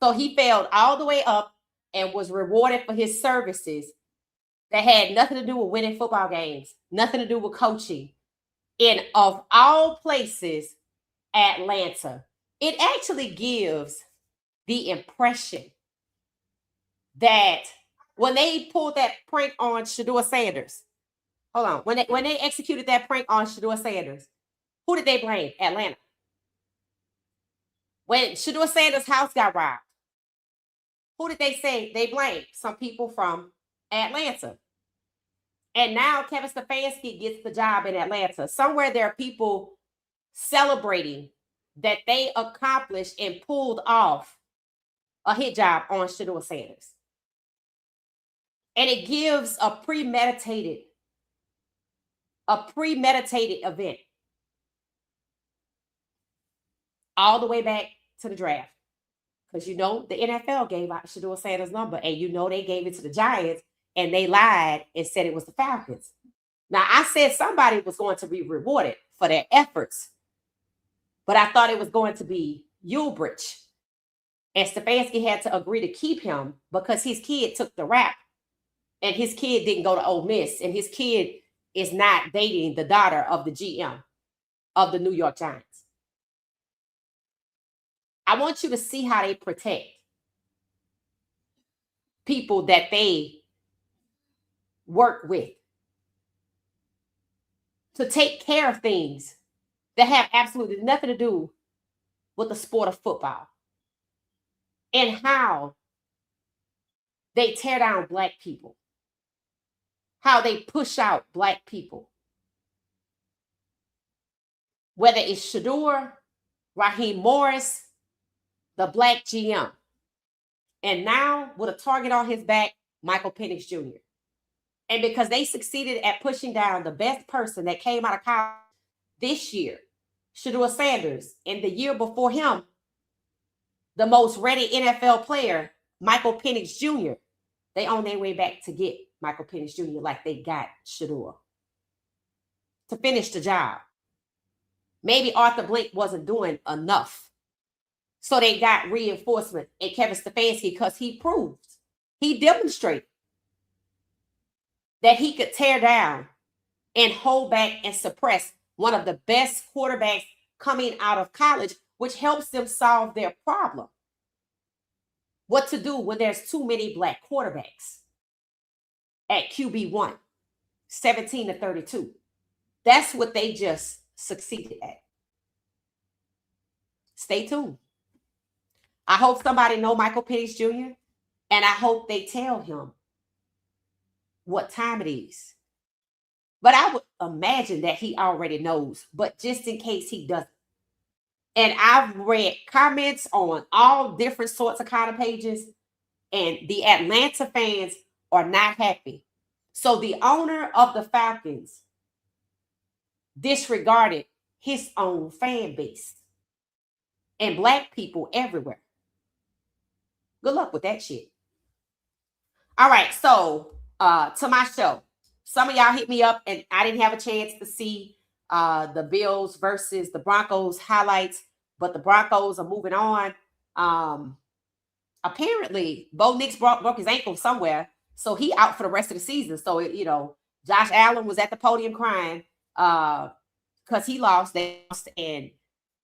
So he failed all the way up and was rewarded for his services that had nothing to do with winning football games, nothing to do with coaching. In, of all places, Atlanta. It actually gives the impression that when they pulled that prank on Shedeur Sanders, hold on, when they executed that prank on Shedeur Sanders, who did they blame? Atlanta. When Shedeur Sanders' house got robbed, who did they say they blamed? Some people from Atlanta. And now Kevin Stefanski gets the job in Atlanta. Somewhere there are people celebrating that they accomplished and pulled off a hit job on Shedeur Sanders. And it gives a premeditated event all the way back to the draft. Because you know the NFL gave out Shedeur Sanders' number, and you know they gave it to the Giants, and they lied and said it was the Falcons. Now, I said somebody was going to be rewarded for their efforts, but I thought it was going to be Ulbrich. And Stefanski had to agree to keep him because his kid took the rap, and his kid didn't go to Ole Miss, and his kid is not dating the daughter of the GM of the New York Giants. I want you to see how they protect people that they work with to take care of things that have absolutely nothing to do with the sport of football, and how they tear down Black people, how they push out Black people. Whether it's Shedeur, Raheem Morris, the Black GM, and now with a target on his back, Michael Penix Jr. And because they succeeded at pushing down the best person that came out of college this year, Shedeur Sanders, and the year before him, the most ready NFL player, Michael Penix Jr., they on their way back to get Michael Penix Jr. like they got Shedeur to finish the job. Maybe Arthur Blank wasn't doing enough. So they got reinforcement in Kevin Stefanski because he proved, he demonstrated that he could tear down and hold back and suppress one of the best quarterbacks coming out of college, which helps them solve their problem. What to do when there's too many Black quarterbacks at QB1, 17 to 32. That's what they just succeeded at. Stay tuned. I hope somebody know Michael Penix Jr., and I hope they tell him what time it is. But I would imagine that he already knows, but just in case he doesn't. And I've read comments on all different sorts of kind of pages, and the Atlanta fans are not happy. So the owner of the Falcons disregarded his own fan base and Black people everywhere. Good luck with that shit. All right, so to my show. Some of y'all hit me up, and I didn't have a chance to see the Bills versus the Broncos highlights, but the Broncos are moving on. Apparently, Bo Nix broke his ankle somewhere, so he out for the rest of the season. So, Josh Allen was at the podium crying because he lost, and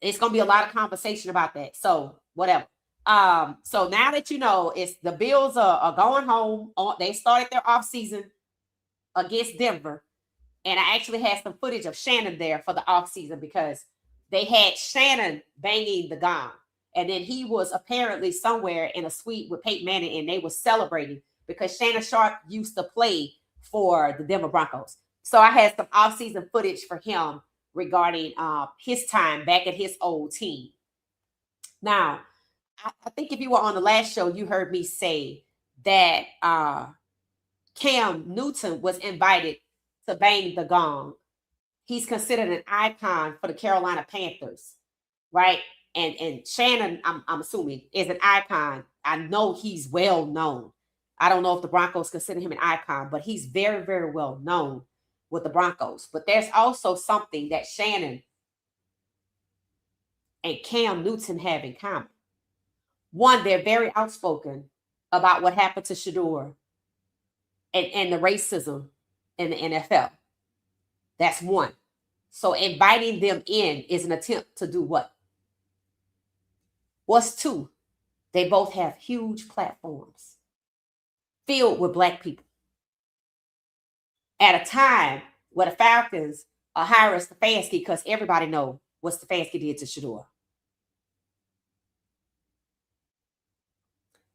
it's going to be a lot of conversation about that. So, whatever. So now that you know, it's the Bills are going home. They started their offseason against Denver. And I actually had some footage of Shannon there for the offseason because they had Shannon banging the gong. And then he was apparently somewhere in a suite with Peyton Manning, and they were celebrating because Shannon Sharp used to play for the Denver Broncos. So I had some offseason footage for him regarding his time back at his old team. Now, I think if you were on the last show, you heard me say that Cam Newton was invited to bang the gong. He's considered an icon for the Carolina Panthers, right? And Shannon, I'm assuming, is an icon. I know he's well known. I don't know if the Broncos consider him an icon, but he's very, very well known with the Broncos. But there's also something that Shannon and Cam Newton have in common. One, they're very outspoken about what happened to Shedeur and the racism in the NFL. That's one. So inviting them in is an attempt to do what? What's two? They both have huge platforms filled with Black people. At a time where the Falcons are hiring Stefanski because everybody knows what Stefanski did to Shedeur.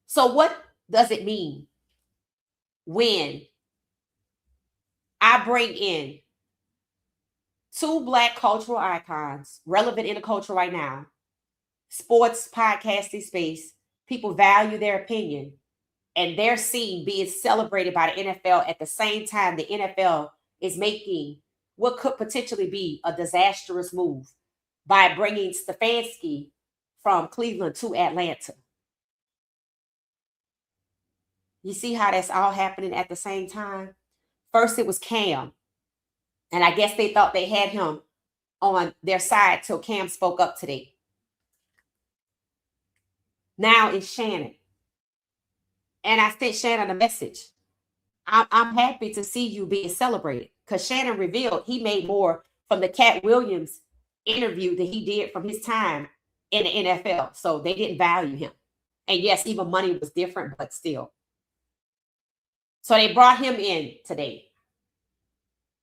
So what does it mean when I bring in two Black cultural icons, relevant in the culture right now, sports podcasting space, people value their opinion, and they're seen being celebrated by the NFL at the same time the NFL is making what could potentially be a disastrous move by bringing Stefanski from Cleveland to Atlanta. You see how that's all happening at the same time? First, it was Cam. And I guess they thought they had him on their side till Cam spoke up today. Now it's Shannon. And I sent Shannon a message. I'm happy to see you being celebrated because Shannon revealed he made more from the Cat Williams interview than he did from his time in the NFL. So they didn't value him. And yes, even money was different, but still. So they brought him in today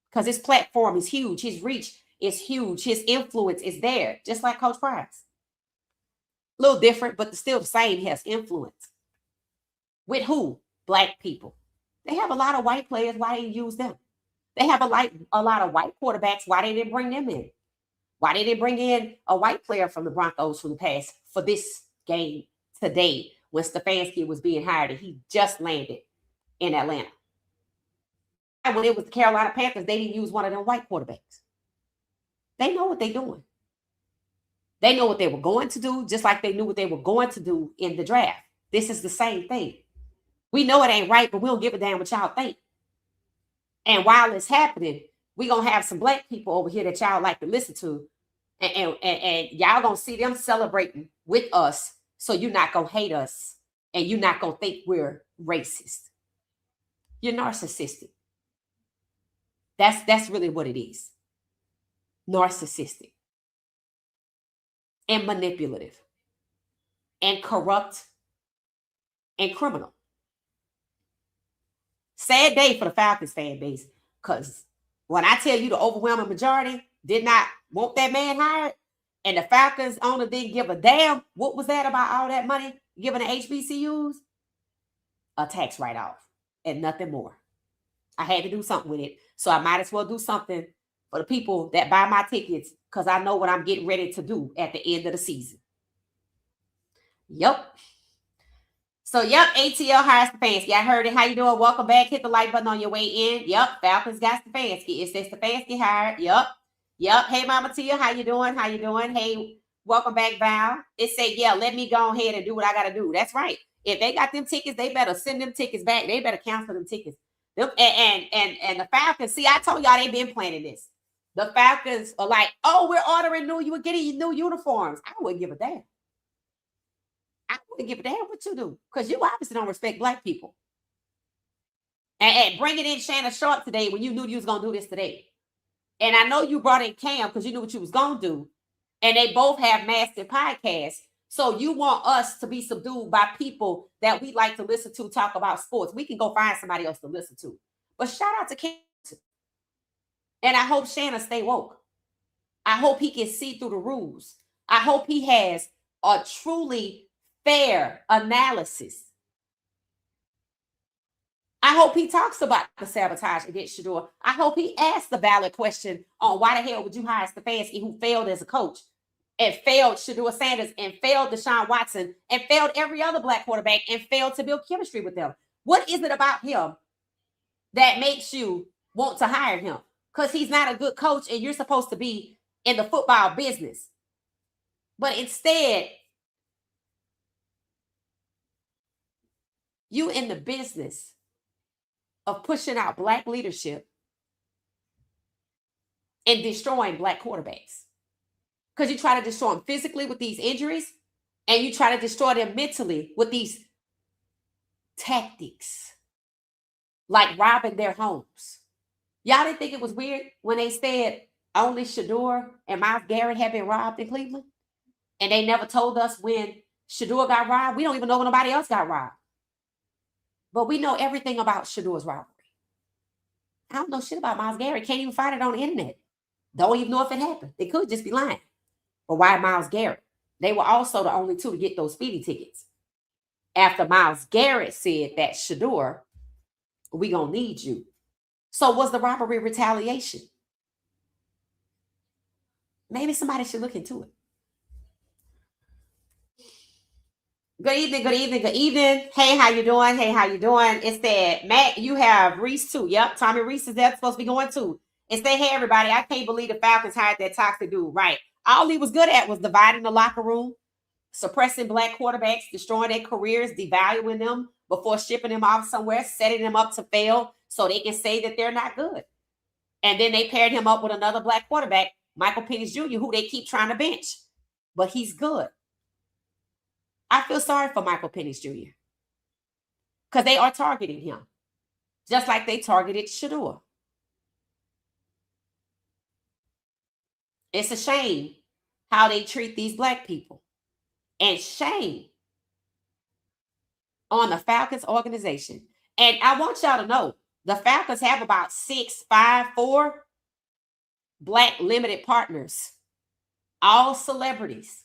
because his platform is huge. His reach is huge. His influence is there, just like Coach Price. A little different, but still the same. He has influence. With who? Black people. They have a lot of white players. Why didn't you use them? They have a lot of white quarterbacks. Why they didn't bring them in? Why didn't they bring in a white player from the Broncos from the past for this game today when Stefanski was being hired and he just landed in Atlanta? And when it was the Carolina Panthers, they didn't use one of them white quarterbacks. They know what they're doing. They know what they were going to do, just like they knew what they were going to do in the draft. This is the same thing. We know it ain't right, but we don't give a damn what y'all think. And while it's happening, we're going to have some Black people over here that y'all like to listen to. And y'all going to see them celebrating with us. So you're not going to hate us. And you're not going to think we're racist. You're narcissistic. That's really what it is. Narcissistic. And manipulative. And corrupt. And criminal. Sad day for the Falcons fan base, because when I tell you the overwhelming majority did not want that man hired, and the Falcons owner didn't give a damn, what was that about all that money given to HBCUs? A tax write-off and nothing more. I had to do something with it, so I might as well do something for the people that buy my tickets, because I know what I'm getting ready to do at the end of the season. Yep. So, yep, ATL hires Stefanski. I heard it. How you doing? Welcome back. Hit the like button on your way in. Yep, Falcons got Stefanski. It says Stefanski hired. Yep. Hey, Mama Tia, how you doing? Hey, welcome back, Val. It said, yeah, let me go ahead and do what I got to do. That's right. If they got them tickets, they better send them tickets back. They better cancel them tickets. And the Falcons, see, I told y'all they been planning this. The Falcons are like, oh, we're ordering we're getting new uniforms. I wouldn't give a damn. I wouldn't give a damn what you do, because you obviously don't respect Black people. And bringing in Shannon Sharp today when you knew you was going to do this today. And I know you brought in Cam because you knew what you was going to do. And they both have massive podcasts. So you want us to be subdued by people that we like to listen to talk about sports. We can go find somebody else to listen to. But shout out to Cam. And I hope Shannon stay woke. I hope he can see through the rules. I hope he has a truly fair analysis. I hope he talks about the sabotage against Shedeur. I hope he asks the valid question on why the hell would you hire Stefanski, who failed as a coach, and failed Shedeur Sanders, and failed Deshaun Watson, and failed every other Black quarterback, and failed to build chemistry with them. What is it about him that makes you want to hire him? Because he's not a good coach, and you're supposed to be in the football business. But instead, you in the business of pushing out Black leadership and destroying Black quarterbacks. Because you try to destroy them physically with these injuries. And you try to destroy them mentally with these tactics, like robbing their homes. Y'all didn't think it was weird when they said only Shedeur and Myles Garrett had been robbed in Cleveland? And they never told us when Shedeur got robbed. We don't even know when nobody else got robbed. But we know everything about Shedeur's robbery. I don't know shit about Myles Garrett. Can't even find it on the internet. Don't even know if it happened. They could just be lying. But why Myles Garrett? They were also the only two to get those speeding tickets. After Myles Garrett said that Shedeur, we gonna need you. So was the robbery retaliation? Maybe somebody should look into it. Good evening, good evening, good evening. Hey, how you doing? Hey, how you doing? It said, Matt, you have Reese too. Yep, Tommy Reese is there, supposed to be going too. And say, hey, everybody, I can't believe the Falcons hired that toxic dude. Right. All he was good at was dividing the locker room, suppressing black quarterbacks, destroying their careers, devaluing them before shipping them off somewhere, setting them up to fail so they can say that they're not good. And then they paired him up with another black quarterback, Michael Penix Jr., who they keep trying to bench. But he's good. I feel sorry for Michael Penix Jr. because they are targeting him, just like they targeted Shedeur. It's a shame how they treat these black people, and shame on the Falcons organization. And I want y'all to know, the Falcons have about 4 black limited partners, all celebrities.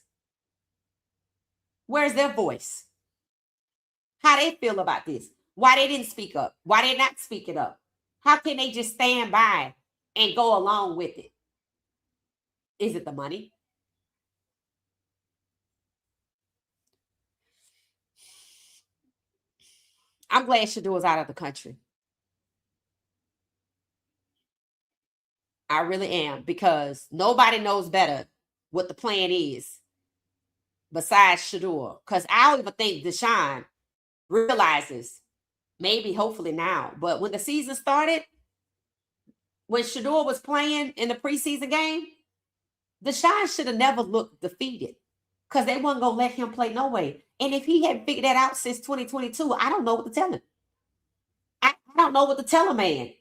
Where's their voice? How they feel about this? Why they didn't speak up? Why they not speaking up? How can they just stand by and go along with it? Is it the money? I'm glad Shedeur is out of the country. I really am, because nobody knows better what the plan is besides Shedeur. Because I don't even think Deshaun realizes, maybe hopefully now, but when the season started, when Shedeur was playing in the preseason game, Deshaun should have never looked defeated, because they weren't going to let him play no way. And if he hadn't figured that out since 2022, I don't know what to tell him. I don't know what to tell a man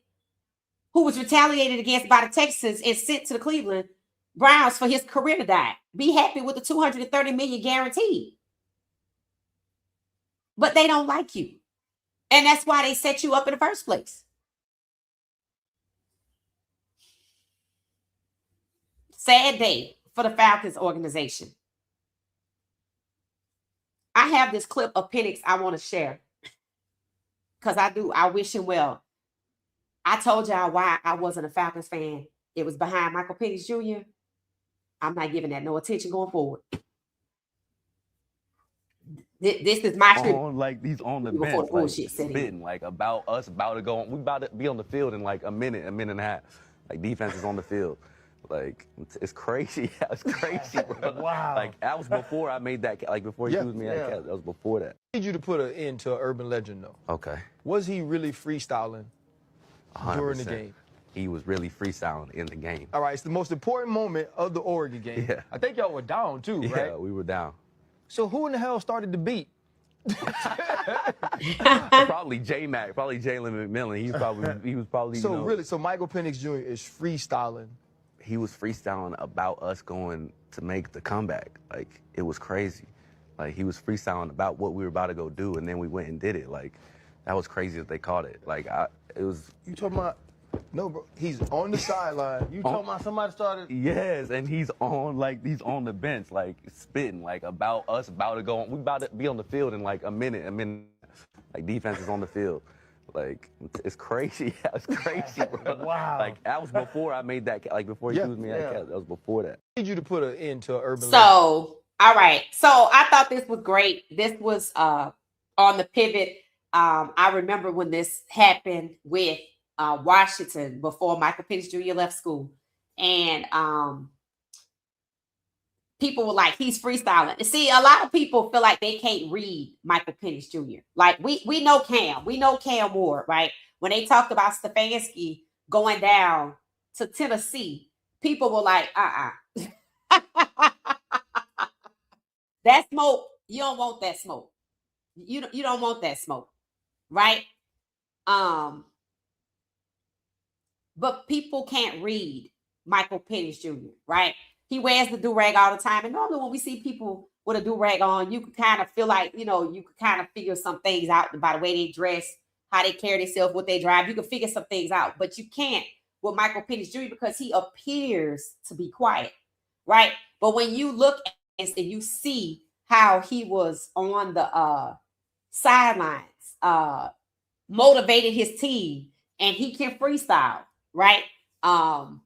who was retaliated against by the Texans and sent to the Cleveland Browns for his career to die. Be happy with the $230 million guaranteed. But they don't like you. And that's why they set you up in the first place. Sad day for the Falcons organization. I have this clip of Penix I want to share, because I wish him well. I told y'all why I wasn't a Falcons fan. It was behind Michael Penix Jr. I'm not giving that no attention going forward. This is my trip. Like these on the bench, like spitting like about us, about to go on. We about to be on the field in like a minute and a half. Like defense is on the field. Like it's crazy. It's crazy, bro. Wow. Like that was before I made that. Like before you used me at Cat. That was before that. I need you to put an end to an urban legend, though. Okay. Was he really freestyling 100%. during the game? He was really freestyling in the game. All right, it's the most important moment of the Oregon game. Yeah. I think y'all were down too, right? Yeah, we were down. So who in the hell started the beat? Probably J-Mac, probably Jalen McMillan. He was probably. So really, so Michael Penix Jr. is freestyling. He was freestyling about us going to make the comeback. Like it was crazy. Like he was freestyling about what we were about to go do, and then we went and did it. Like that was crazy that they caught it. Like it was. You talking about? No, bro. He's on the sideline. You talking about somebody started? Yes, and he's on the bench, like spitting, like about us, about to go on. We about to be on the field in like a minute. Like defense is on the field. Like it's crazy. It's crazy, bro. Wow. Like that was before I made that. Like before you used me at Cat. That was before that. I need you to put an end to an urban legend. So, all right. So I thought this was great. This was on the pivot. I remember when this happened with Washington before Michael Penix Jr. left school, and people were like, he's freestyling. And see, a lot of people feel like they can't read Michael Penix Jr. Like we know Cam Ward, right? When they talked about Stefanski going down to Tennessee, people were like, That smoke, you don't want that smoke. You don't want that smoke, right? Um, but people can't read Michael Penix Jr., right? He wears the do-rag all the time. And normally when we see people with a do-rag on, you can kind of feel like, you can kind of figure some things out by the way they dress, how they carry themselves, what they drive. You can figure some things out, but you can't with Michael Penix Jr. because he appears to be quiet, right? But when you look at this and you see how he was on the sidelines, motivated his team, and he can freestyle, right? Um,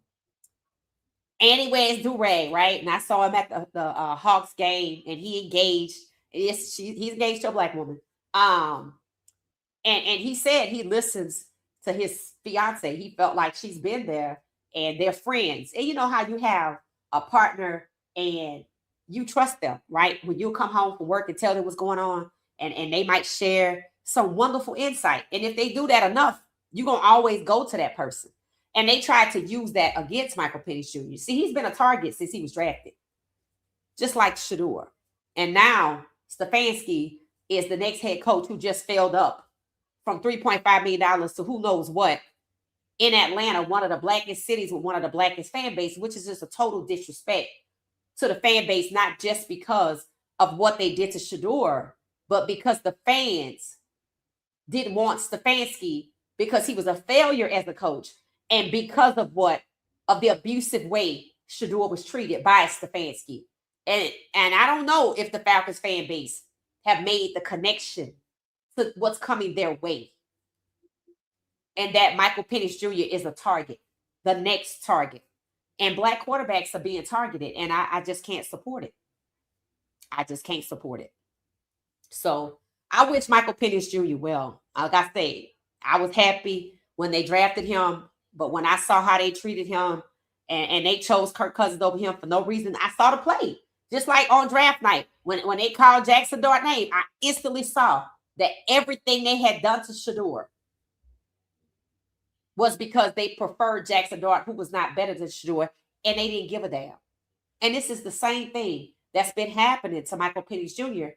and he wears do-rag, right? And I saw him at the Hawks game, and he engaged. He's engaged to a black woman. Um, and he said he listens to his fiance. He felt like she's been there, and they're friends. And you know how you have a partner and you trust them, right? When you come home from work and tell them what's going on, and they might share some wonderful insight. And if they do that enough, you're gonna always go to that person. And they tried to use that against Michael Penix Jr. See, he's been a target since he was drafted, just like Shedeur. And now Stefanski is the next head coach who just failed up from $3.5 million to who knows what in Atlanta, one of the blackest cities with one of the blackest fan bases, which is just a total disrespect to the fan base, not just because of what they did to Shedeur, but because the fans didn't want Stefanski because he was a failure as a coach and because of the abusive way Shedeur was treated by Stefanski. And I don't know if the Falcons fan base have made the connection to what's coming their way. And that Michael Penix Jr. is a target, the next target. And black quarterbacks are being targeted, and I just can't support it. I just can't support it. So I wish Michael Penix Jr. well. Like I said, I was happy when they drafted him, but when I saw how they treated him and they chose Kirk Cousins over him for no reason, I saw the play. Just like on draft night, when they called Jackson Dart name, I instantly saw that everything they had done to Shedeur was because they preferred Jackson Dart, who was not better than Shedeur, and they didn't give a damn. And this is the same thing that's been happening to Michael Penix Jr.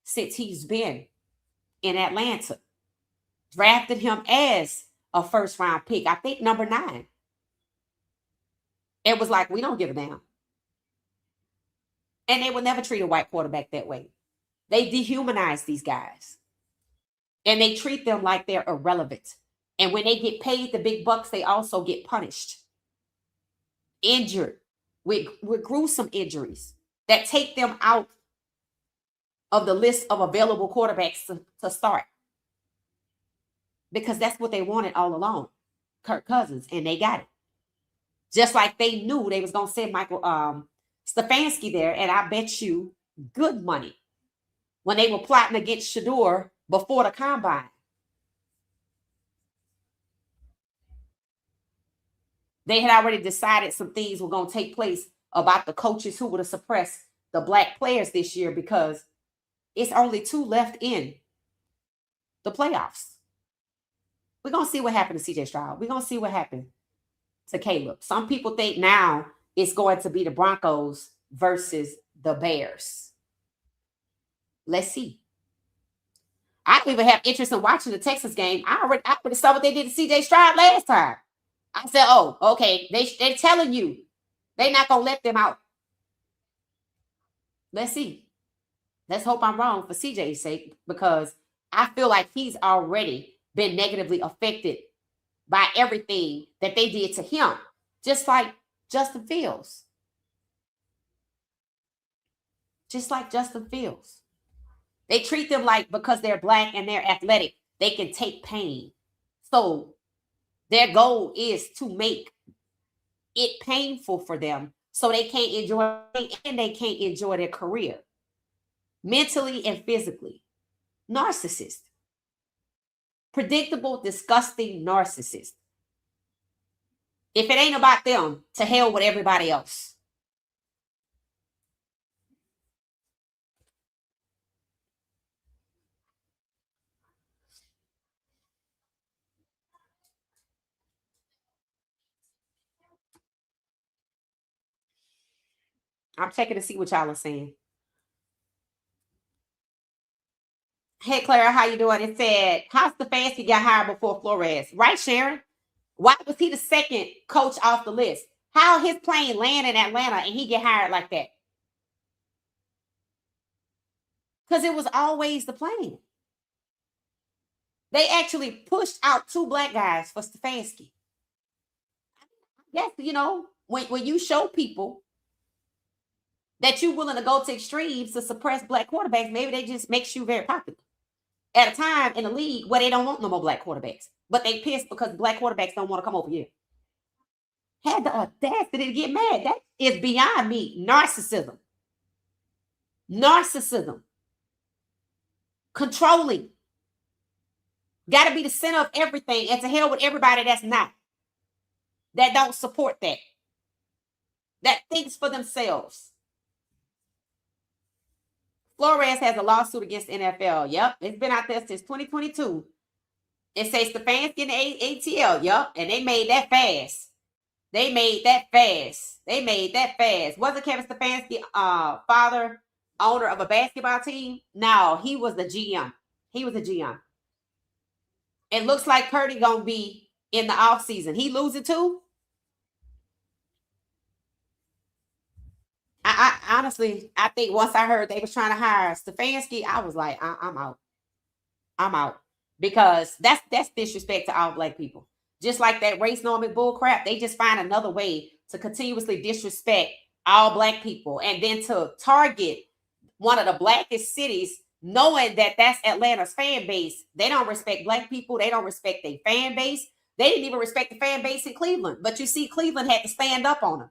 since he's been in Atlanta. Drafted him as a first round pick, I think number 9. It was like, we don't give a damn. And they would never treat a white quarterback that way. They dehumanize these guys. And they treat them like they're irrelevant. And when they get paid the big bucks, they also get punished, injured with gruesome injuries that take them out of the list of available quarterbacks to start. Because that's what they wanted all along, Kirk Cousins, and they got it. Just like they knew they was going to send Michael Stefanski there, and I bet you good money when they were plotting against Shedeur before the combine. They had already decided some things were going to take place about the coaches who would have suppressed the black players this year because it's only 2 left in the playoffs. We're going to see what happened to CJ Stroud. We're going to see what happened to Caleb. Some people think now it's going to be the Broncos versus the Bears. Let's see. I don't even have interest in watching the Texas game. I already saw what they did to CJ Stroud last time. I said, oh, okay. They're telling you they're not going to let them out. Let's see. Let's hope I'm wrong for CJ's sake because I feel like he's already been negatively affected by everything that they did to him, just like Justin Fields. Just like Justin Fields. They treat them like because they're black and they're athletic, they can take pain. So their goal is to make it painful for them so they can't enjoy it and they can't enjoy their career. Mentally and physically. Narcissist. Predictable, disgusting narcissist. If it ain't about them, to hell with everybody else. I'm checking to see what y'all are saying. Hey, Clara, how you doing? It said, how Stefanski got hired before Flores. Right, Sharon? Why was he the second coach off the list? How his plane land in Atlanta and he get hired like that? Because it was always the plan. They actually pushed out 2 black guys for Stefanski. Yes, you know, when you show people that you're willing to go to extremes to suppress black quarterbacks, maybe they just makes you very popular. At a time in the league where they don't want no more black quarterbacks, but they pissed because black quarterbacks don't want to come over here. Had the audacity to get mad. That is beyond me. Narcissism. Narcissism. Controlling. Got to be the center of everything, and to hell with everybody that's not. That don't support that. That thinks for themselves. Flores has a lawsuit against the NFL. Yep, it's been out there since 2022. It says Stefanski in the ATL. Yep, and they made that fast. They made that fast. They made that fast. Wasn't Kevin Stefanski father owner of a basketball team? No, he was the GM. He was a GM. It looks like Purdy gonna be in the offseason. He losing too? I honestly, I think once I heard they was trying to hire Stefanski, I was like, I'm out. I'm out. Because that's disrespect to all black people. Just like that race normative bull crap, they just find another way to continuously disrespect all black people and then to target one of the blackest cities, knowing that that's Atlanta's fan base. They don't respect black people. They don't respect their fan base. They didn't even respect the fan base in Cleveland. But you see, Cleveland had to stand up on them.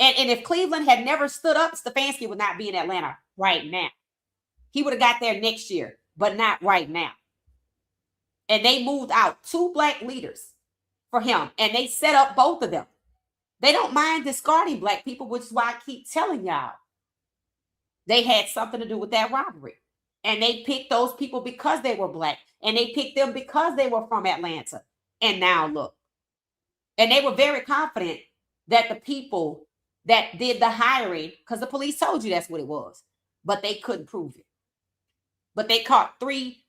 And if Cleveland had never stood up, Stefanski would not be in Atlanta right now. He would have got there next year, but not right now. And they moved out 2 black leaders for him, and they set up both of them. They don't mind discarding black people, which is why I keep telling y'all. They had something to do with that robbery. And they picked those people because they were black. And they picked them because they were from Atlanta. And now look. And they were very confident that the people that did the hiring, because the police told you that's what it was, but they couldn't prove it. But they caught 3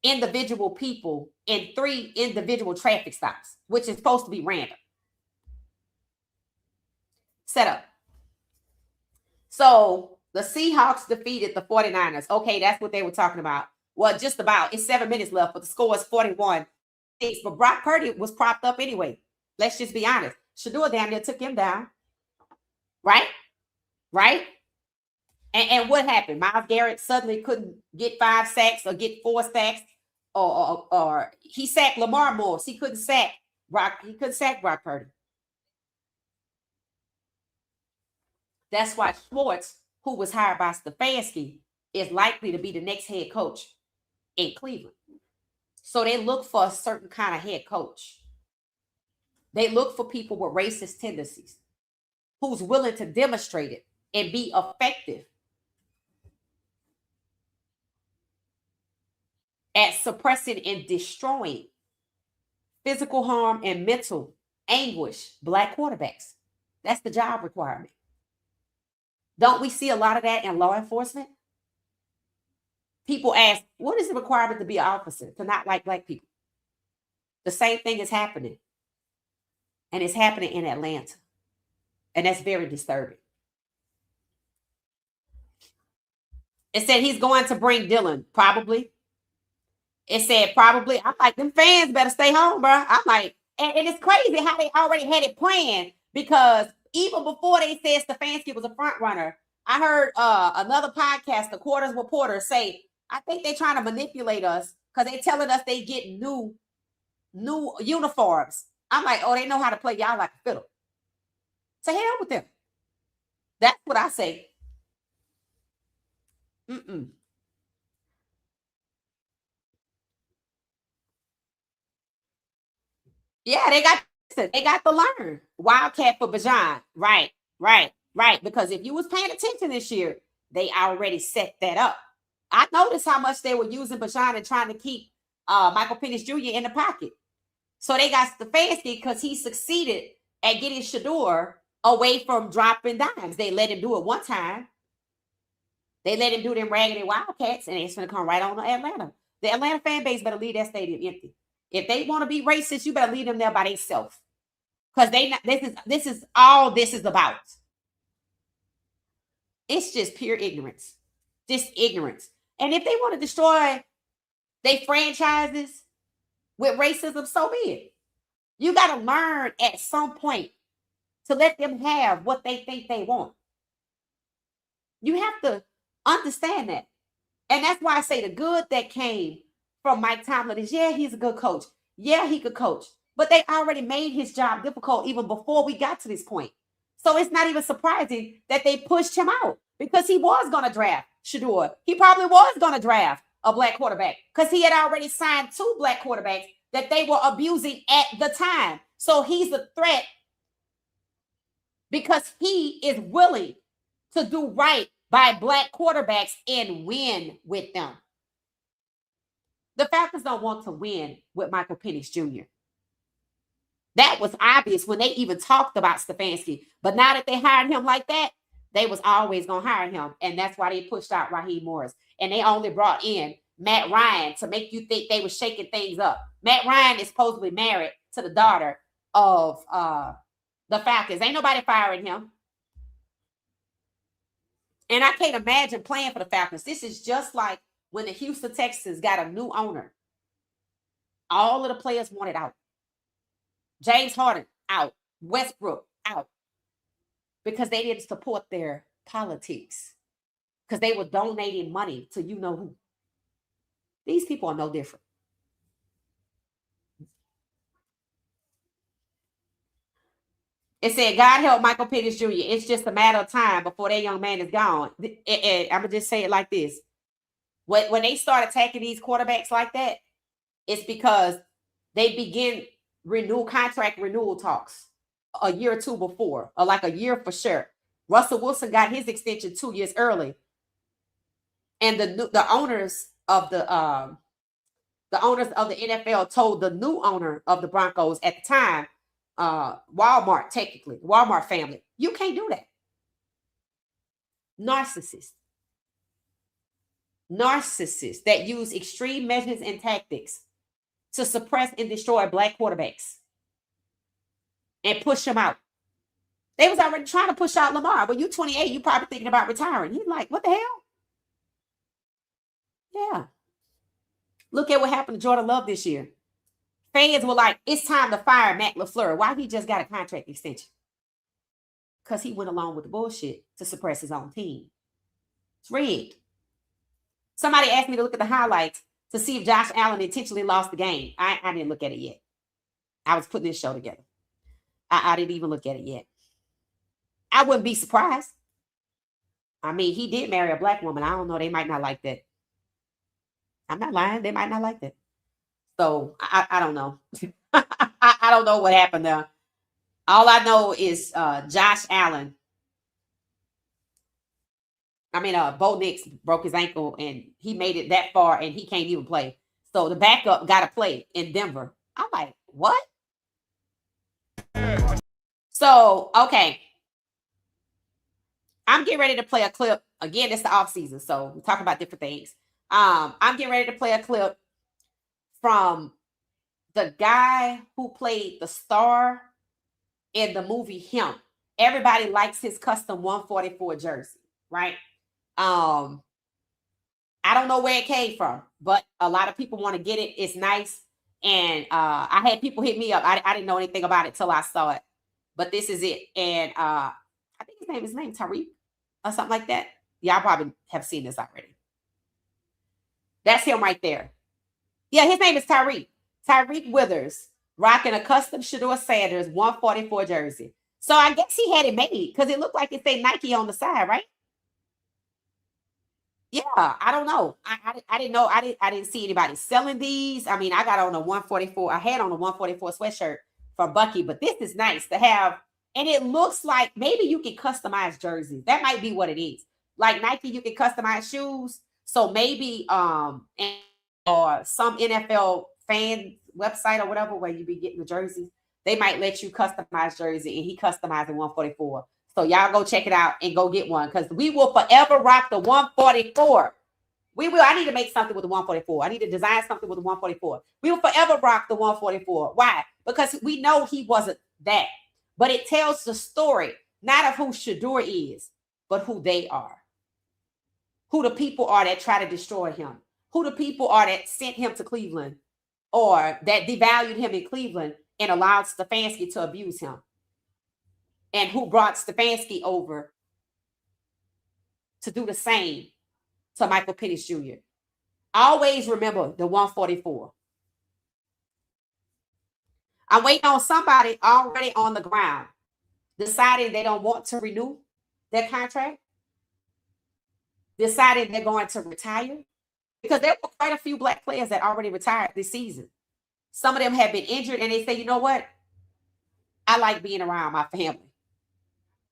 individual people in 3 individual traffic stops, which is supposed to be random. Set up. So the Seahawks defeated the 49ers. Okay, that's what they were talking about. Well, just about. It's 7 minutes left, but the score is 41-6. But Brock Purdy was propped up anyway. Let's just be honest. Shedeur down there took him down. Right? Right? And what happened? Myles Garrett suddenly couldn't get 5 sacks or get 4 sacks, or he sacked Lamar Morris. He couldn't sack Brock. He couldn't sack Brock Purdy. That's why Schwartz, who was hired by Stefanski, is likely to be the next head coach in Cleveland. So they look for a certain kind of head coach. They look for people with racist tendencies, who's willing to demonstrate it and be effective at suppressing and destroying physical harm and mental anguish black quarterbacks. That's the job requirement. Don't we see a lot of that in law enforcement? People ask, what is the requirement to be an officer, to not like black people? The same thing is happening. And it's happening in Atlanta. And that's very disturbing. It said he's going to bring Dylan, probably. It said probably. I'm like, them fans better stay home, bro. I'm like, and it's crazy how they already had it planned, because even before they said Stefanski was a front runner, I heard another podcast, the Quarters Reporter, say, I think they're trying to manipulate us because they're telling us they get new uniforms. I'm like, oh, they know how to play y'all like a fiddle. To hell with them. That's what I say. Yeah, they got to learn. Wildcat for Bajan. Right. Because if you was paying attention this year, they already set that up. I noticed how much they were using Bajan and trying to keep Michael Penix Jr. in the pocket. So they got Stefanski because he succeeded at getting Shedeur away from dropping dimes. They let him do it one time. They let him do them raggedy Wildcats, and it's going to come right on to Atlanta. The Atlanta fan base better leave that stadium empty. If they want to be racist, you better leave them there by themselves. Because this is all this is about. It's just pure ignorance. Just ignorance. And if they want to destroy their franchises with racism, so be it. You got to learn at some point to let them have what they think they want. You have to understand that. And that's why I say the good that came from Mike Tomlin is, yeah, he's a good coach. Yeah, he could coach. But they already made his job difficult even before we got to this point. So it's not even surprising that they pushed him out because he was going to draft Shedeur. He probably was going to draft a black quarterback because he had already signed 2 black quarterbacks that they were abusing at the time. So he's a threat because he is willing to do right by black quarterbacks and win with them. The Falcons don't want to win with Michael Penix Jr. That was obvious when they even talked about Stefanski. But now that they hired him like that, they was always going to hire him. And that's why they pushed out Raheem Morris. And they only brought in Matt Ryan to make you think they were shaking things up. Matt Ryan is supposedly married to the daughter of the Falcons. Ain't nobody firing him. And I can't imagine playing for the Falcons. This is just like when the Houston Texans got a new owner. All of the players wanted out. James Harden out. Westbrook out. Because they didn't support their politics. Because they were donating money to you know who. These people are no different. It said, God help Michael Penix Jr. It's just a matter of time before that young man is gone. I'm going to just say it like this. When they start attacking these quarterbacks like that, it's because they begin contract renewal talks a year or 2 before, or like a year for sure. Russell Wilson got his extension 2 years early. And the owners of the NFL told the new owner of the Broncos at the time, Walmart family, you can't do that. Narcissists that use extreme measures and tactics to suppress and destroy black quarterbacks and push them out. They was already trying to push out Lamar. When you're 28, you're probably thinking about retiring. He's like, what the hell? Yeah. Look at what happened to Jordan Love this year. Fans were like, it's time to fire Matt LaFleur. Why he just got a contract extension? Because he went along with the bullshit to suppress his own team. It's rigged. Somebody asked me to look at the highlights to see if Josh Allen intentionally lost the game. I didn't look at it yet. I was putting this show together. I didn't even look at it yet. I wouldn't be surprised. I mean, he did marry a black woman. I don't know. They might not like that. I'm not lying. They might not like that. So I don't know. I don't know what happened there. All I know is Josh Allen. Bo Nix broke his ankle and he made it that far and he can't even play. So the backup got to play in Denver. I'm like, what? So, okay. I'm getting ready to play a clip. Again, it's the off season, so we're talking about different things. I'm getting ready to play a clip from the guy who played the star in the movie Him. Everybody likes his custom 144 jersey, right? I don't know where it came from, but a lot of people want to get it. It's nice. And I had people hit me up. I didn't know anything about it till I saw it. But this is it. And I think his name Tariq or something like that. Y'all probably have seen this already. That's him right there. Yeah, his name is Tariq. Tariq Withers, rocking a custom Shedeur Sanders 144 jersey. So I guess he had it made because it looked like it said Nike on the side, right? Yeah, I don't know. I didn't know. I didn't see anybody selling these. I mean, I got on a 144. I had on a 144 sweatshirt from Bucky, but this is nice to have. And it looks like maybe you can customize jerseys. That might be what it is. Like Nike, you can customize shoes. So maybe or some NFL fan website or whatever where you be getting the jerseys, they might let you customize jersey, and he customized in 144. So y'all go check it out and go get one because we will forever rock the 144. We will. I need to make something with the 144. I need to design something with the 144. We will forever rock the 144. Why? Because we know he wasn't that. But it tells the story, not of who Shedeur is, but who they are. Who the people are that try to destroy him. Who the people are that sent him to Cleveland or that devalued him in Cleveland and allowed Stefanski to abuse him. And who brought Stefanski over to do the same to Michael Penix Jr. Always remember the 144. I'm waiting on somebody already on the ground deciding they don't want to renew their contract, deciding they're going to retire, because there were quite a few black players that already retired this season. Some of them have been injured and they say, you know what? I like being around my family.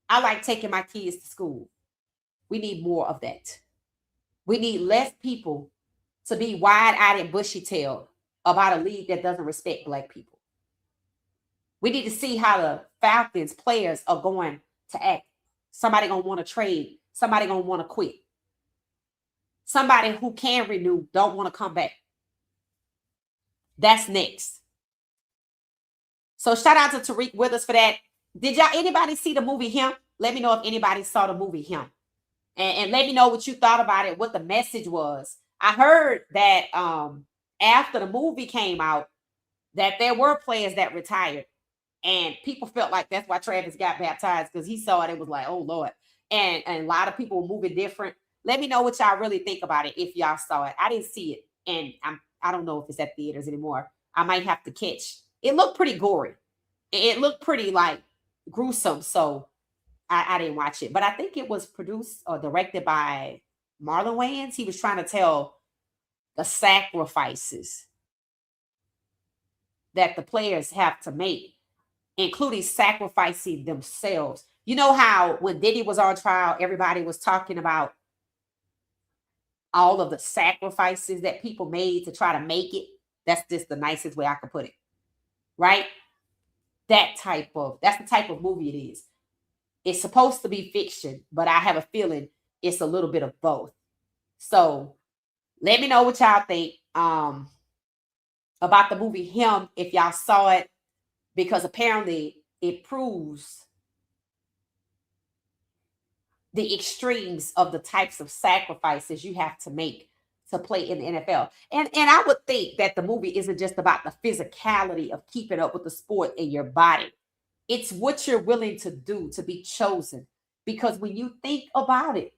I like taking my kids to school. We need more of that. We need less people to be wide-eyed and bushy-tailed about a league that doesn't respect black people. We need to see how the Falcons players are going to act. Somebody going to want to trade. Somebody going to want to quit. Somebody who can renew don't want to come back. That's next. So shout out to Tariq Withers for that. Did anybody see the movie Him? Let me know if anybody saw the movie Him. And let me know what you thought about it, what the message was. I heard that after the movie came out, that there were players that retired. And people felt like that's why Travis got baptized, because he saw it. It was like, oh, Lord. And a lot of people were moving different. Let me know what y'all really think about it if y'all saw it. I didn't see it. And I don't know if it's at theaters anymore. I might have to catch. It looked pretty gory. It looked pretty like gruesome. So I didn't watch it. But I think it was produced or directed by Marlon Wayans. He was trying to tell the sacrifices that the players have to make, including sacrificing themselves. You know how when Diddy was on trial, everybody was talking about all of the sacrifices that people made to try to make it? That's just the nicest way I could put it. Right? That's the type of movie it is. It's supposed to be fiction, but I have a feeling it's a little bit of both. So let me know what y'all think about the movie Him, if y'all saw it, because apparently it proves the extremes of the types of sacrifices you have to make to play in the NFL. And I would think that the movie isn't just about the physicality of keeping up with the sport in your body. It's what you're willing to do to be chosen. Because when you think about it,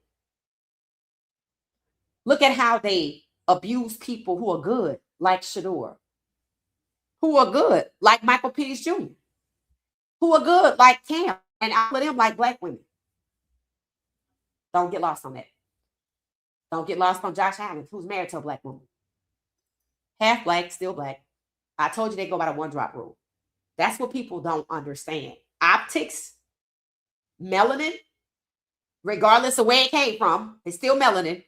look at how they abuse people who are good, like Shedeur, who are good, like Michael Penix Jr., who are good, like Cam, and all of them like black women. Don't get lost on that. Don't get lost on Josh Allen, who's married to a black woman. Half black, still black. I told you they go by the one drop rule. That's what people don't understand. Optics, melanin, regardless of where it came from, it's still melanin.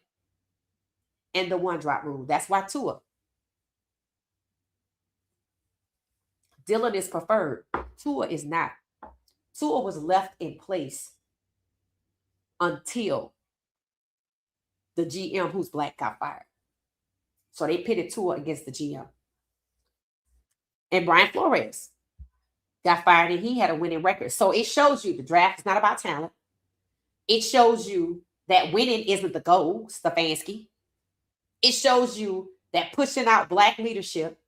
And the one drop rule. That's why Tua. Dylan is preferred. Tua is not. Tua was left in place until the GM, who's black, got fired. So they pitted Tua against the GM. And Brian Flores got fired and he had a winning record. So it shows you the draft is not about talent. It shows you that winning isn't the goal, Stefanski. It shows you that pushing out black leadership,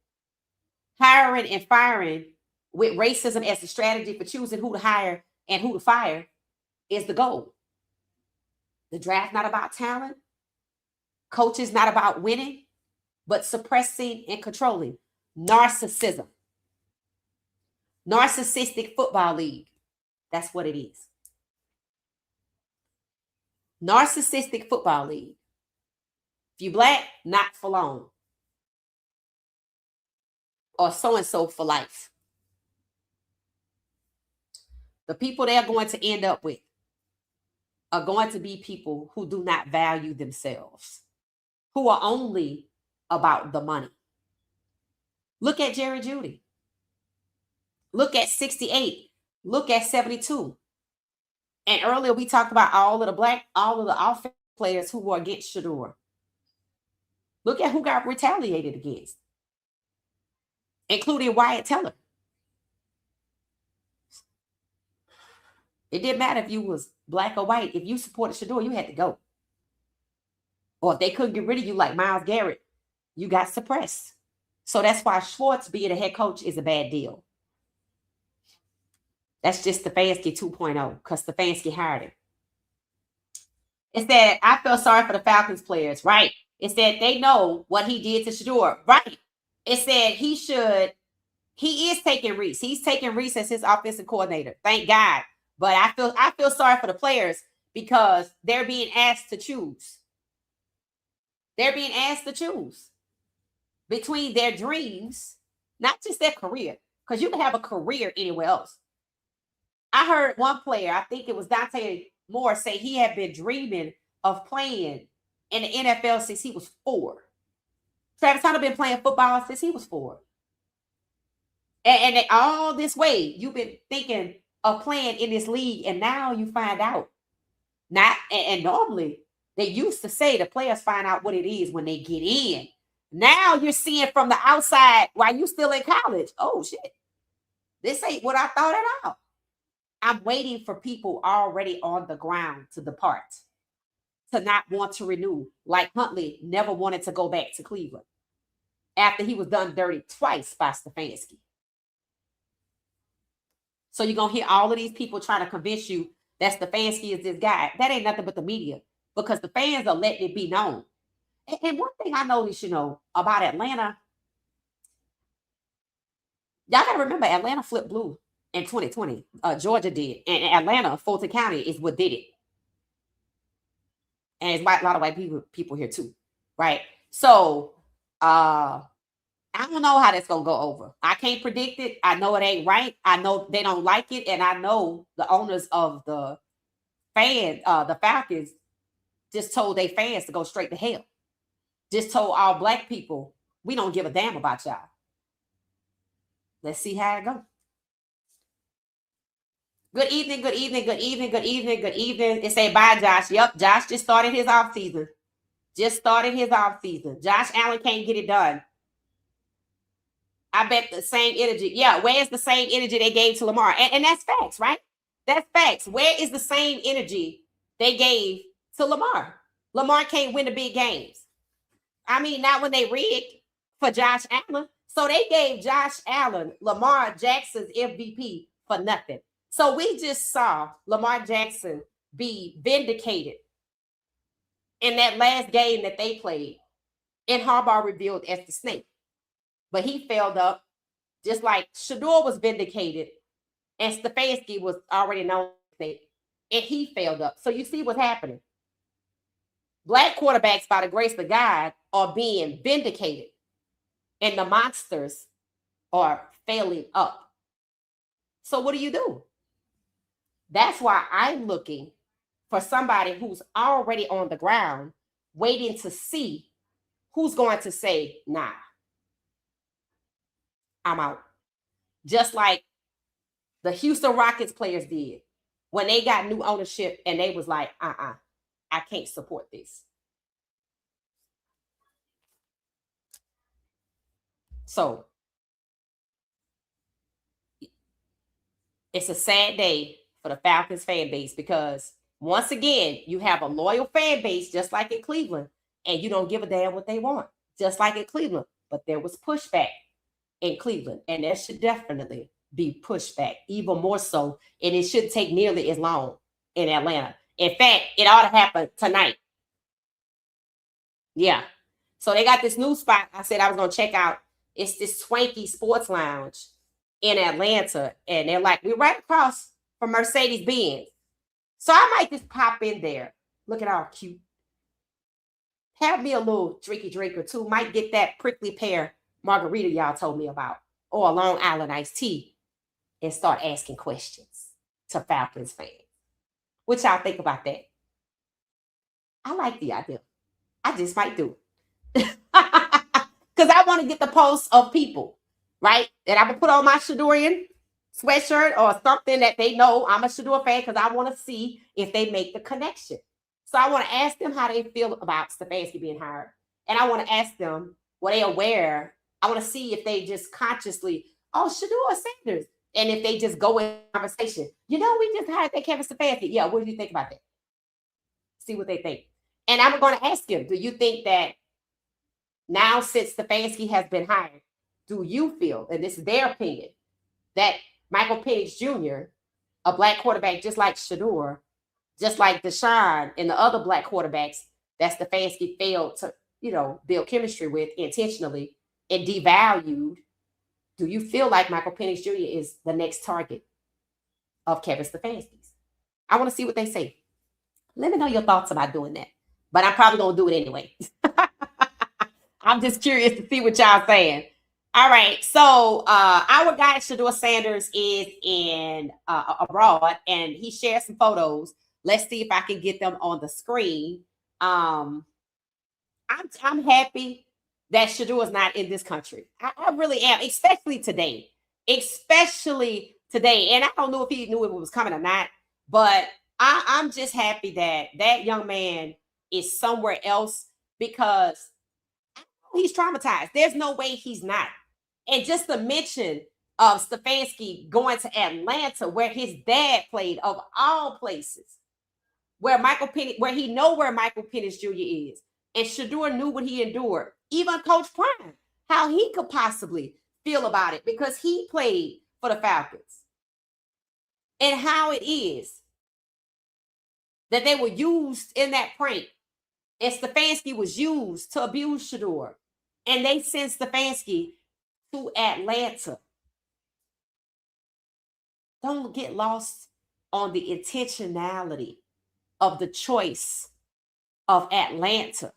hiring and firing with racism as the strategy for choosing who to hire and who to fire is the goal. The draft not about talent. Coaches not about winning, but suppressing and controlling. Narcissism. Narcissistic football league. That's what it is. Narcissistic football league. If you black, not for long. Or so-and-so for life. The people they're going to end up with are going to be people who do not value themselves, who are only about the money. Look at Jerry Jeudy. Look at 68. Look at 72. And earlier we talked about all of the offensive players who were against Shedeur. Look at who got retaliated against, including Wyatt Teller. It didn't matter if you was black or white. If you supported Shedeur, you had to go. Or if they couldn't get rid of you like Myles Garrett, you got suppressed. So that's why Schwartz being a head coach is a bad deal. That's just Stefanski 2.0 because Stefanski hired him. It said, I feel sorry for the Falcons players. Right. It said they know what he did to Shedeur. Right. It said he is taking Reese. He's taking Reese as his offensive coordinator. Thank God. But I feel sorry for the players because they're being asked to choose. They're being asked to choose between their dreams, not just their career, because you can have a career anywhere else. I heard one player, I think it was Dante Moore, say he had been dreaming of playing in the NFL since he was 4. Travis Hunter been playing football since he was 4. And all this way, you've been thinking of playing in this league, and now you find out. And normally, they used to say the players find out what it is when they get in. Now you're seeing from the outside while you still in college. Oh, shit. This ain't what I thought at all. I'm waiting for people already on the ground to depart, to not want to renew, like Huntley never wanted to go back to Cleveland after he was done dirty twice by Stefanski. So you're going to hear all of these people trying to convince you that Stefanski is this guy. That ain't nothing but the media, because the fans are letting it be known. And one thing I noticed, about Atlanta, y'all got to remember Atlanta flipped blue in 2020. Georgia did. And Atlanta, Fulton County is what did it. And it's a lot of white people here too, right? So I don't know how that's going to go over. I can't predict it. I know it ain't right. I know they don't like it. And I know the owners of the Falcons just told their fans to go straight to hell. Just told all black people, we don't give a damn about y'all. Let's see how it goes. Good evening, good evening, good evening, good evening, good evening. It say bye, Josh. Yep, Josh just started his offseason. Josh Allen can't get it done. I bet the same energy. Yeah, where's the same energy they gave to Lamar? And that's facts, right? That's facts. Where is the same energy they gave to Lamar? Lamar can't win the big games. I mean, not when they rigged for Josh Allen. So they gave Josh Allen Lamar Jackson's MVP for nothing. So we just saw Lamar Jackson be vindicated in that last game that they played, and Harbaugh revealed as the snake. But he failed up, just like Shedeur was vindicated, and Stefanski was already known as the snake, and he failed up. So you see what's happening. Black quarterbacks, by the grace of God, are being vindicated, and the monsters are failing up. So what do? That's why I'm looking for somebody who's already on the ground, waiting to see who's going to say, nah, I'm out. Just like the Houston Rockets players did when they got new ownership and they was like, I can't support this. So it's a sad day for the Falcons fan base, because once again, you have a loyal fan base, just like in Cleveland, and you don't give a damn what they want, just like in Cleveland. But there was pushback in Cleveland, and there should definitely be pushback, even more so, and it should take nearly as long in Atlanta. In fact, it ought to happen tonight. Yeah. So they got this new spot I said I was going to check out. It's this swanky sports lounge in Atlanta, and they're like, we're right across from Mercedes-Benz. So I might just pop in there. Look at how cute. Have me a little drinky drink or two. Might get that prickly pear margarita y'all told me about, or a Long Island iced tea, and start asking questions to Falcons fans. What y'all think about that? I like the idea. I just might do it. Because I want to get the pulse of people, right? And I'm going to put on my Shedeur sweatshirt or something that they know I'm a Shedeur fan because I want to see if they make the connection. So I want to ask them how they feel about Stefanski being hired. And I want to ask them, were they aware? I want to see if they just consciously, oh, Shedeur Sanders. And if they just go in conversation, we just hired that Kevin Stefanski. Yeah, what do you think about that? See what they think. And I'm going to ask him, do you think that now since Stefanski has been hired, do you feel, and this is their opinion, that Michael Penix Jr., a black quarterback just like Shedeur, just like Deshaun and the other black quarterbacks that Stefanski failed to, build chemistry with intentionally and devalued, do you feel like Michael Penix Jr. is the next target of Kevin Stefanski's? I want to see what they say. Let me know your thoughts about doing that. But I'm probably going to do it anyway. I'm just curious to see what y'all saying. All right. So our guy, Shedeur Sanders, is in abroad, and he shared some photos. Let's see if I can get them on the screen. I'm happy that Shedeur is not in this country. I really am, especially today. And I don't know if he knew it was coming or not, but I'm just happy that that young man is somewhere else because he's traumatized. There's no way he's not. And just to mention of Stefanski going to Atlanta, where his dad played, of all places, where he know where Michael Penix Jr. is. And Shedeur knew what he endured. Even Coach Prime, how he could possibly feel about it because he played for the Falcons. And how it is that they were used in that prank. And Stefanski was used to abuse Shedeur. And they sent Stefanski to Atlanta. Don't get lost on the intentionality of the choice of Atlanta.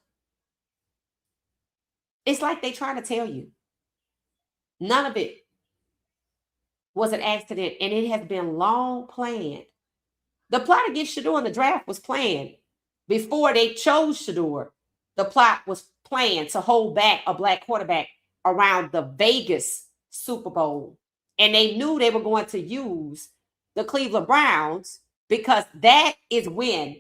It's like they trying to tell you. None of it was an accident, and it has been long planned. The plot against Shedeur in the draft was planned. Before they chose Shedeur, the plot was planned to hold back a black quarterback around the Vegas Super Bowl. And they knew they were going to use the Cleveland Browns because that is when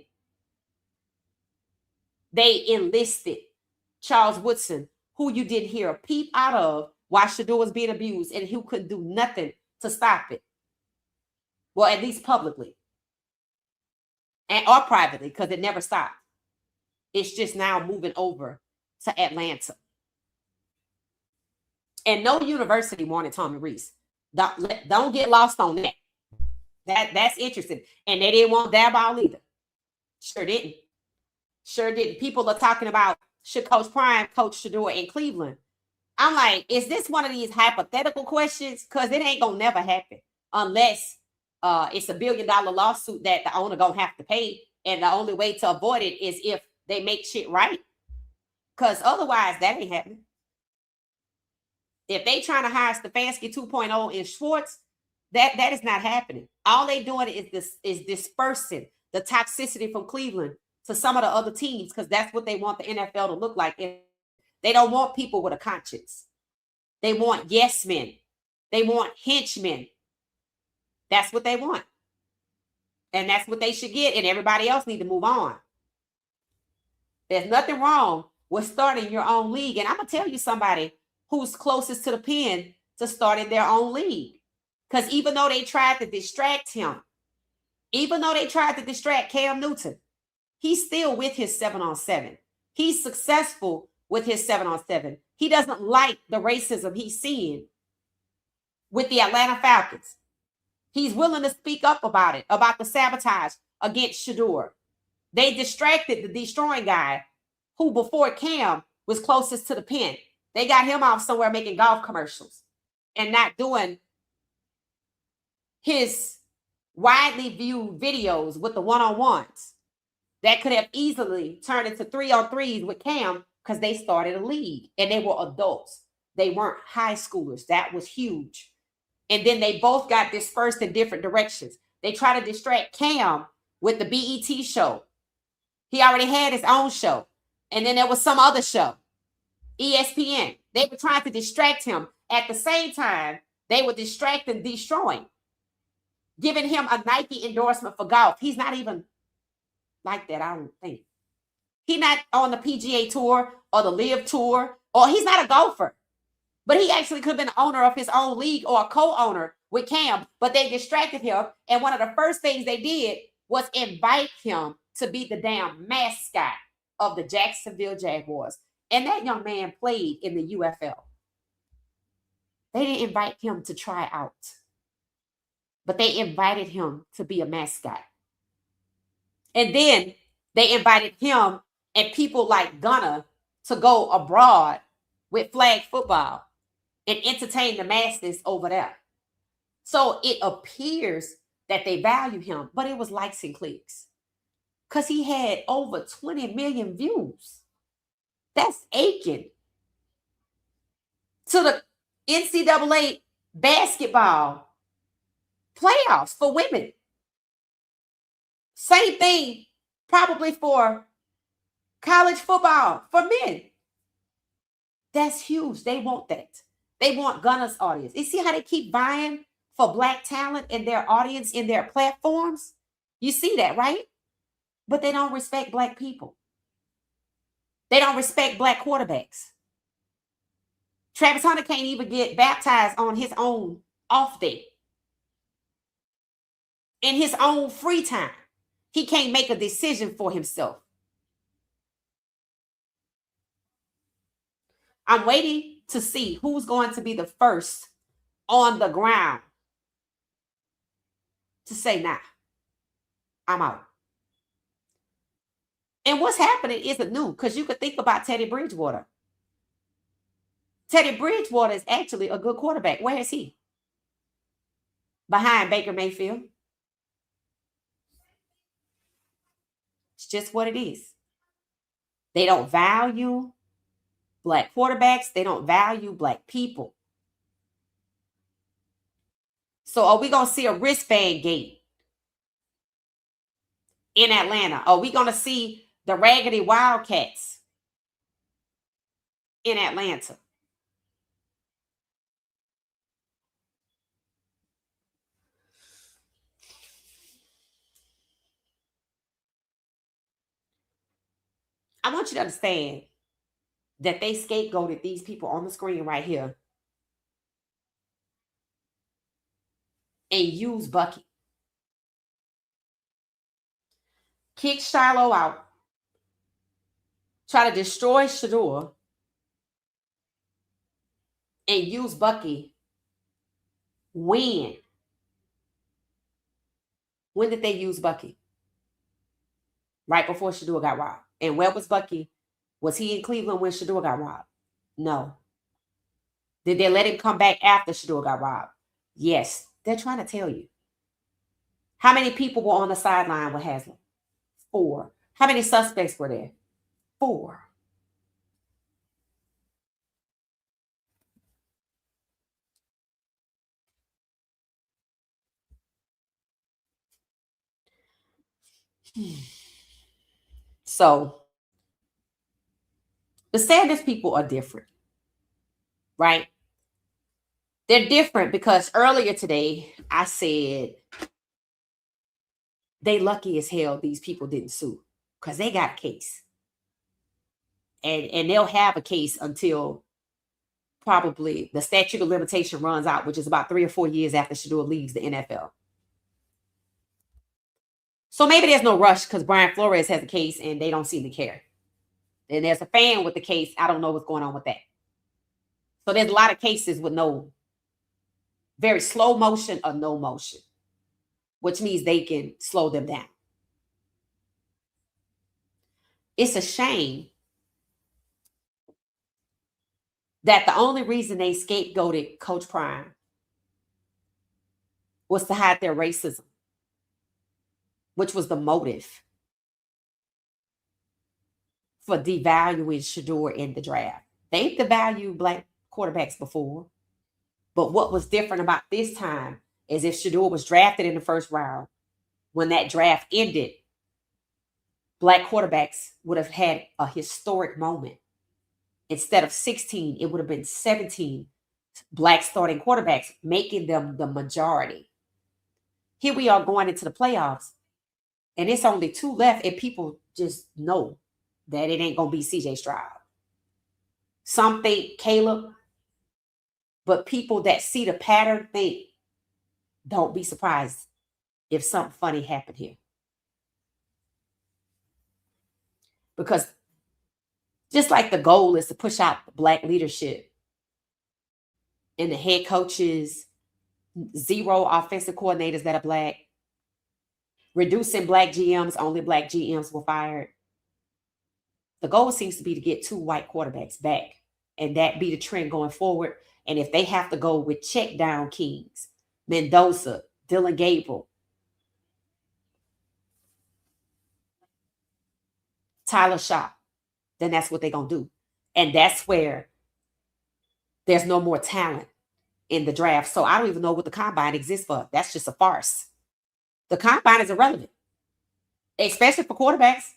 they enlisted Charles Woodson, who you didn't hear a peep out of while Shedeur was being abused and who couldn't do nothing to stop it. Well, at least publicly. Or privately, because it never stopped. It's just now moving over to Atlanta. And no university wanted Tommy Reese. Don't get lost on that. That's interesting. And they didn't want that ball either. Sure didn't. People are talking about, should Coach Prime coach Shedeur in Cleveland? I'm like, is this one of these hypothetical questions? Because it ain't going to never happen unless it's $1 billion lawsuit that the owner going to have to pay. And the only way to avoid it is if they make shit right. Because otherwise, that ain't happening. If they trying to hire Stefanski 2.0 in Schwartz, that is not happening. All they doing is dispersing the toxicity from Cleveland to some of the other teams because that's what they want the NFL to look like. And they don't want people with a conscience. They want yes men. They want henchmen. That's what they want. And that's what they should get. And everybody else need to move on. There's nothing wrong with starting your own league. And I'm going to tell you somebody who's closest to the pen to starting their own league. Because even though they tried to distract him, even though they tried to distract Cam Newton, he's still with his 7-on-7. He's successful with his 7-on-7. He doesn't like the racism he's seeing with the Atlanta Falcons. He's willing to speak up about it, about the sabotage against Shedeur. They distracted the destroying guy who before Cam was closest to the pen. They got him off somewhere making golf commercials and not doing his widely viewed videos with the one-on-ones that could have easily turned into 3-on-3s with Cam because they started a league and they were adults. They weren't high schoolers. That was huge. And then they both got dispersed in different directions. They try to distract Cam with the BET show. He already had his own show. And then there was some other show, ESPN. They were trying to distract him. At the same time, they were distracting, destroying. giving him a Nike endorsement for golf. He's not even like that, I don't think. He's not on the PGA Tour or the Live Tour, or he's not a golfer. But he actually could have been the owner of his own league or a co-owner with Cam, but they distracted him. And one of the first things they did was invite him to be the damn mascot of the Jacksonville Jaguars. And that young man played in the UFL. They didn't invite him to try out, but they invited him to be a mascot. And then they invited him and people like Gunner to go abroad with flag football and entertain the masses over there. So it appears that they value him, but it was likes and clicks. Because he had over 20 million views. That's aching. To the NCAA basketball playoffs for women. Same thing probably for college football for men. That's huge. They want that. They want Gunner's audience. You see how they keep vying for Black talent in their audience, in their platforms? You see that, right? But they don't respect Black people. They don't respect Black quarterbacks. Travis Hunter can't even get baptized on his own off day. In his own free time. He can't make a decision for himself. I'm waiting to see who's going to be the first on the ground to say, nah, I'm out. And what's happening isn't new, because you could think about Teddy Bridgewater. Teddy Bridgewater is actually a good quarterback. Where is he? Behind Baker Mayfield. It's just what it is. They don't value Black quarterbacks. They don't value Black people. So are we going to see a wristband gate in Atlanta? Are we going to see the Raggedy Wildcats in Atlanta? I want you to understand that they scapegoated these people on the screen right here and used Bucky. Kick Shiloh out. Try to destroy Shedeur. And use Bucky. When? When did they use Bucky? Right before Shedeur got robbed. And where was Bucky? Was he in Cleveland when Shedeur got robbed? No. Did they let him come back after Shedeur got robbed? Yes. They're trying to tell you. How many people were on the sideline with Haslam? 4. How many suspects were there? 4. So, the Sanders people are different, right? They're different because earlier today, I said they lucky as hell these people didn't sue because they got a case. And they'll have a case until probably the statute of limitation runs out, which is about 3 or 4 years after Shedeur leaves the NFL. So maybe there's no rush because Brian Flores has a case and they don't seem to care. And there's a fan with the case. I don't know what's going on with that. So there's a lot of cases with no, very slow motion or no motion, which means they can slow them down. It's a shame that the only reason they scapegoated Coach Prime was to hide their racism, which was the motive for devaluing Shedeur in the draft. They've devalued Black quarterbacks before, but what was different about this time is if Shedeur was drafted in the first round, when that draft ended, Black quarterbacks would have had a historic moment. Instead of 16, it would have been 17 Black starting quarterbacks, making them the majority. Here we are going into the playoffs, and it's only 2 left, and people just know that it ain't gonna be CJ Stroud. Some think Caleb, but people that see the pattern think, don't be surprised if something funny happened here. Because just like the goal is to push out Black leadership, and the head coaches, 0 offensive coordinators that are Black, reducing Black GMs, only Black GMs were fired. The goal seems to be to get 2 white quarterbacks back, and that be the trend going forward. And if they have to go with check down kings, Mendoza, Dylan Gabriel, Tyler Shaw, then that's what they're going to do. And that's where there's no more talent in the draft. So I don't even know what the combine exists for. That's just a farce. The combine is irrelevant, especially for quarterbacks.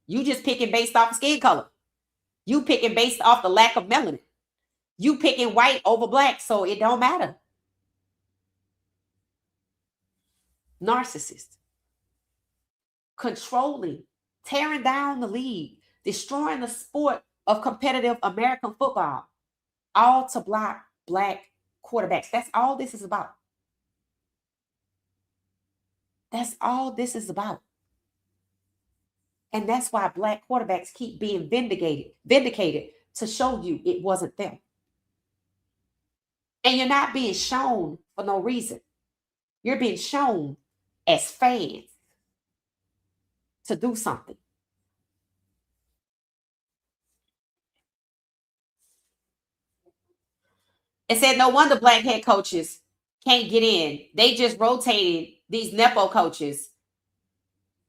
You just picking based off of skin color. You picking based off the lack of melanin. You picking white over Black, so it don't matter. Narcissist. Controlling, tearing down the league, destroying the sport of competitive American football, all to block Black quarterbacks. That's all this is about. That's all this is about. And that's why Black quarterbacks keep being vindicated to show you it wasn't them. And you're not being shown for no reason. You're being shown as fans to do something. It said no wonder Black head coaches can't get in. They just rotated these Nepo coaches.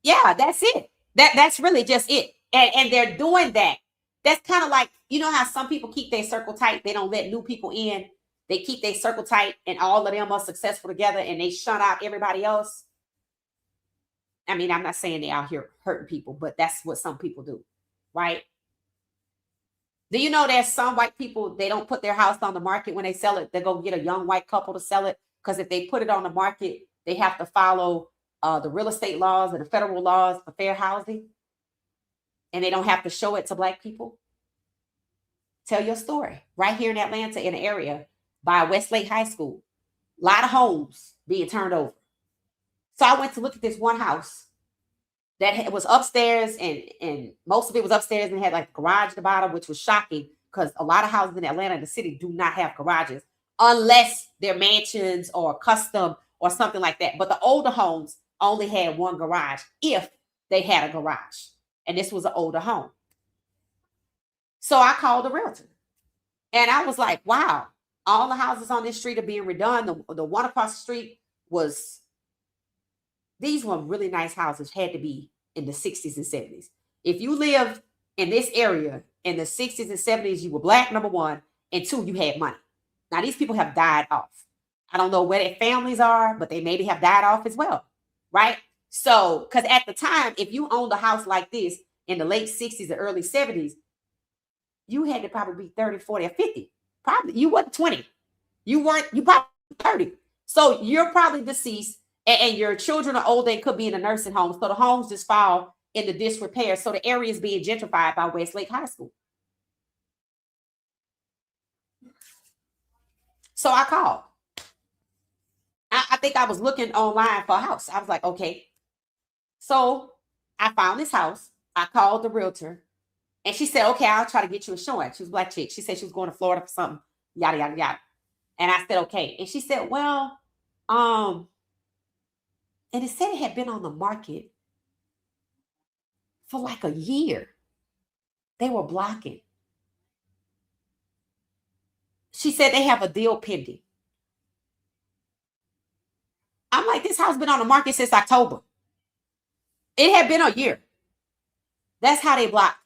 Yeah, that's it. That's really just it. And they're doing that. That's kind of like, you know how some people keep their circle tight. They don't let new people in. They keep their circle tight and all of them are successful together and they shut out everybody else. I mean, I'm not saying they're out here hurting people, but that's what some people do, right? Do you know there's some white people, they don't put their house on the market when they sell it. They go get a young white couple to sell it because if they put it on the market, they have to follow the real estate laws and the federal laws for fair housing. And they don't have to show it to Black people. Tell your story. Right here in Atlanta, in an area by Westlake High School. A lot of homes being turned over. So I went to look at this one house that was upstairs and most of it was upstairs and had like a garage at the bottom, which was shocking because a lot of houses in Atlanta and the city do not have garages unless they're mansions or custom or something like that. But the older homes only had one garage if they had a garage. And this was an older home. So I called the realtor and I was like, wow, all the houses on this street are being redone. The one across the street was, these were really nice houses, had to be in the 60s and 70s. If you lived in this area in the 60s and 70s, you were Black, number one, and 2, you had money. Now, these people have died off. I don't know where their families are, but they maybe have died off as well, right? So, because at the time, if you owned a house like this in the late 60s or early 70s, you had to probably be 30, 40, or 50. Probably, you weren't 20. You probably 30. So you're probably deceased and your children are older and could be in a nursing home. So the homes just fall into disrepair. So the area is being gentrified by Westlake High School. So I called. I think I was looking online for a house. I was like, okay. So I found this house. I called the realtor and she said, okay, I'll try to get you a showing. She was a Black chick. She said she was going to Florida for something, yada, yada, yada. And I said, okay. And she said, well, and it said it had been on the market for like a year. They were blocking. She said they have a deal pending. I'm like, this house been on the market since October. It had been a year. That's how they blocked.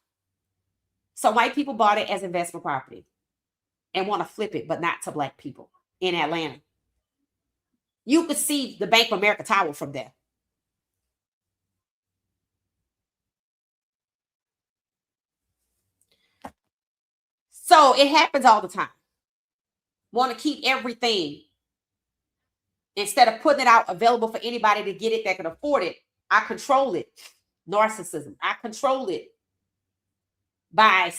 So white people bought it as investment property and want to flip it, but not to Black people in Atlanta. You could see the Bank of America Tower from there. So it happens all the time. Want to keep everything Instead of putting it out available for anybody to get it that can afford it, I control it. Narcissism. I control it by,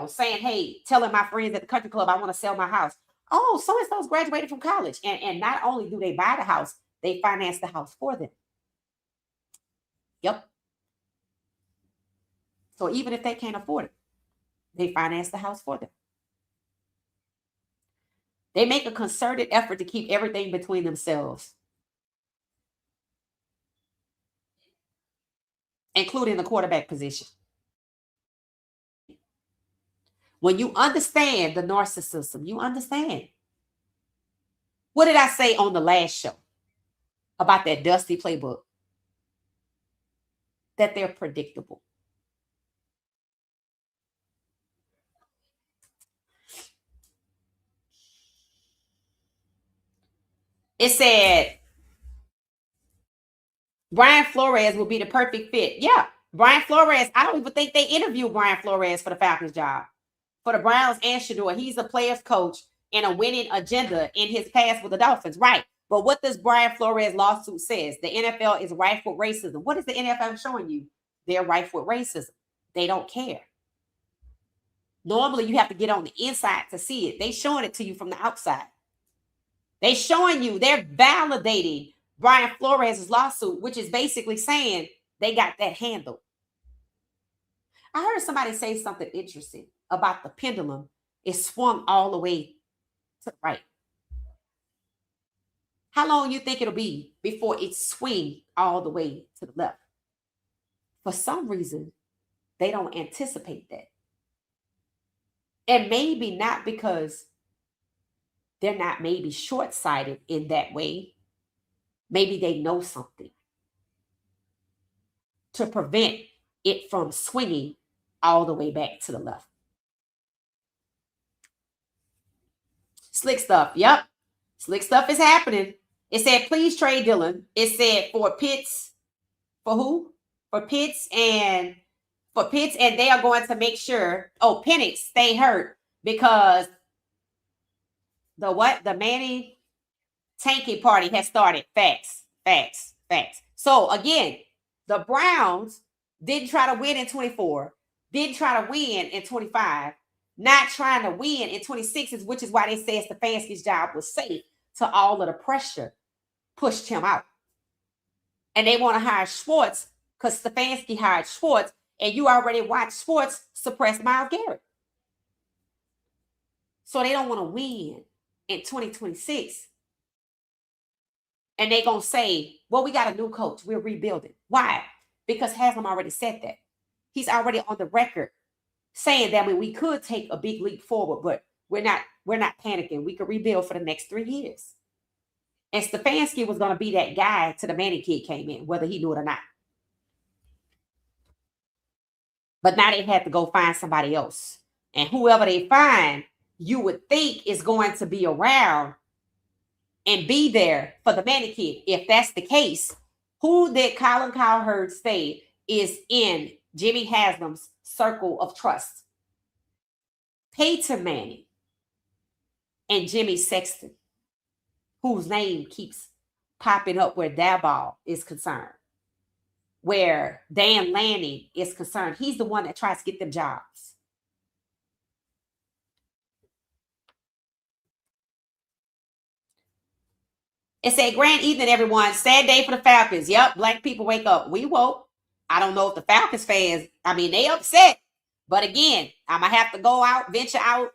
saying, hey, telling my friends at the country club, I want to sell my house. Oh, so-and-so's graduated from college. And not only do they buy the house, they finance the house for them. Yep. So even if they can't afford it, they finance the house for them. They make a concerted effort to keep everything between themselves, including the quarterback position. When you understand the narcissism, you understand. What did I say on the last show about that dusty playbook? That they're predictable. It said Brian Flores will be the perfect fit. Yeah, Brian Flores. I don't even think they interviewed Brian Flores for the Falcons job. For the Browns and Shedeur, he's a player's coach and a winning agenda in his past with the Dolphins, right? But what this Brian Flores lawsuit says, the NFL is rife with racism. What is the NFL showing you? They're rife with racism. They don't care. Normally, you have to get on the inside to see it. They showing it to you from the outside. They showing you, they're validating Brian Flores' lawsuit, which is basically saying they got that handled. I heard somebody say something interesting about the pendulum. It swung all the way to the right. How long you think it'll be before it swings all the way to the left? For some reason, they don't anticipate that. And maybe not because they're not maybe short-sighted in that way. Maybe they know something to prevent it from swinging all the way back to the left. Slick stuff. Yep. Slick stuff is happening. It said, please trade Dylan. It said for Pitts. For who? For Pitts and they are going to make sure, Penix stay hurt because the Manning tanking party has started. Facts. So again, the Browns didn't try to win in 24, didn't try to win in 25, not trying to win in 26, which is why they say Stefanski's job was safe to all of the pressure pushed him out. And they want to hire Schwartz because Stefanski hired Schwartz, and you already watched Schwartz suppress Myles Garrett. So they don't want to win in 2026. And they're going to say, well, we got a new coach. We're rebuilding. Why? Because Haslam already said that. He's already on the record saying that we could take a big leap forward, but we're not panicking. We could rebuild for the next 3 years. And Stefanski was going to be that guy till the Manning kid came in, whether he knew it or not. But now they had to go find somebody else. And whoever they find, you would think is going to be around and be there for the Manning kid. If that's the case, who did Colin Cowherd say is in Jimmy Haslam's circle of trust? Peyton Manning and Jimmy Sexton, whose name keeps popping up where Daboll is concerned, where Dan Lanning is concerned. He's the one that tries to get them jobs. It said, grand evening, everyone. Sad day for the Falcons. Yep, black people wake up. We woke. I don't know if the Falcons fans, they upset. But again, I'm going to have to go out, venture out,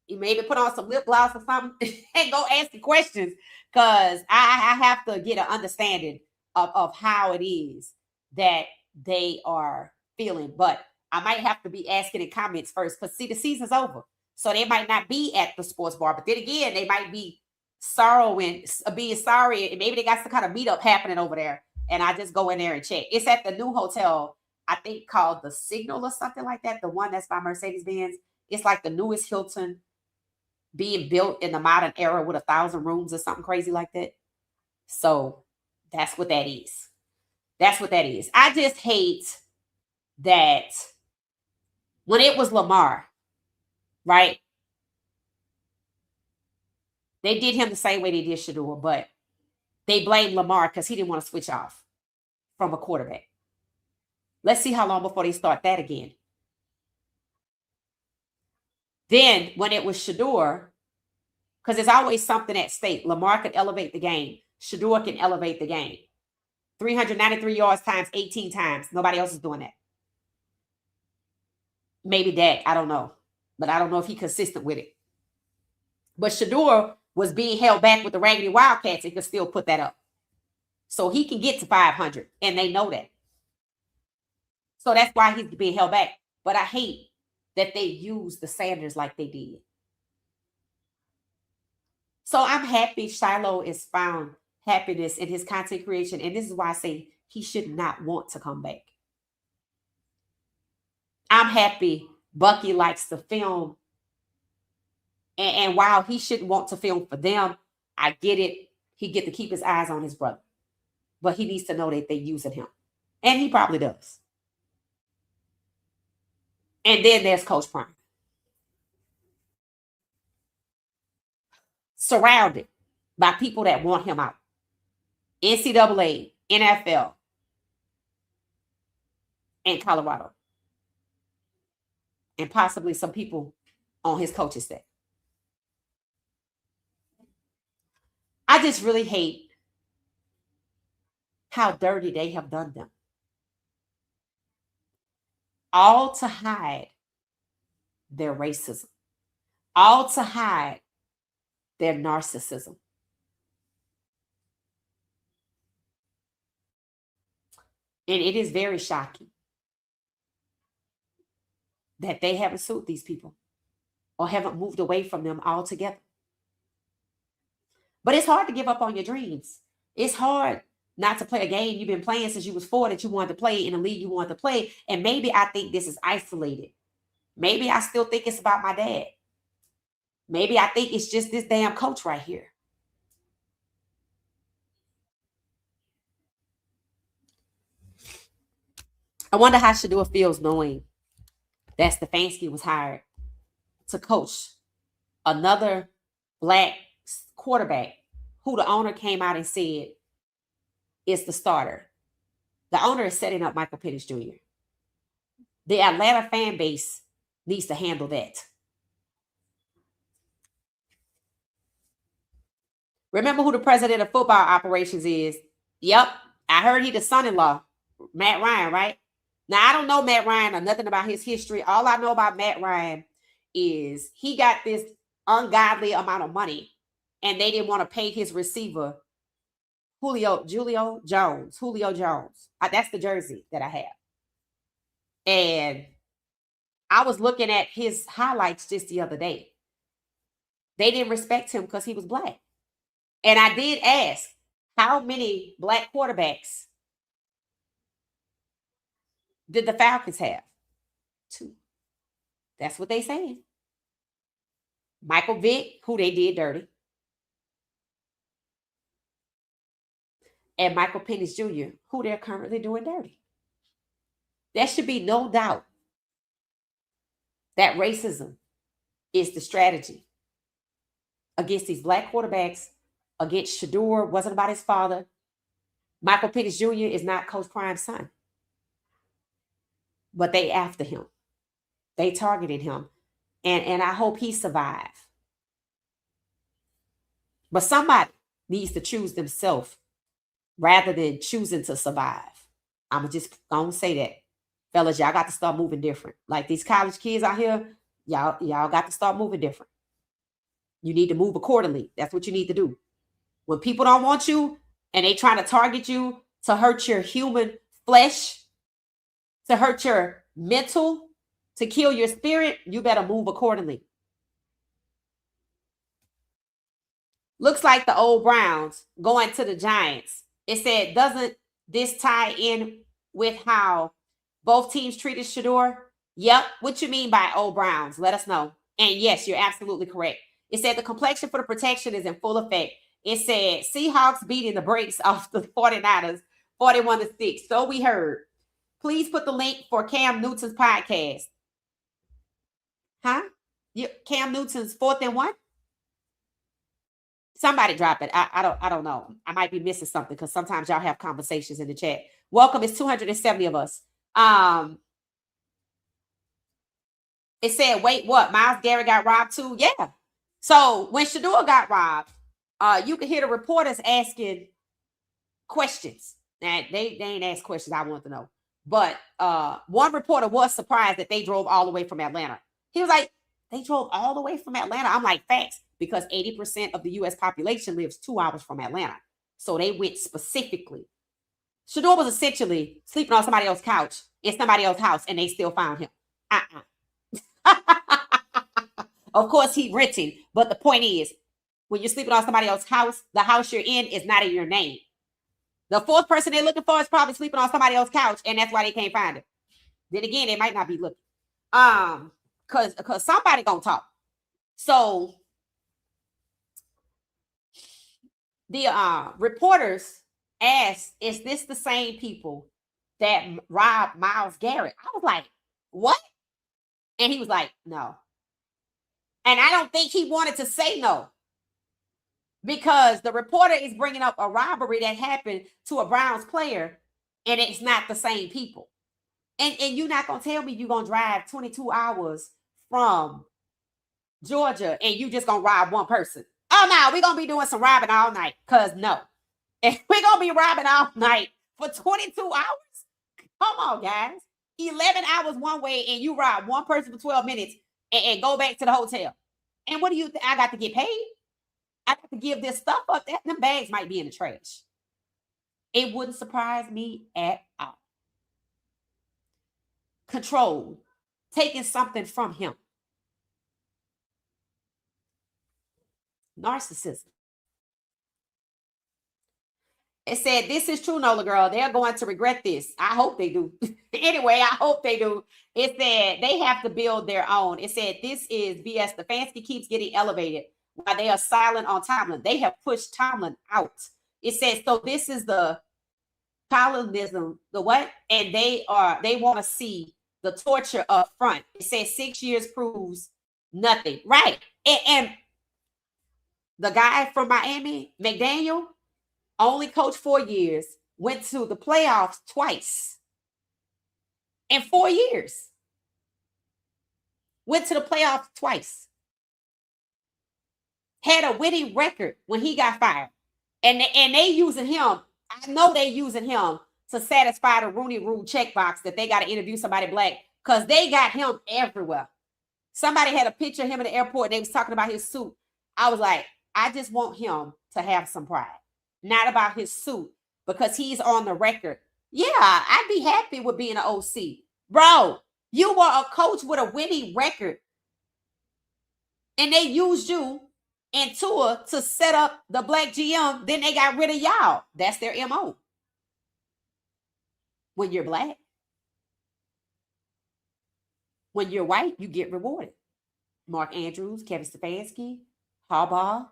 maybe put on some lip gloss or something and go ask the questions because I have to get an understanding of how it is that they are feeling. But I might have to be asking in comments first because, see, the season's over. So they might not be at the sports bar. But then again, they might be being sorry, and maybe they got some kind of meetup happening over there, and I just go in there and check. It's at the new hotel, I think called the Signal or something like that, the one that's by Mercedes-Benz. It's like the newest Hilton being built in the modern era with 1,000 rooms or something crazy like that. So that's what that is. I just hate that when it was Lamar, right? They did him the same way they did Shedeur, but they blame Lamar because he didn't want to switch off from a quarterback. Let's see how long before they start that again. Then when it was Shedeur, because there's always something at stake. Lamar can elevate the game. Shedeur can elevate the game. 393 yards times 18 times. Nobody else is doing that. Maybe Dak. I don't know. But I don't know if he's consistent with it. But Shedeur was being held back with the Raggedy Wildcats. He could still put that up. So he can get to 500. And they know that. So that's why he's being held back. But I hate that they use the Sanders like they did. So I'm happy Shiloh is found happiness in his content creation. And this is why I say he should not want to come back. I'm happy Bucky likes to film. And while he shouldn't want to film for them, I get it. He get to keep his eyes on his brother. But he needs to know that they're using him. And he probably does. And then there's Coach Prime. Surrounded by people that want him out. NCAA, NFL, and Colorado. And possibly some people on his coaching staff. I just really hate how dirty they have done them. All to hide their racism. All to hide their narcissism. And it is very shocking that they haven't sued these people or haven't moved away from them altogether. But it's hard to give up on your dreams. It's hard not to play a game you've been playing since you was 4 that you wanted to play in a league you wanted to play. And maybe I think this is isolated. Maybe I still think it's about my dad. Maybe I think it's just this damn coach right here. I wonder how Shedeur feels knowing that Stefanski was hired to coach another black quarterback who the owner came out and said is the starter. The owner is setting up Michael Penix Jr. The Atlanta fan base needs to handle that. Remember who the president of football operations is? Yep. I heard he the son-in-law, Matt Ryan, right? Now, I don't know Matt Ryan or nothing about his history. All I know about Matt Ryan is he got this ungodly amount of money and they didn't want to pay his receiver, Julio Jones. That's the jersey that I have. And I was looking at his highlights just the other day. They didn't respect him because he was black. And I did ask, how many black quarterbacks did the Falcons have? 2. That's what they saying. Michael Vick, who they did dirty. And Michael Penix Jr., who they're currently doing dirty. There should be no doubt that racism is the strategy against these black quarterbacks, against Shedeur, wasn't about his father. Michael Penix Jr. is not Coach Prime's son. But they after him. They targeted him. And I hope he survives. But somebody needs to choose themselves rather than choosing to survive. I'm just going to say that. Fellas, y'all got to start moving different. Like these college kids out here, y'all got to start moving different. You need to move accordingly. That's what you need to do. When people don't want you and they trying to target you to hurt your human flesh, to hurt your mental, to kill your spirit, you better move accordingly. Looks like the old Browns going to the Giants. It said, doesn't this tie in with how both teams treated Shedeur? Yep. What you mean by old Browns? Let us know. And yes, you're absolutely correct. It said the complexion for the protection is in full effect. It said Seahawks beating the brakes off the 49ers 41-6. So we heard. Please put the link for Cam Newton's podcast. Huh? Cam Newton's 4th and 1? Somebody drop it. I don't know. I might be missing something because sometimes y'all have conversations in the chat. Welcome. It's 270 of us. It said, wait, what? Myles Garrett got robbed too? Yeah. So when Shedeur got robbed, you could hear the reporters asking questions. And they ain't asked questions I want to know. But one reporter was surprised that they drove all the way from Atlanta. He was like, they drove all the way from Atlanta. I'm like, facts, because 80% of the U.S. population lives 2 hours from Atlanta. So they went specifically. Shedeur was essentially sleeping on somebody else's couch in somebody else's house, and they still found him. Of course, he renting. But the point is, when you're sleeping on somebody else's house, the house you're in is not in your name. The fourth person they're looking for is probably sleeping on somebody else's couch, and that's why they can't find him. Then again, they might not be looking. Because somebody gonna talk. So the reporters asked, is this the same people that robbed Myles Garrett? I was like, what? And he was like, no. And I don't think he wanted to say no, because the reporter is bringing up a robbery that happened to a Browns player, and it's not the same people. And you're not going to tell me you're going to drive 22 hours from Georgia and you just going to rob one person. Oh, no, we're going to be doing some robbing all night, because no. And we're going to be robbing all night for 22 hours? Come on, guys. 11 hours one way, and you rob one person for 12 minutes and go back to the hotel. And what do you think? I got to get paid? I got to give this stuff up. Them bags might be in the trash. It wouldn't surprise me at all. Control, taking something from him. Narcissism. It said, this is true, Nola girl. They're going to regret this. I hope they do. Anyway, I hope they do. It said they have to build their own. It said, this is BS. Stefanski keeps getting elevated while they are silent on Tomlin. They have pushed Tomlin out. It says, so this is the Tomlinism, the what? And they want to see the torture up front. It says 6 years proves nothing. Right. And the guy from Miami, McDaniel, only coached 4 years, went to the playoffs twice in 4 years. Went to the playoffs twice. Had a winning record when he got fired. And they using him. I know they using him to satisfy the Rooney Rule checkbox that they got to interview somebody black, because they got him everywhere. Somebody had a picture of him in the airport. They was talking about his suit. I was like, I just want him to have some pride. Not about his suit, because he's on the record. Yeah, I'd be happy with being an OC. Bro, you were a coach with a winning record, and they used you and Tua to set up the black GM. Then they got rid of y'all. That's their MO. When you're black, when you're white, you get rewarded. Mark Andrews, Kevin Stefanski, Harbaugh,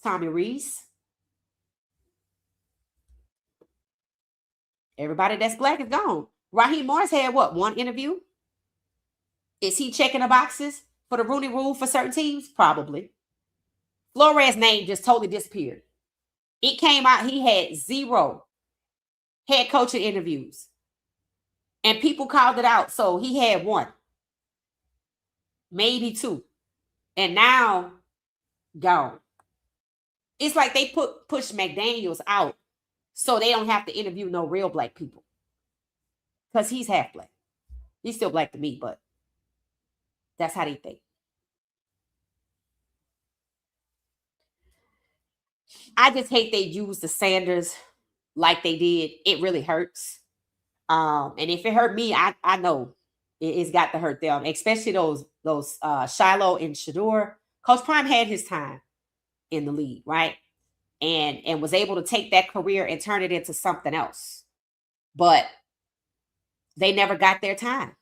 Tommy Reese. Everybody that's black is gone. Raheem Morris had what? One interview? Is he checking the boxes for the Rooney Rule for certain teams? Probably. Flores' name just totally disappeared. It came out he had 0 head coaching interviews. And people called it out. So he had 1. Maybe 2. And now, gone. It's like they push McDaniels out so they don't have to interview no real black people. Because he's half black. He's still black to me, but that's how they think. I just hate they use the Sanders like they did. It really hurts. And if it hurt me, I know it's got to hurt them, especially those Shiloh and Shedeur. Coach Prime had his time in the league, right? And was able to take that career and turn it into something else. But they never got their time.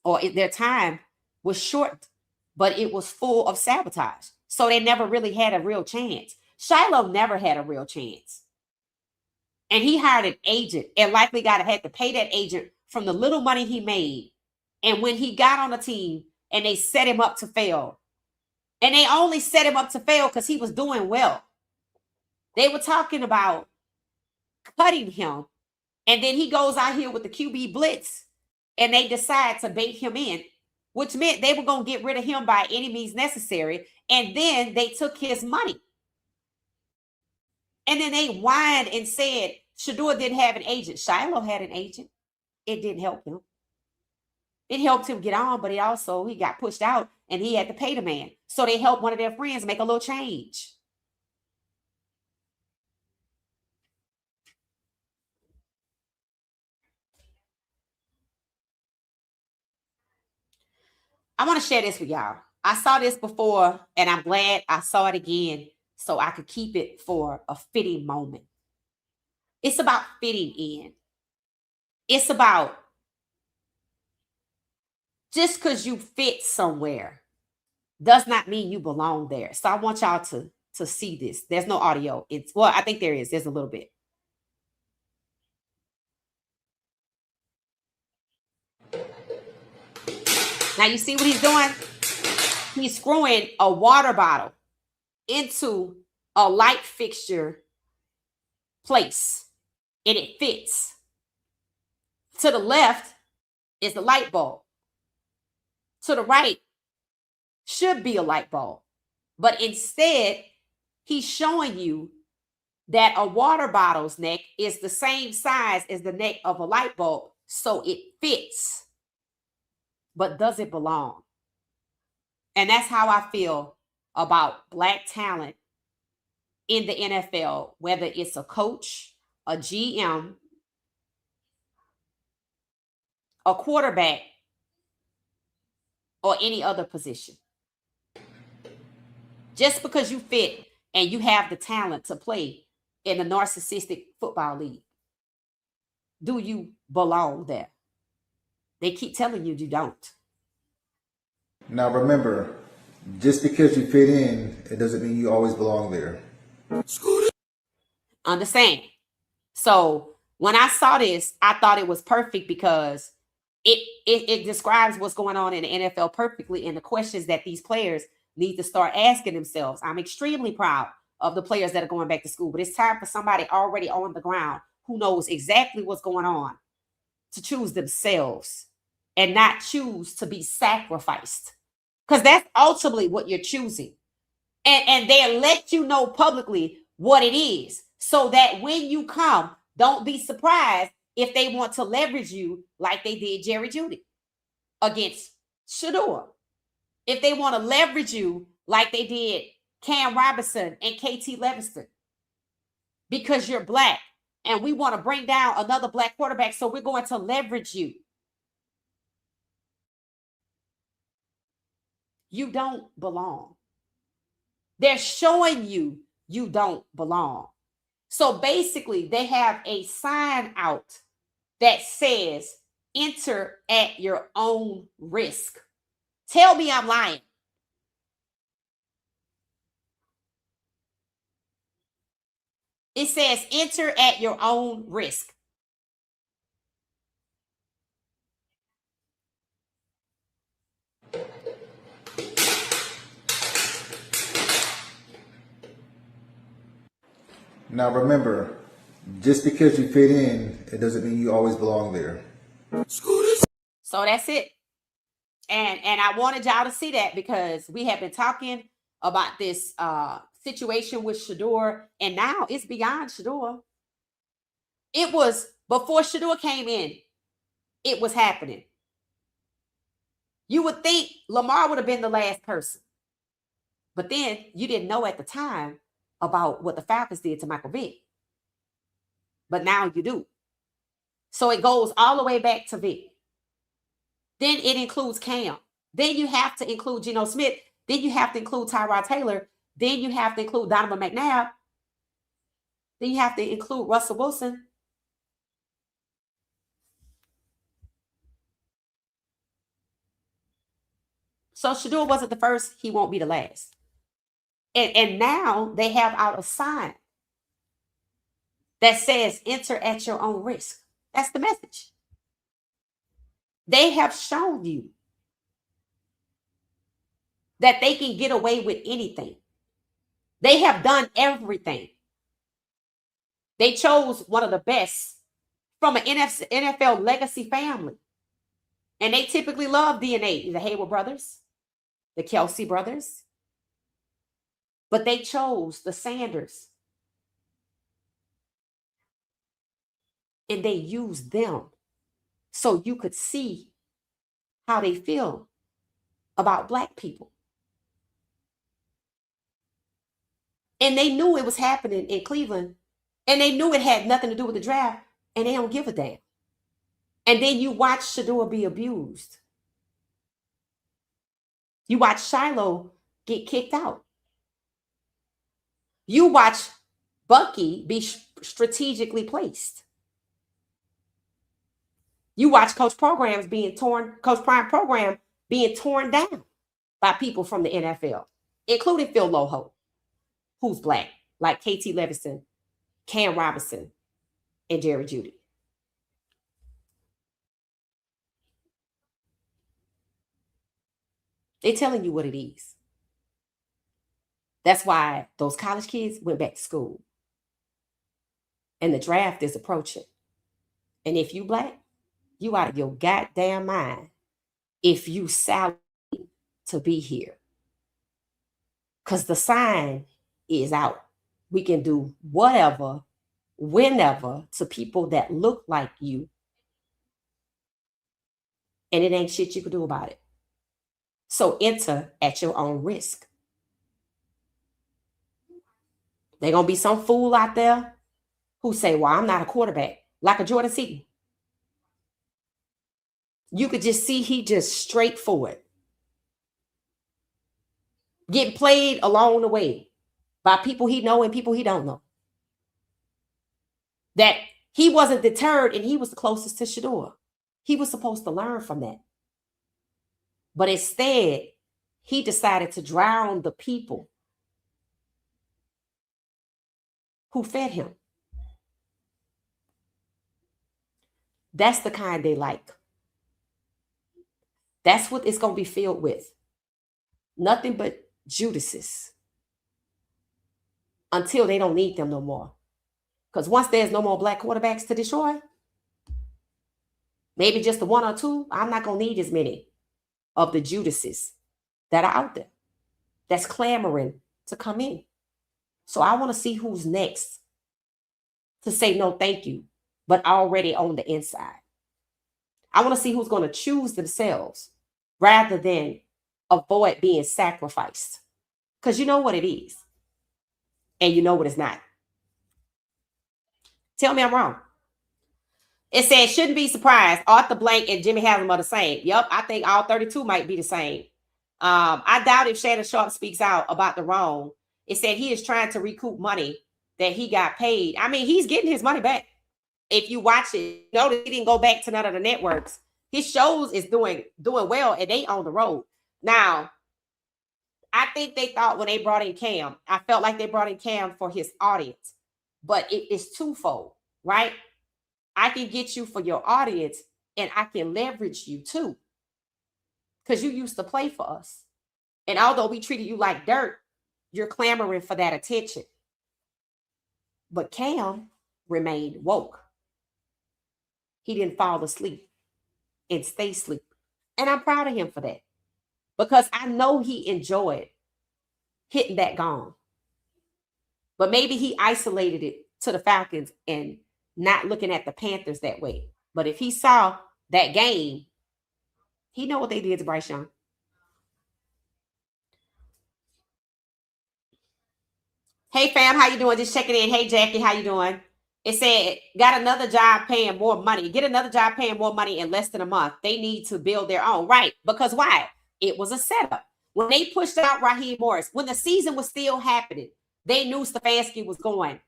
Or their time was short, but it was full of sabotage. So they never really had a real chance. Shiloh never had a real chance. And he hired an agent and likely had to pay that agent from the little money he made. And when he got on the team and they set him up to fail, And they only set him up to fail because he was doing well. They were talking about cutting him. And then he goes out here with the QB blitz and they decide to bait him in, which meant they were going to get rid of him by any means necessary. And then they took his money. And then they whined and said Shedeur didn't have an agent. Shiloh had an agent. It didn't help him. It helped him get on, but he got pushed out and he had to pay the man. So they helped one of their friends make a little change. I want to share this with y'all. I saw this before and I'm glad I saw it again so I could keep it for a fitting moment. It's about fitting in. It's about just because you fit somewhere does not mean you belong there. So I want y'all to see this. There's no audio. I think there is. There's a little bit. Now you see what he's doing? He's screwing a water bottle into a light fixture place and it fits. To the left is the light bulb. To the right should be a light bulb. But instead, he's showing you that a water bottle's neck is the same size as the neck of a light bulb. So it fits. But does it belong? And that's how I feel about Black talent in the NFL, whether it's a coach, a GM, a quarterback, or any other position. Just because you fit and you have the talent to play in the narcissistic football league, do you belong there? They keep telling you don't. Now remember, just because you fit in, it doesn't mean you always belong there. Understand? So when I saw this, I thought it was perfect because it describes what's going on in the NFL perfectly and the questions that these players need to start asking themselves. I'm extremely proud of the players that are going back to school, but it's time for somebody already on the ground who knows exactly what's going on to choose themselves and not choose to be sacrificed. Because that's ultimately what you're choosing. And they'll let you know publicly what it is so that when you come, don't be surprised if they want to leverage you like they did Jerry Jeudy against Shedeur. If they want to leverage you like they did Cam Robinson and KT Levingston because you're Black and we want to bring down another Black quarterback, so we're going to leverage you. You don't belong. They're showing you you don't belong. So basically, they have a sign out that says, enter at your own risk. Tell me I'm lying. It says, enter at your own risk. Now remember, just because you fit in, it doesn't mean you always belong there. So that's it. And I wanted y'all to see that because we have been talking about this situation with Shedeur, and now it's beyond Shedeur. It was before Shedeur came in, it was happening. You would think Lamar would have been the last person. But then you didn't know at the time about what the Falcons did to Michael Vick. But now you do. So it goes all the way back to Vick. Then it includes Cam. Then you have to include Geno Smith. Then you have to include Tyrod Taylor. Then you have to include Donovan McNabb. Then you have to include Russell Wilson. So Shedeur wasn't the first. He won't be the last. And now they have out a sign that says, enter at your own risk. That's the message. They have shown you that they can get away with anything. They have done everything. They chose one of the best from an NFL legacy family. And they typically love DNA, the Hayward brothers, the Kelsey brothers. But they chose the Sanders. And they used them so you could see how they feel about Black people. And they knew it was happening in Cleveland. And they knew it had nothing to do with the draft. And they don't give a damn. And then you watch Shedeur be abused. You watch Shiloh get kicked out. You watch Bucky be strategically placed. You watch Coach Prime program being torn down by people from the NFL, including Phil Loho, who's Black, like KT Levison, Cam Robinson, and Jerry Jeudy. They're telling you what it is. That's why those college kids went back to school. And the draft is approaching. And if you Black, you out of your goddamn mind if you salary to be here. Because the sign is out. We can do whatever, whenever to people that look like you. And it ain't shit you can do about it. So enter at your own risk. There's going to be some fool out there who say, well, I'm not a quarterback, like a Jordan Seaton. You could just see he just straightforward. Getting played along the way by people he know and people he don't know. That he wasn't deterred and he was the closest to Shedeur. He was supposed to learn from that. But instead, he decided to drown the people who fed him. That's the kind they like. That's what it's going to be filled with. Nothing but Judases. Until they don't need them no more. Because once there's no more Black quarterbacks to destroy, maybe just the one or two, I'm not going to need as many of the Judases that are out there that's clamoring to come in. So I want to see who's next to say no thank you, but already on the inside. I want to see who's going to choose themselves rather than avoid being sacrificed. Because you know what it is. And you know what it's not. Tell me I'm wrong. It says, shouldn't be surprised. Arthur Blank and Jimmy Haslam are the same. Yep, I think all 32 might be the same. I doubt if Shannon Sharp speaks out about the wrong. It said he is trying to recoup money that he got paid. I mean, he's getting his money back. If you watch it, notice he didn't go back to none of the networks. His shows is doing well, and they on the road. Now, I think they thought when they brought in Cam, I felt like they brought in Cam for his audience. But it is twofold, right? I can get you for your audience, and I can leverage you too. Because you used to play for us. And although we treated you like dirt, you're clamoring for that attention. But Cam remained woke. He didn't fall asleep and stay asleep. And I'm proud of him for that. Because I know he enjoyed hitting that gong. But maybe he isolated it to the Falcons and not looking at the Panthers that way. But if he saw that game, he know what they did to Bryce Young. Hey fam, how you doing? Just checking in. Hey Jackie, how you doing? It said, got another job paying more money. Get another job paying more money in less than a month. They need to build their own. Right. Because why? It was a setup. When they pushed out Raheem Morris, when the season was still happening, they knew Stefanski was going.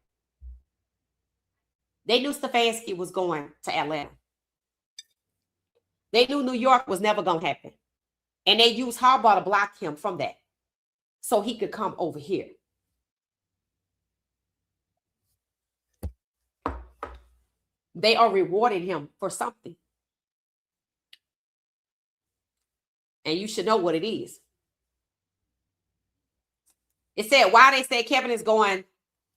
They knew Stefanski was going to Atlanta. They knew New York was never going to happen. And they used Harbaugh to block him from that so he could come over here. They are rewarding him for something. And you should know what it is. It said why they said Kevin is going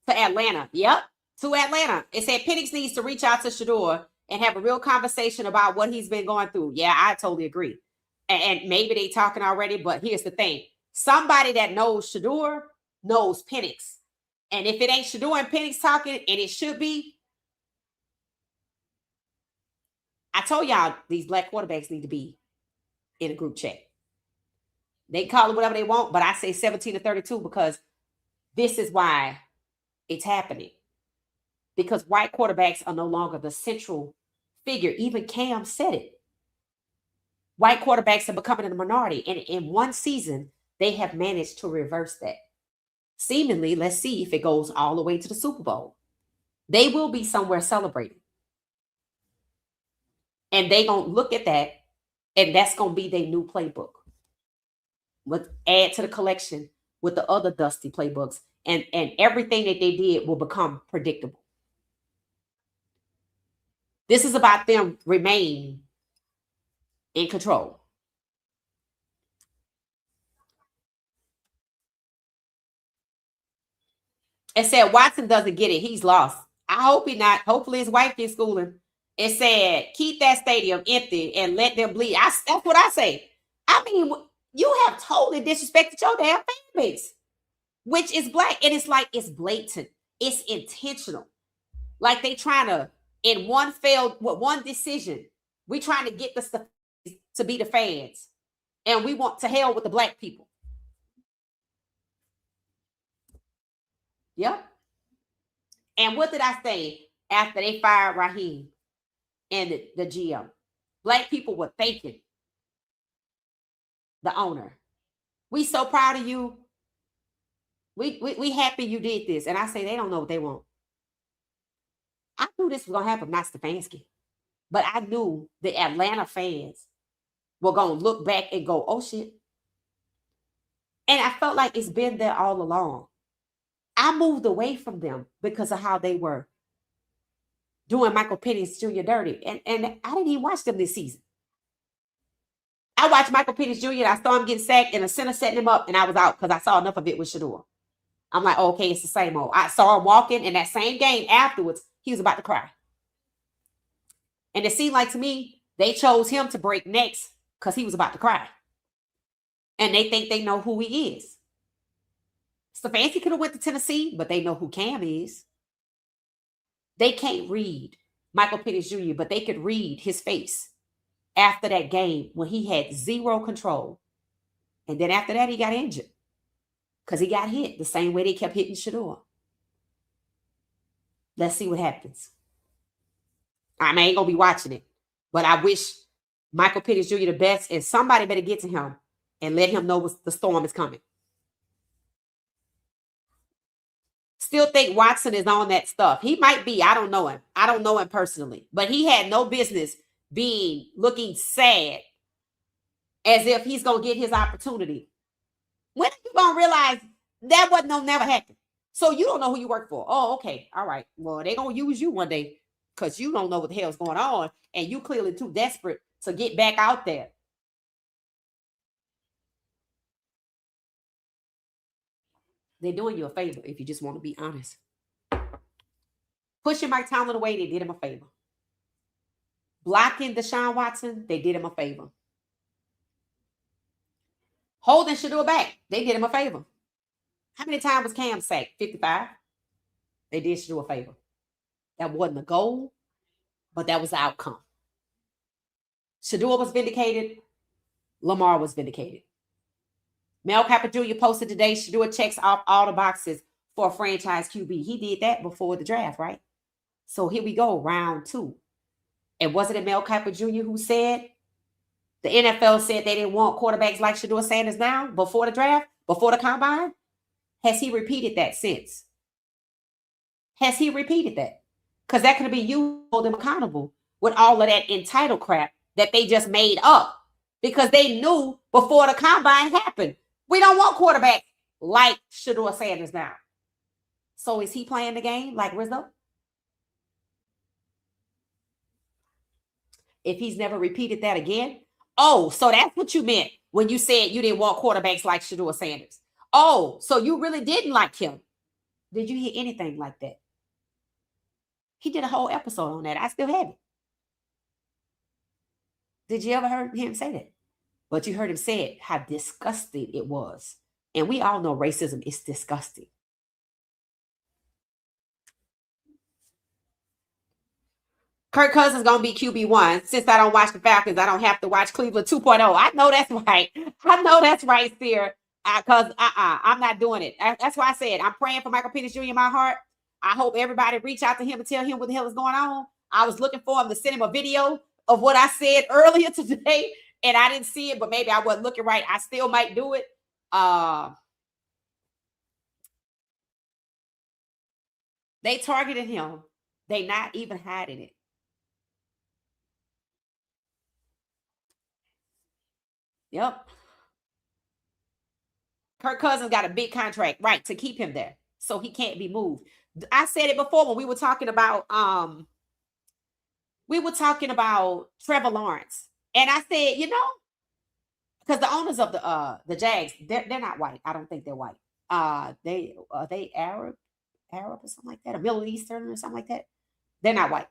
to Atlanta. Yep, to Atlanta. It said Penix needs to reach out to Shedeur and have a real conversation about what he's been going through. Yeah, I totally agree. And maybe they talking already, but here's the thing. Somebody that knows Shedeur knows Penix. And if it ain't Shedeur and Penix talking, and it should be, I told y'all these black quarterbacks need to be in a group chat. They call it whatever they want, but I say 17 to 32 because this is why it's happening. Because white quarterbacks are no longer the central figure. Even Cam said it. White quarterbacks are becoming a minority. And in one season, they have managed to reverse that. Seemingly, let's see if it goes all the way to the Super Bowl. They will be somewhere celebrating. And they going to look at that, and that's going to be their new playbook. Add to the collection with the other dusty playbooks, and everything that they did will become predictable. This is about them remaining in control. It said Watson doesn't get it. He's lost. I hope he not. Hopefully his wife gets schooling. It said keep that stadium empty and let them bleed. That's what I say. I mean, you have totally disrespected your damn fan base, which is black. And it's like, it's blatant. It's intentional. Like they trying to, in one decision, we trying to get the stuff to be the fans. And we want to hell with the black people. Yep. And what did I say after they fired Raheem and the GM? Black people were thanking the owner. We so proud of you. We happy you did this. And I say they don't know what they want. I knew this was going to happen, not Stefanski. But I knew the Atlanta fans were going to look back and go, oh, shit. And I felt like it's been there all along. I moved away from them because of how they were doing Michael Penix Jr. dirty. And I didn't even watch them this season. I watched Michael Penix Jr. and I saw him getting sacked and a center setting him up, and I was out because I saw enough of it with Shedeur. I'm like, oh, okay, it's the same old. I saw him walking in that same game afterwards. He was about to cry. And it seemed like to me, they chose him to break next because he was about to cry. And they think they know who he is. Stefanski could have went to Tennessee, but they know who Cam is. They can't read Michael Penix Jr., but they could read his face after that game when he had zero control. And then after that, he got injured because he got hit the same way they kept hitting Shedeur. Let's see what happens. I ain't going to be watching it, but I wish Michael Penix Jr. the best, and somebody better get to him and let him know the storm is coming. Still think Watson is on that stuff. He might be. I don't know him. I don't know him personally, but he had no business looking sad as if he's going to get his opportunity. When are you going to realize that wasn't never happen? So you don't know who you work for. Oh, okay. All right. Well, they're going to use you one day because you don't know what the hell's going on. And you clearly too desperate to get back out there. They're doing you a favor if you just want to be honest. Pushing Mike Tomlin away, they did him a favor. Blocking Deshaun Watson, they did him a favor. Holding Shedeur back, they did him a favor. How many times was Cam sacked? 55. They did Shedeur a favor. That wasn't a goal, but that was the outcome. Shedeur was vindicated. Lamar was vindicated. Mel Kiper Jr. posted today, Shedeur checks off all the boxes for a franchise QB. He did that before the draft, right? So here we go, round 2. And wasn't it Mel Kiper Jr. who said the NFL said they didn't want quarterbacks like Shedeur Sanders now before the draft, before the combine? Has he repeated that since? Has he repeated that? Because that could be you hold them accountable with all of that entitled crap that they just made up because they knew before the combine happened. We don't want quarterbacks like Shedeur Sanders now. So is he playing the game like Rizzo? If he's never repeated that again. Oh, so that's what you meant when you said you didn't want quarterbacks like Shedeur Sanders. Oh, so you really didn't like him. Did you hear anything like that? He did a whole episode on that. I still have it. Did you ever hear him say that? But you heard him say it, how disgusting it was. And we all know racism is disgusting. Kirk Cousins going to be QB1. Since I don't watch the Falcons, I don't have to watch Cleveland 2.0. I know that's right. I know that's right, Sear. Because I'm not doing it. That's why I said I'm praying for Michael Penix Jr. in my heart. I hope everybody reach out to him and tell him what the hell is going on. I was looking for him to send him a video of what I said earlier today, and I didn't see it, but maybe I wasn't looking right. I still might do it. They targeted him. They not even hiding it. Yep. Kirk Cousins got a big contract, right, to keep him there, so he can't be moved. I said it before when we were talking about Trevor Lawrence, and I said, you know, because the owners of the Jags, they're not white. I don't think they're white. They Arab or something like that, a Middle Eastern or something like that. They're not white.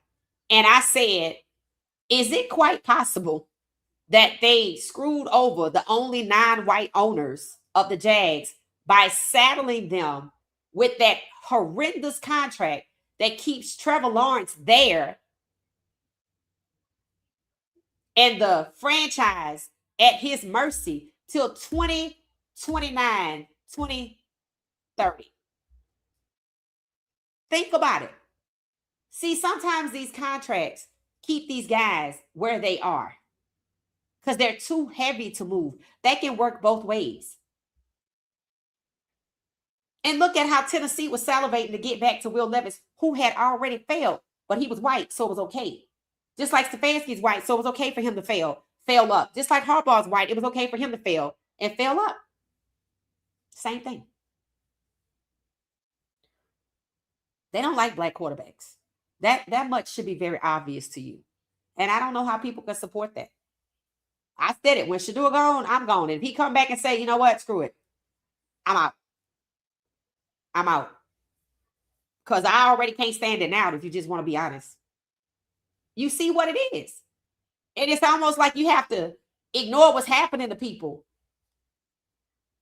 And I said, is it quite possible that they screwed over the only non-white owners of the Jags by saddling them with that horrendous contract that keeps Trevor Lawrence there and the franchise at his mercy till 2029, 2030? Think about it. See, sometimes these contracts keep these guys where they are because they're too heavy to move. They can work both ways. And look at how Tennessee was salivating to get back to Will Levis, who had already failed, but he was white, so it was okay. Just like Stefanski's white, so it was okay for him to fail up. Just like Harbaugh's white, it was okay for him to fail and fail up. Same thing. They don't like black quarterbacks. That much should be very obvious to you. And I don't know how people can support that. I said it. When Shedeur gone, I'm gone. And if he come back and say, you know what, screw it, I'm out. I'm out. Because I already can't stand it now, if you just want to be honest. You see what it is. And it's almost like you have to ignore what's happening to people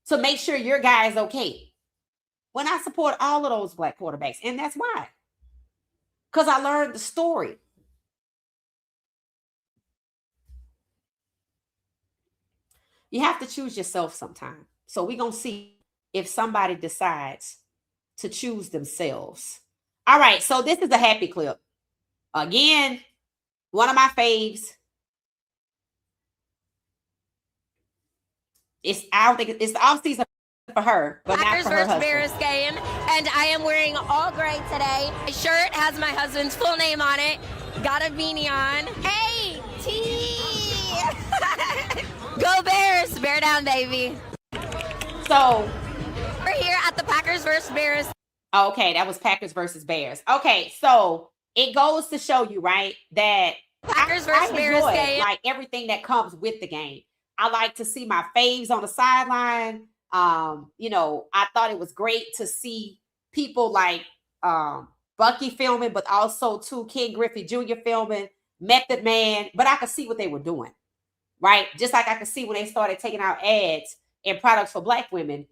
to make sure your guy is okay. When I support all of those black quarterbacks, and that's why. Because I learned the story. You have to choose yourself sometime. So we're going to see if somebody decides to choose themselves. All right, so this is a happy clip. Again, one of my faves. I don't think it's the off season for her, but Packers not for her versus husband. Bears game, and I am wearing all gray today. My shirt has my husband's full name on it. Got a beanie on. Hey, T! Go Bears! Bear down, baby. So we're here at the Packers versus Bears. Okay, that was Packers versus Bears. Okay, so it goes to show you, right, that Packers versus Bears game, like everything that comes with the game. I like to see my faves on the sideline. You know, I thought it was great to see people like Bucky filming, but also too Ken Griffey Jr. filming, Method Man. But I could see what they were doing, right? Just like I could see when they started taking out ads and products for black women.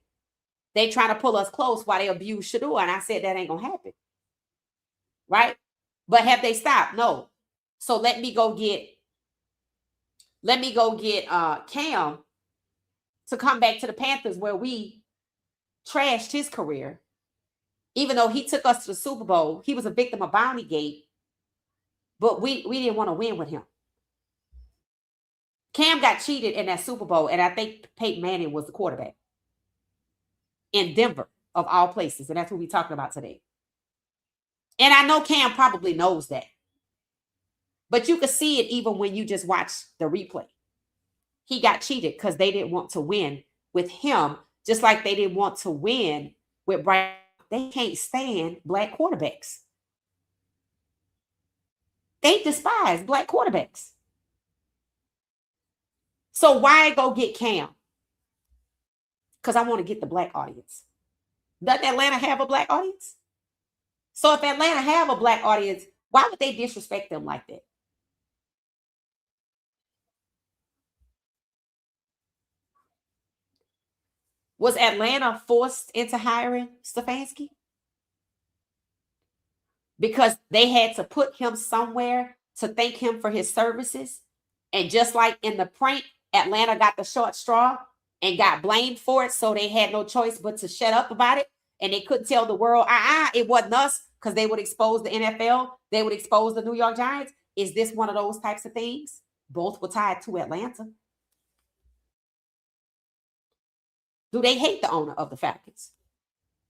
They trying to pull us close while they abuse Shedeur. And I said, that ain't going to happen. Right? But have they stopped? No. So let me go get Cam to come back to the Panthers where we trashed his career. Even though he took us to the Super Bowl, he was a victim of Bounty Gate. But we didn't want to win with him. Cam got cheated in that Super Bowl, and I think Peyton Manning was the quarterback. In Denver, of all places. And that's what we're talking about today. And I know Cam probably knows that. But you can see it even when you just watch the replay. He got cheated because they didn't want to win with him, just like they didn't want to win with Brian. They can't stand black quarterbacks. They despise black quarterbacks. So why go get Cam? Because I want to get the black audience. Doesn't Atlanta have a black audience? So if Atlanta have a black audience, why would they disrespect them like that? Was Atlanta forced into hiring Stefanski? Because they had to put him somewhere to thank him for his services. And just like in the prank, Atlanta got the short straw and got blamed for it. So they had no choice but to shut up about it. And they couldn't tell the world, it wasn't us, because they would expose the NFL. They would expose the New York Giants. Is this one of those types of things? Both were tied to Atlanta. Do they hate the owner of the Falcons,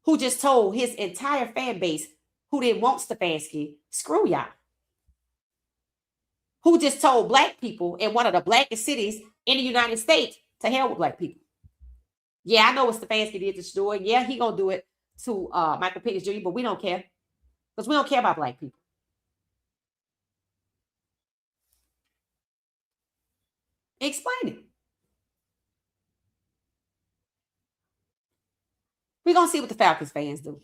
who just told his entire fan base who didn't want Stefanski, screw y'all? Who just told black people in one of the blackest cities in the United States to hell with black people? Yeah, I know what Stefanski did to Shedeur. Yeah, he gonna do it to Michael Penix Jr., but we don't care, because we don't care about black people. Explain it. We're going to see what the Falcons fans do,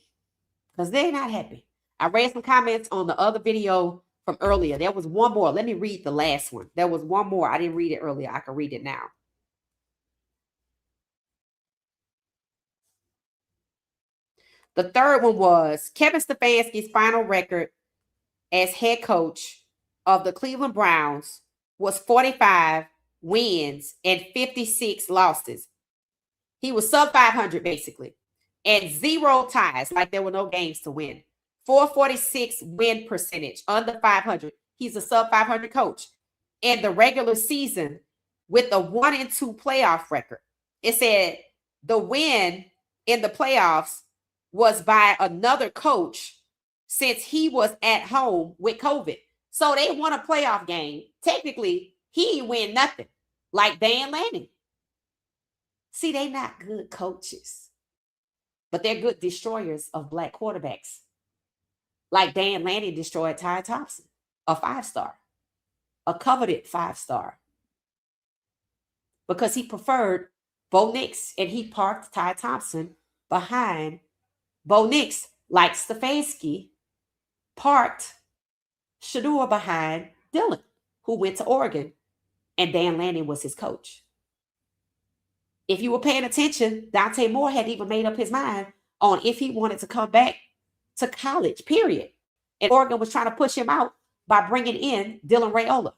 because they're not happy. I read some comments on the other video from earlier. There was one more. Let me read the last one. There was one more. I didn't read it earlier. I can read it now. The third one was Kevin Stefanski's final record as head coach of the Cleveland Browns was 45 wins and 56 losses. He was sub 500 basically, and 0 ties, like there were no games to win. 446 win percentage, under 500. He's a sub 500 coach. In the regular season, with a 1-2 playoff record, it said the win in the playoffs was by another coach since he was at home with COVID. So they won a playoff game. Technically, he win nothing, like Dan Lanning. See, they not good coaches, but they're good destroyers of black quarterbacks. Like Dan Lanning destroyed Ty Thompson, a 5-star, a coveted 5-star, because he preferred Bo Nix, and he parked Ty Thompson behind Bo Nix, like Stefanski parked Shedeur behind Dylan, who went to Oregon, and Dan Lanning was his coach. If you were paying attention, Dante Moore had even made up his mind on if he wanted to come back to college, period. And Oregon was trying to push him out by bringing in Dylan Raiola.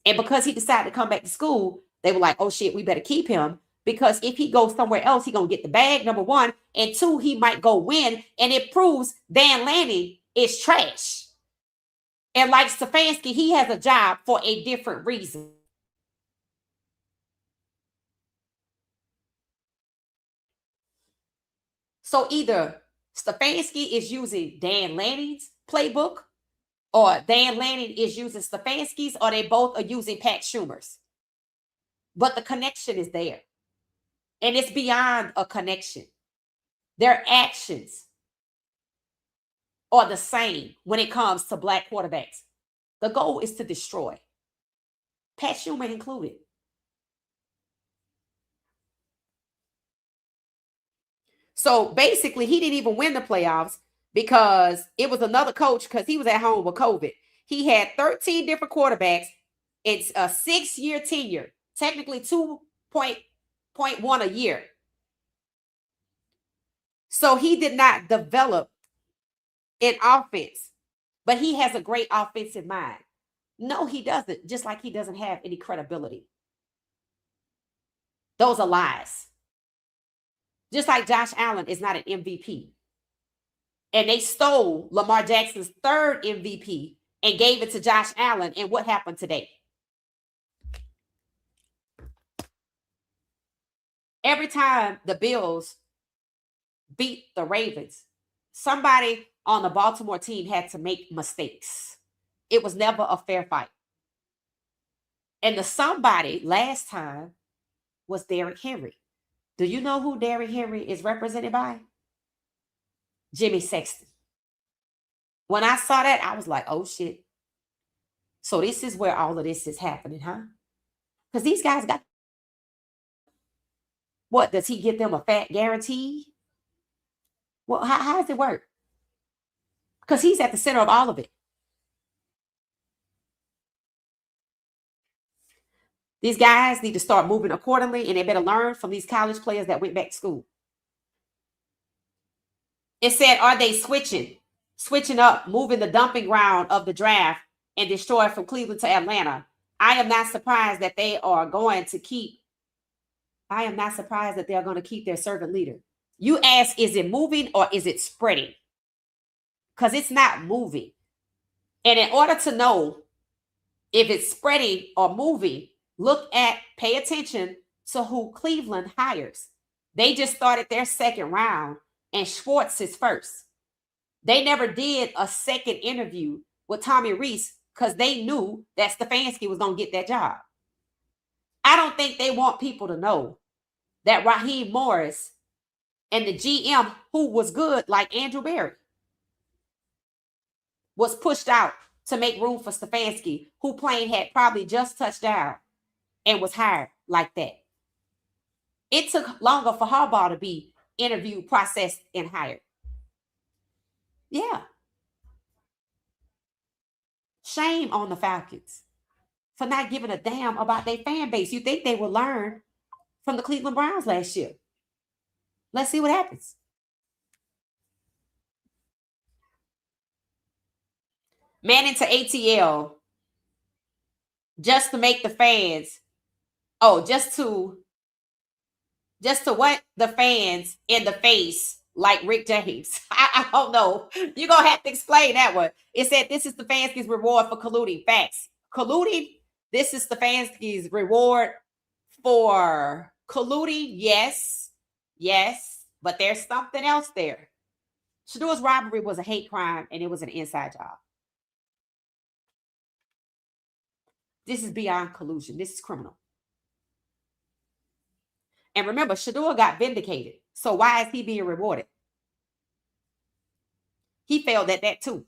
And because he decided to come back to school, they were like, oh shit, we better keep him, because if he goes somewhere else, he's going to get the bag, number one. And two, he might go win. And it proves Dan Lanning is trash. And like Stefanski, he has a job for a different reason. So either Stefanski is using Dan Lanning's playbook, or Dan Lanning is using Stefanski's, or they both are using Pat Schumer's. But the connection is there. And it's beyond a connection. Their actions are the same when it comes to black quarterbacks. The goal is to destroy. Pat Schumer included. So basically, he didn't even win the playoffs because it was another coach, because he was at home with COVID. He had 13 different quarterbacks. It's a 6-year tenure, technically 2.1 a year. So he did not develop an offense, but he has a great offensive mind. No, he doesn't, just like he doesn't have any credibility. Those are lies. Just like Josh Allen is not an MVP. And they stole Lamar Jackson's 3rd MVP and gave it to Josh Allen. And what happened today? Every time the Bills beat the Ravens, somebody on the Baltimore team had to make mistakes. It was never a fair fight. And the somebody last time was Derrick Henry. Do you know who Derrick Henry is represented by? Jimmy Sexton. When I saw that, I was like, oh shit. So this is where all of this is happening, huh? Because these guys got... What, does he get them a fat guarantee? Well, how does it work? Because he's at the center of all of it. These guys need to start moving accordingly, and they better learn from these college players that went back to school. It said, are they switching up, moving the dumping ground of the draft and destroy from Cleveland to Atlanta? I am not surprised that they are going to keep. I am not surprised that they are going to keep their servant leader. You ask, is it moving or is it spreading? Because it's not moving. And in order to know if it's spreading or moving, pay attention to who Cleveland hires. They just started their second round and Schwartz is first. They never did a second interview with Tommy Reese because they knew that Stefanski was going to get that job. I don't think they want people to know that Raheem Morris and the GM, who was good like Andrew Berry, was pushed out to make room for Stefanski, who playing had probably just touched down and was hired like that. It took longer for Harbaugh to be interviewed, processed, and hired. Yeah. Shame on the Falcons for not giving a damn about their fan base. You think they would learn from the Cleveland Browns last year? Let's see what happens. Manning to ATL just to make the fans, just to what the fans in the face like Rick James. I don't know. You're going to have to explain that one. It said this is Stefanski's reward for colluding. Facts. Colluding, this is Stefanski's reward for colluding. Yes. Yes. But there's something else there. Shedeur's robbery was a hate crime and it was an inside job. This is beyond collusion. This is criminal. And remember, Shedeur got vindicated. So why is he being rewarded? He failed at that too.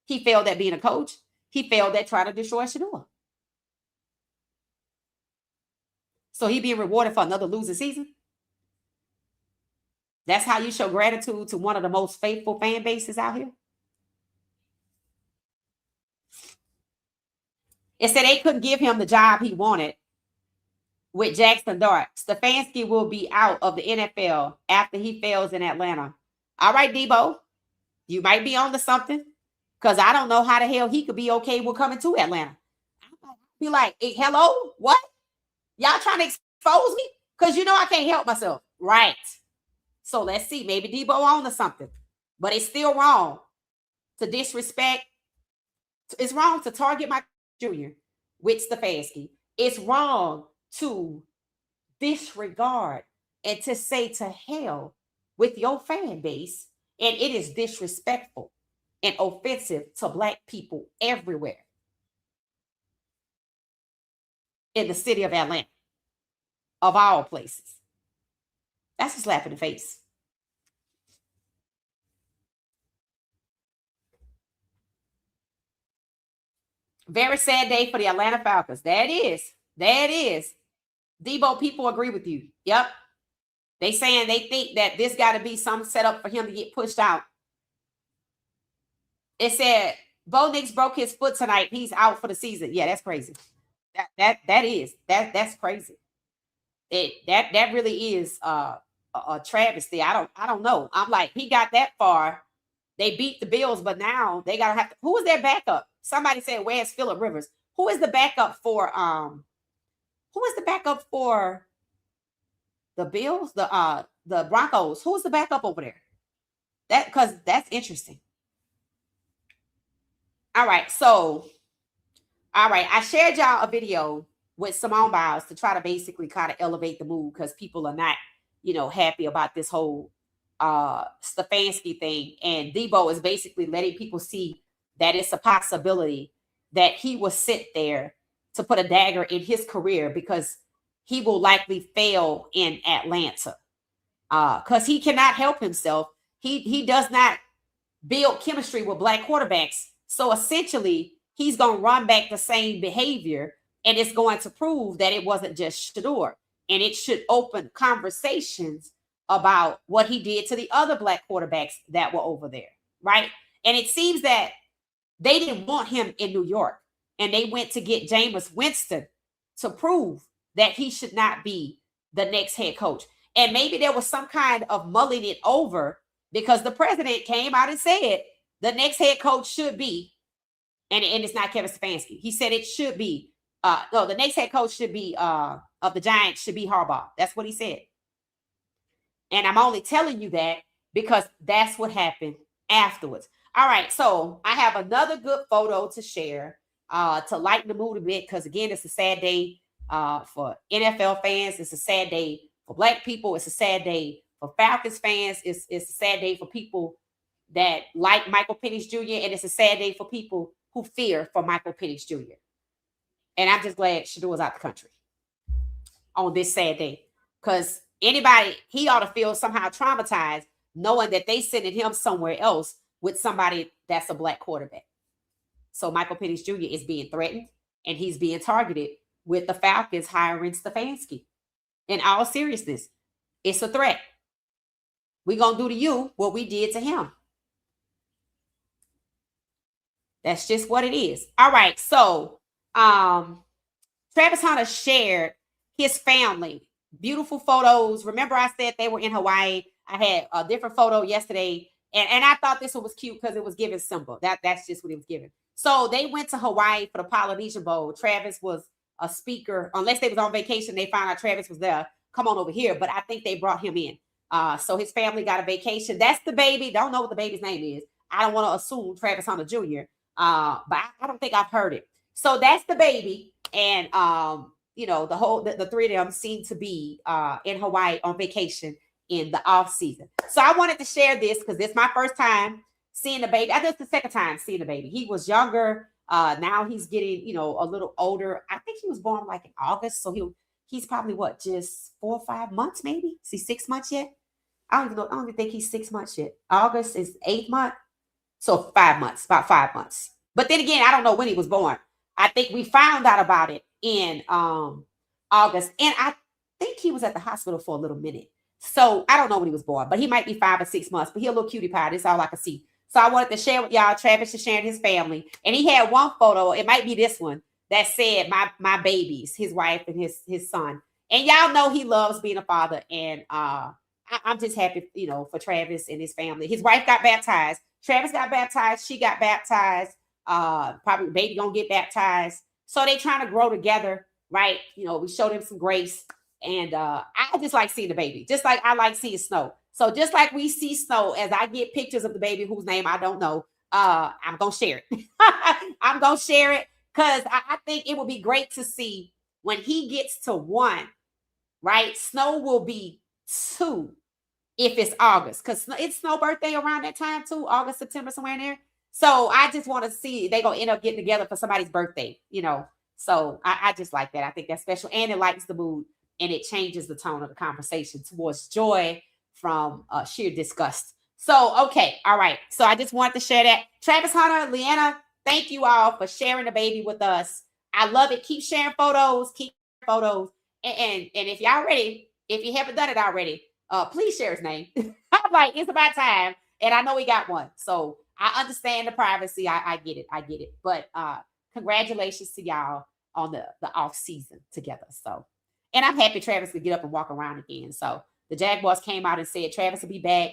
He failed at being a coach. He failed at trying to destroy Shedeur. So he being rewarded for another losing season? That's how you show gratitude to one of the most faithful fan bases out here? It said they couldn't give him the job he wanted with Jackson Dart. Stefanski will be out of the NFL after he fails in Atlanta. All right, Debo, you might be on to something because I don't know how the hell he could be okay with coming to Atlanta. Be like, hey, hello, what? Y'all trying to expose me? Because you know I can't help myself. Right. So let's see. Maybe Debo on to something. But it's still wrong to disrespect. It's wrong to target Michael Jr. with Stefanski. It's wrong to disregard and to say to hell with your fan base. And it is disrespectful and offensive to Black people everywhere in the city of Atlanta, of all places. That's a slap in the face. Very sad day for the Atlanta Falcons. That is. Debo, people agree with you. Yep. They saying they think that this got to be some setup for him to get pushed out. It said, Bo Nix broke his foot tonight. He's out for the season. Yeah, that's crazy. That's crazy. That really is a travesty. I don't know. I'm like, he got that far. They beat the Bills, but now they gotta have to. Who is their backup? Somebody said, where's Phillip Rivers? Who is the backup for the Bills? The Broncos. Who's the backup over there? Because that's interesting. All right, I shared y'all a video with Simone Biles to try to basically kind of elevate the mood because people are not, happy about this whole Stefanski thing. And Debo is basically letting people see that it's a possibility that he will sit there to put a dagger in his career because he will likely fail in Atlanta because he cannot help himself. He does not build chemistry with Black quarterbacks. So essentially, he's going to run back the same behavior, and it's going to prove that it wasn't just Shedeur. and it should open conversations about what he did to the other black quarterbacks that were over there, right? And it seems that they didn't want him in New York, and they went to get Jameis Winston to prove that he should not be the next head coach. And maybe there was some kind of mulling it over because the president came out and said the next head coach should be, and it's not Kevin Stefanski. He said it should be, no, the next head coach should be, of the Giants should be Harbaugh. That's what he said. And I'm only telling you that because that's what happened afterwards. All right, so I have another good photo to share to lighten the mood a bit because, again, it's a sad day for NFL fans. It's a sad day for Black people. It's a sad day for Falcons fans. It's a sad day for people that like Michael Penix Jr., and it's a sad day for people who fear for Michael Penix Jr. And I'm just glad Shedeur was out the country on this sad day because anybody, he ought to feel somehow traumatized knowing that they sending him somewhere else with somebody that's a Black quarterback. So Michael Penix Jr. is being threatened and he's being targeted with the Falcons hiring Stefanski. In all seriousness, it's a threat. We're going to do to you what we did to him. That's just what it is. All right. So Travis Hunter shared his family. Beautiful photos. Remember I said they were in Hawaii. I had a different photo yesterday. And I thought this one was cute because it was giving Simba. That's just what it was giving. So they went to Hawaii for the Polynesian Bowl. Travis was a speaker. Unless they was on vacation, they found out Travis was there. Come on over here. But I think they brought him in. So his family got a vacation. That's the baby. Don't know what the baby's name is. I don't want to assume Travis Hunter Jr. But I don't think I've heard it. So that's the baby. And, you know, the three of them seem to be in Hawaii on vacation in the off season. So I wanted to share this because this is my first time seeing the baby. I think it's the second time seeing the baby. He was younger. Now he's getting, you know, a little older. I think he was born like in August. So he's probably what, just 4 or 5 months, maybe? Is he 6 months yet? I don't even know. I don't even think he's 6 months yet. August is 8th month. So 5 months, about 5 months. But then again, I don't know when he was born. I think we found out about it in August. And I think he was at the hospital for a little minute. So I don't know when he was born, but he might be 5 or 6 months. But he's a little cutie pie. That's all I can see. So I wanted to share with y'all. Travis is sharing his family. And he had one photo. It might be this one that said my babies, his wife and his son. And y'all know he loves being a father. And I'm just happy, you know, for Travis and his family. His wife got baptized. Travis got baptized. She got baptized. Probably the baby gonna get baptized. So they trying to grow together, right? You know, we showed him some grace. And I just like seeing the baby, just like I like seeing Snow. So just like we see Snow, as I get pictures of the baby whose name I don't know, I'm going to share it. I'm going to share it because I think it would be great to see when he gets to 1, right? Snow will be 2 if it's August because it's Snow birthday around that time too, August, September, somewhere in there. So I just want to see they're going to end up getting together for somebody's birthday, you know. So I just like that. I think that's special and it lightens the mood. And it changes the tone of the conversation towards joy from sheer disgust. So, okay. All right. So I just wanted to share that. Travis Hunter, Leanna, thank you all for sharing the baby with us. I love it. Keep sharing photos. Keep sharing photos. And if y'all ready, if you haven't done it already, please share his name. I'm like, it's about time. And I know he got one. So I understand the privacy. I get it. I get it. But congratulations to y'all on the off season together. So. And I'm happy Travis could get up and walk around again. So the Jaguars came out and said Travis will be back,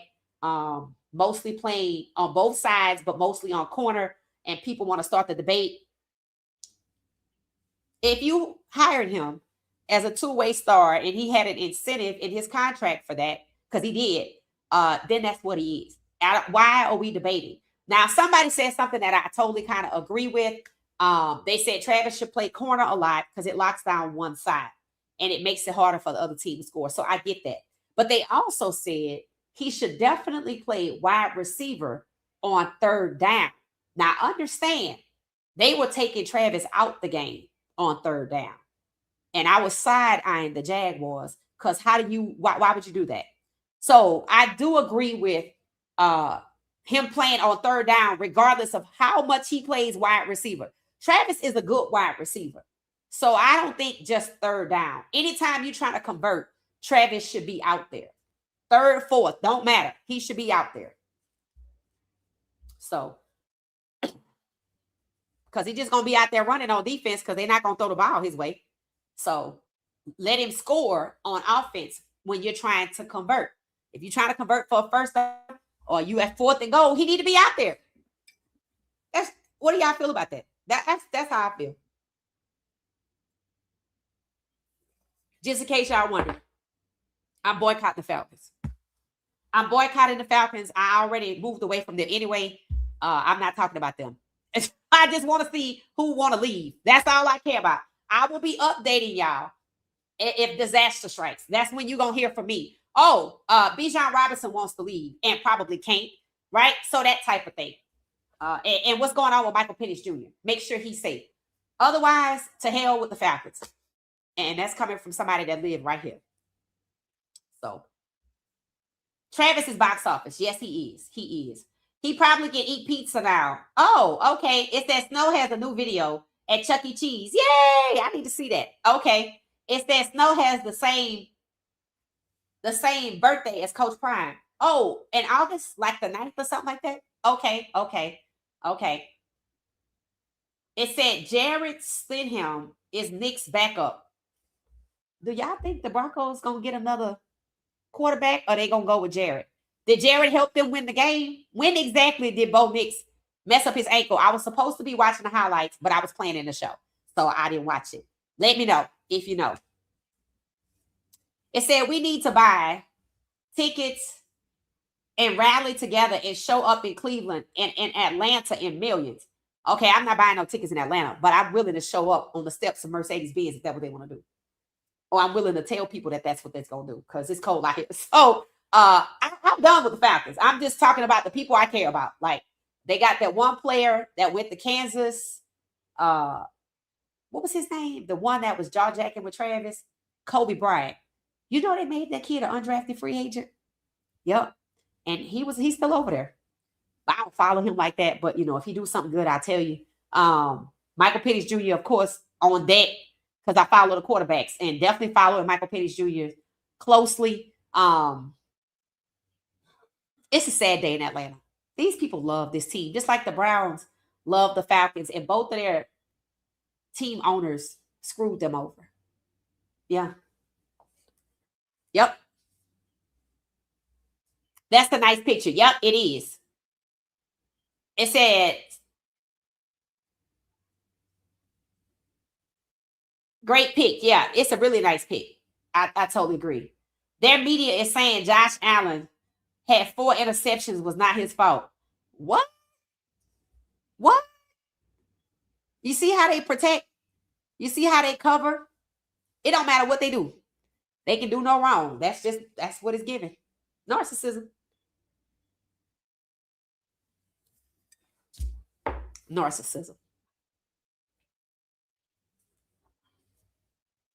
mostly playing on both sides, but mostly on corner. And people want to start the debate. If you hired him as a two-way star and he had an incentive in his contract for that, because he did, then that's what he is. Why are we debating? Now, somebody said something that I totally kind of agree with. They said Travis should play corner a lot because it locks down one side. And it makes it harder for the other team to score. So I get that. But they also said he should definitely play wide receiver on 3rd down. Now, understand, they were taking Travis out the game on 3rd down. And I was side-eyeing the Jaguars because why would you do that? So I do agree with him playing on 3rd down, regardless of how much he plays wide receiver. Travis is a good wide receiver. So I don't think just third down. Anytime you're trying to convert, Travis should be out there. Third, fourth, don't matter. He should be out there. So, because he's just going to be out there running on defense because they're not going to throw the ball his way. So let him score on offense when you're trying to convert. If you're trying to convert for a first down or you at fourth and goal, he need to be out there. What do y'all feel about that? That's how I feel. Just in case y'all wonder, I'm boycotting the Falcons. I'm boycotting the Falcons. I already moved away from them anyway. I'm not talking about them. I just want to see who want to leave. That's all I care about. I will be updating y'all if disaster strikes. That's when you're going to hear from me. Oh, Bijan Robinson wants to leave and probably can't, right? So that type of thing. And what's going on with Michael Penix Jr. Make sure he's safe. Otherwise, to hell with the Falcons. And that's coming from somebody that live right here. So, Travis is box office. Yes, he is. He is. He probably can eat pizza now. Oh, okay. It's that Snow has a new video at Chuck E. Cheese. Yay! I need to see that. Okay. It's that Snow has the same birthday as Coach Prime. Oh, in August, like the 9th or something like that? Okay. It said Jared Stidham is Nick's backup. Do y'all think the Broncos going to get another quarterback or they going to go with Jared? Did Jared help them win the game? When exactly did Bo Nix mess up his ankle? I was supposed to be watching the highlights, but I was playing in the show, so I didn't watch it. Let me know if you know. It said we need to buy tickets and rally together and show up in Cleveland and in Atlanta in millions. Okay, I'm not buying no tickets in Atlanta, but I'm willing to show up on the steps of Mercedes-Benz if that's what they want to do. Or I'm willing to tell people that that's what that's going to do because it's cold out here. So I'm done with the Falcons. I'm just talking about the people I care about. Like, they got that one player that went to Kansas. What was his name? The one that was jaw-jacking with Travis? Kobe Bryant. You know they made that kid an undrafted free agent? Yep. And he's still over there. I don't follow him like that, but, if he do something good, I'll tell you. Michael Penix Jr., of course, on deck because I follow the quarterbacks and definitely following Michael Penix Jr. closely. It's a sad day in Atlanta. These people love this team, just like the Browns love the Falcons, and both of their team owners screwed them over. Yeah. Yep. That's a nice picture. Yep, it is. It said, great pick. Yeah, it's a really nice pick. I totally agree. Their media is saying Josh Allen had 4 interceptions was not his fault. What? You see how they protect? You see how they cover? It don't matter what they do. They can do no wrong. That's what it's given. Narcissism.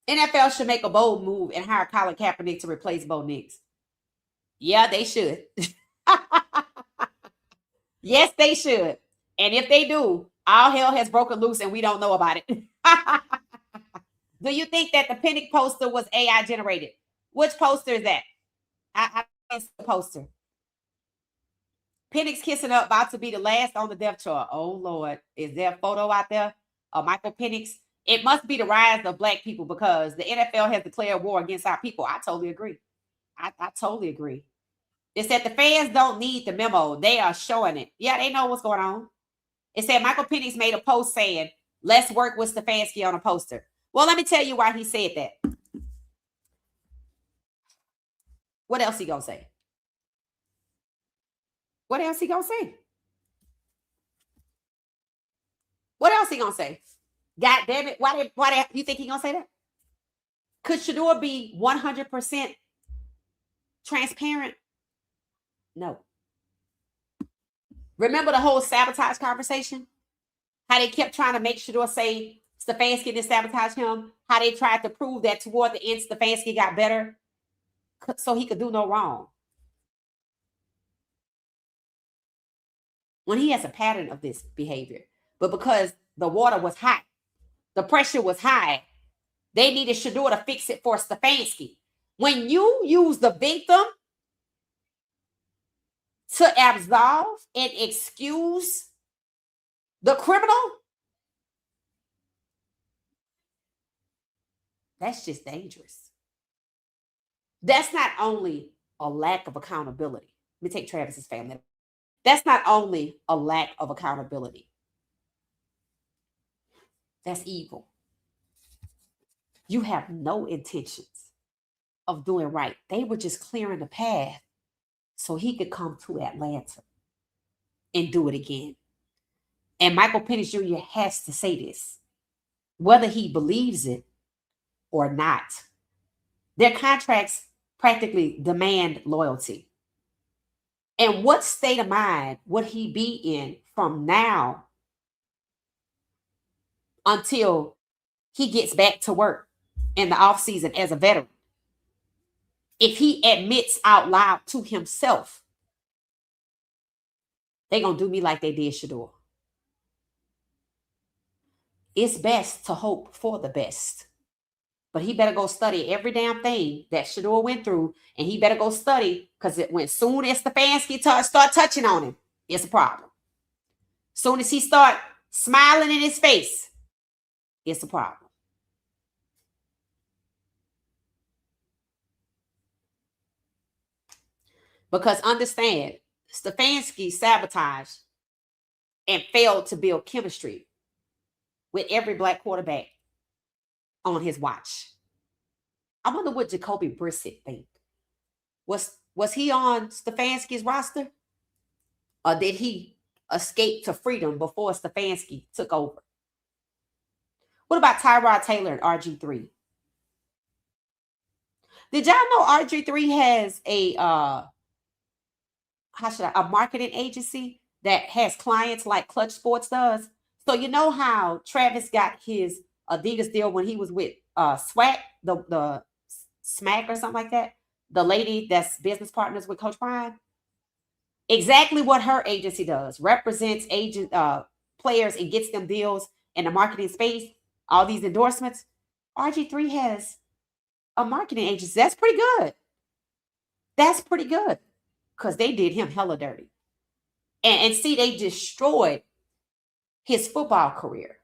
NFL should make a bold move and hire Colin Kaepernick to replace Bo Nix. Yeah, they should. Yes, they should. And if they do, all hell has broken loose and we don't know about it. Do you think that the Penix poster was AI generated? Which poster is that? I missed the poster. Penix kissing up, about to be the last on the depth chart. Oh, Lord. Is there a photo out there of Michael Penix? It must be the rise of Black people because the NFL has declared war against our people. I totally agree. I totally agree. It said the fans don't need the memo. They are showing it. Yeah, they know what's going on. It said Michael Penix made a post saying, let's work with Stefanski on a poster. Well, let me tell you why he said that. What else he gonna say? What else he gonna say? What else he gonna say? God damn it. Why you think he gonna say that? Could Shedeur be 100% transparent? No. Remember the whole sabotage conversation? How they kept trying to make Shedeur say Stefanski didn't sabotage him. How they tried to prove that toward the end Stefanski got better so he could do no wrong. When he has a pattern of this behavior. But because the water was hot, The pressure was high. They needed Shedeur to fix it for Stefanski. When you use the victim to absolve and excuse the criminal, that's just dangerous. That's not only a lack of accountability. Let me take Travis's family. That's not only a lack of accountability. That's evil. You have no intentions of doing right. They were just clearing the path so he could come to Atlanta and do it again. And Michael Penix Jr. has to say this, whether he believes it or not. Their contracts practically demand loyalty. And what state of mind would he be in from now until he gets back to work in the offseason as a veteran? If he admits out loud to himself, they're going to do me like they did Shedeur. It's best to hope for the best. But he better go study every damn thing that Shedeur went through, and he better go study, because when soon as Stefanski start touching on him, it's a problem. Soon as he start smiling in his face, it's a problem. Because understand, Stefanski sabotaged and failed to build chemistry with every black quarterback on his watch. I wonder what Jacoby Brissett think. Was he on Stefanski's roster? Or did he escape to freedom before Stefanski took over? What about Tyrod Taylor and RG3? Did y'all know RG3 has a marketing agency that has clients like Clutch Sports does? So you know how Travis got his Adidas deal when he was with SWAC, the Smack or something like that? The lady that's business partners with Coach Prime? Exactly what her agency does. Represents players and gets them deals in the marketing space, all these endorsements. RG3 has a marketing agency. That's pretty good. That's pretty good. Because they did him hella dirty. And see, they destroyed his football career.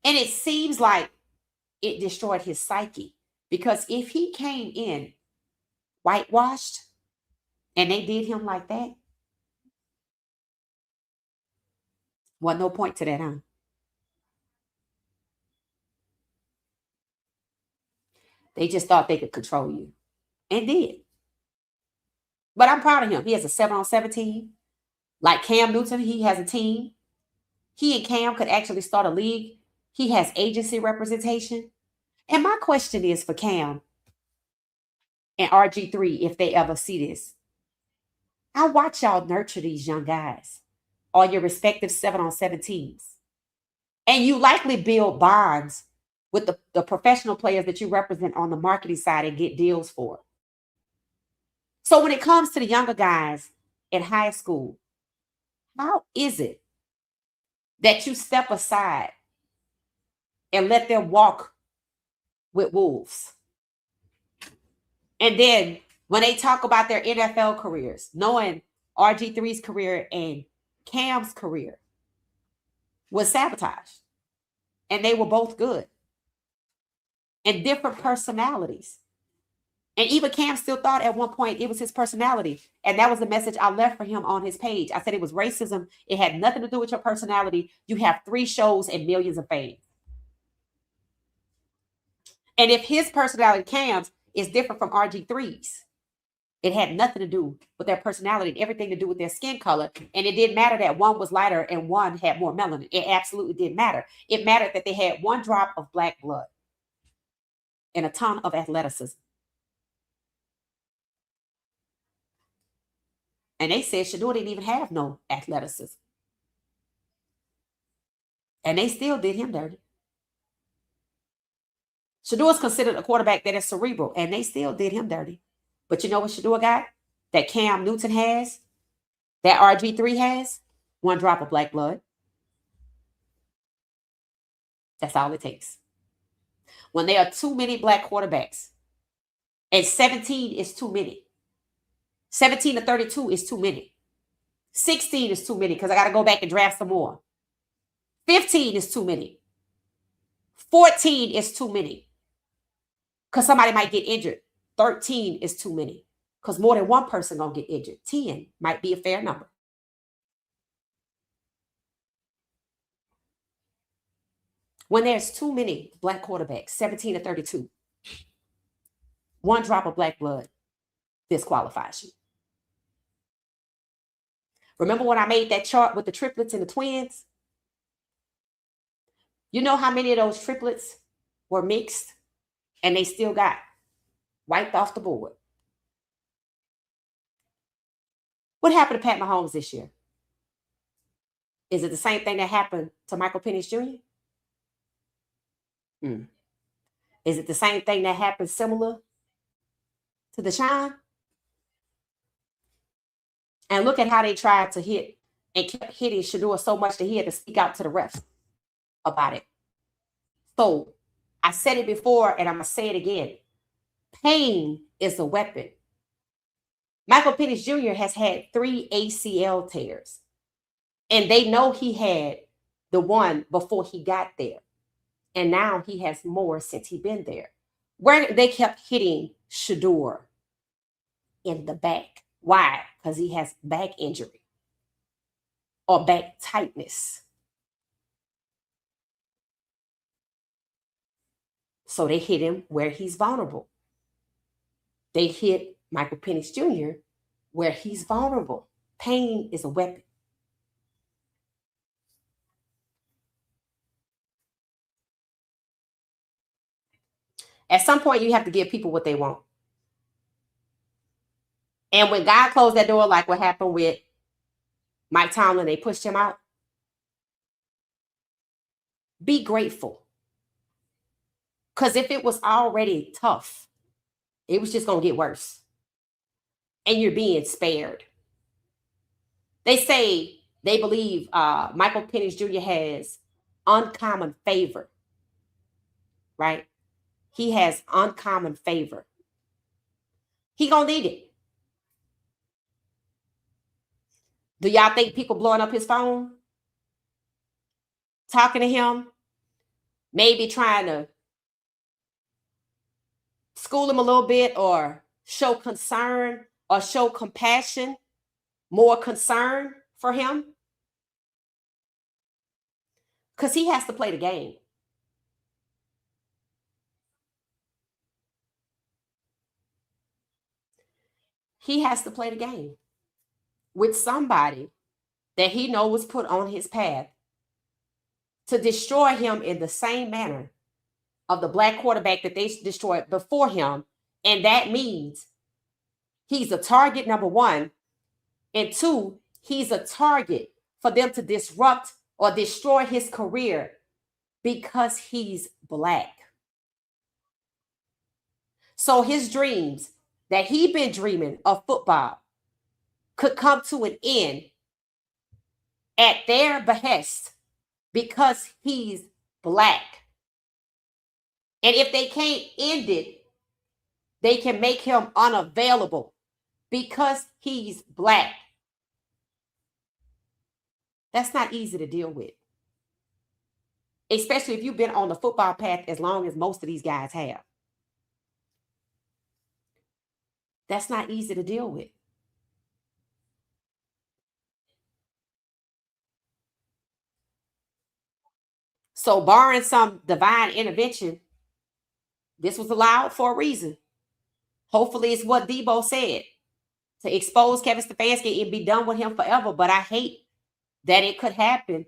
And it seems like it destroyed his psyche. Because if he came in whitewashed and they did him like that, well, no point to that, huh? They just thought they could control you. And did. But I'm proud of him. He has a 7-on-7 team. Like Cam Newton, he has a team. He and Cam could actually start a league. He has agency representation. And my question is for Cam and RG3, if they ever see this. I watch y'all nurture these young guys on your respective 7-on-7 teams. And you likely build bonds with the professional players that you represent on the marketing side and get deals for. So when it comes to the younger guys in high school, how is it that you step aside and let them walk with wolves? And then when they talk about their NFL careers, knowing RG3's career and Cam's career was sabotaged, and they were both good and different personalities. And even Cam still thought at one point it was his personality. And that was the message I left for him on his page. I said it was racism. It had nothing to do with your personality. You have 3 shows and millions of fans. And if his personality, Cam's, is different from RG3's, it had nothing to do with their personality and everything to do with their skin color. And it didn't matter that one was lighter and one had more melanin. It absolutely didn't matter. It mattered that they had 1 drop of black blood and a ton of athleticism. And they said Shedeur didn't even have no athleticism. And they still did him dirty. Shedeur is considered a quarterback that is cerebral, and they still did him dirty. But you know what Shedeur got? That Cam Newton has? That RG3 has? 1 drop of black blood. That's all it takes. When there are too many black quarterbacks, and 17 is too many. 17 to 32 is too many. 16 is too many because I got to go back and draft some more. 15 is too many. 14 is too many because somebody might get injured. 13 is too many because more than one person going to get injured. 10 might be a fair number. When there's too many black quarterbacks, 17 to 32, one drop of black blood disqualifies you. Remember when I made that chart with the triplets and the twins? You know how many of those triplets were mixed and they still got wiped off the board? What happened to Pat Mahomes this year? Is it the same thing that happened to Michael Penix Jr.? Is it the same thing that happened similar to Deshaun? And look at how they tried to hit and kept hitting Shedeur so much that he had to speak out to the refs about it. So I said it before and I'm going to say it again. Pain is a weapon. Michael Penix Jr. has had 3 ACL tears. And they know he had the one before he got there. And now he has more since he's been there. Where they kept hitting Shedeur in the back. Why? Because he has back injury or back tightness. So they hit him where he's vulnerable. They hit Michael Penix Jr. where he's vulnerable. Pain is a weapon. At some point, you have to give people what they want. And when God closed that door, like what happened with Mike Tomlin, they pushed him out. Be grateful. Because if it was already tough, it was just going to get worse. And you're being spared. They say they believe Michael Penix Jr. has uncommon favor. Right? He has uncommon favor. He gonna need it. Do y'all think people blowing up his phone? Talking to him? Maybe trying to school him a little bit or show concern or show compassion, more concern for him? Because he has to play the game. He has to play the game with somebody that he knows was put on his path to destroy him in the same manner of the black quarterback that they destroyed before him. And that means he's a target, number one. And two, he's a target for them to disrupt or destroy his career because he's black. So his dreams that he'd been dreaming of football could come to an end at their behest because he's black. And if they can't end it, they can make him unavailable because he's black. That's not easy to deal with. Especially if you've been on the football path as long as most of these guys have. That's not easy to deal with. So barring some divine intervention, this was allowed for a reason. Hopefully it's what Debo said, to expose Kevin Stefanski and be done with him forever. But I hate that it could happen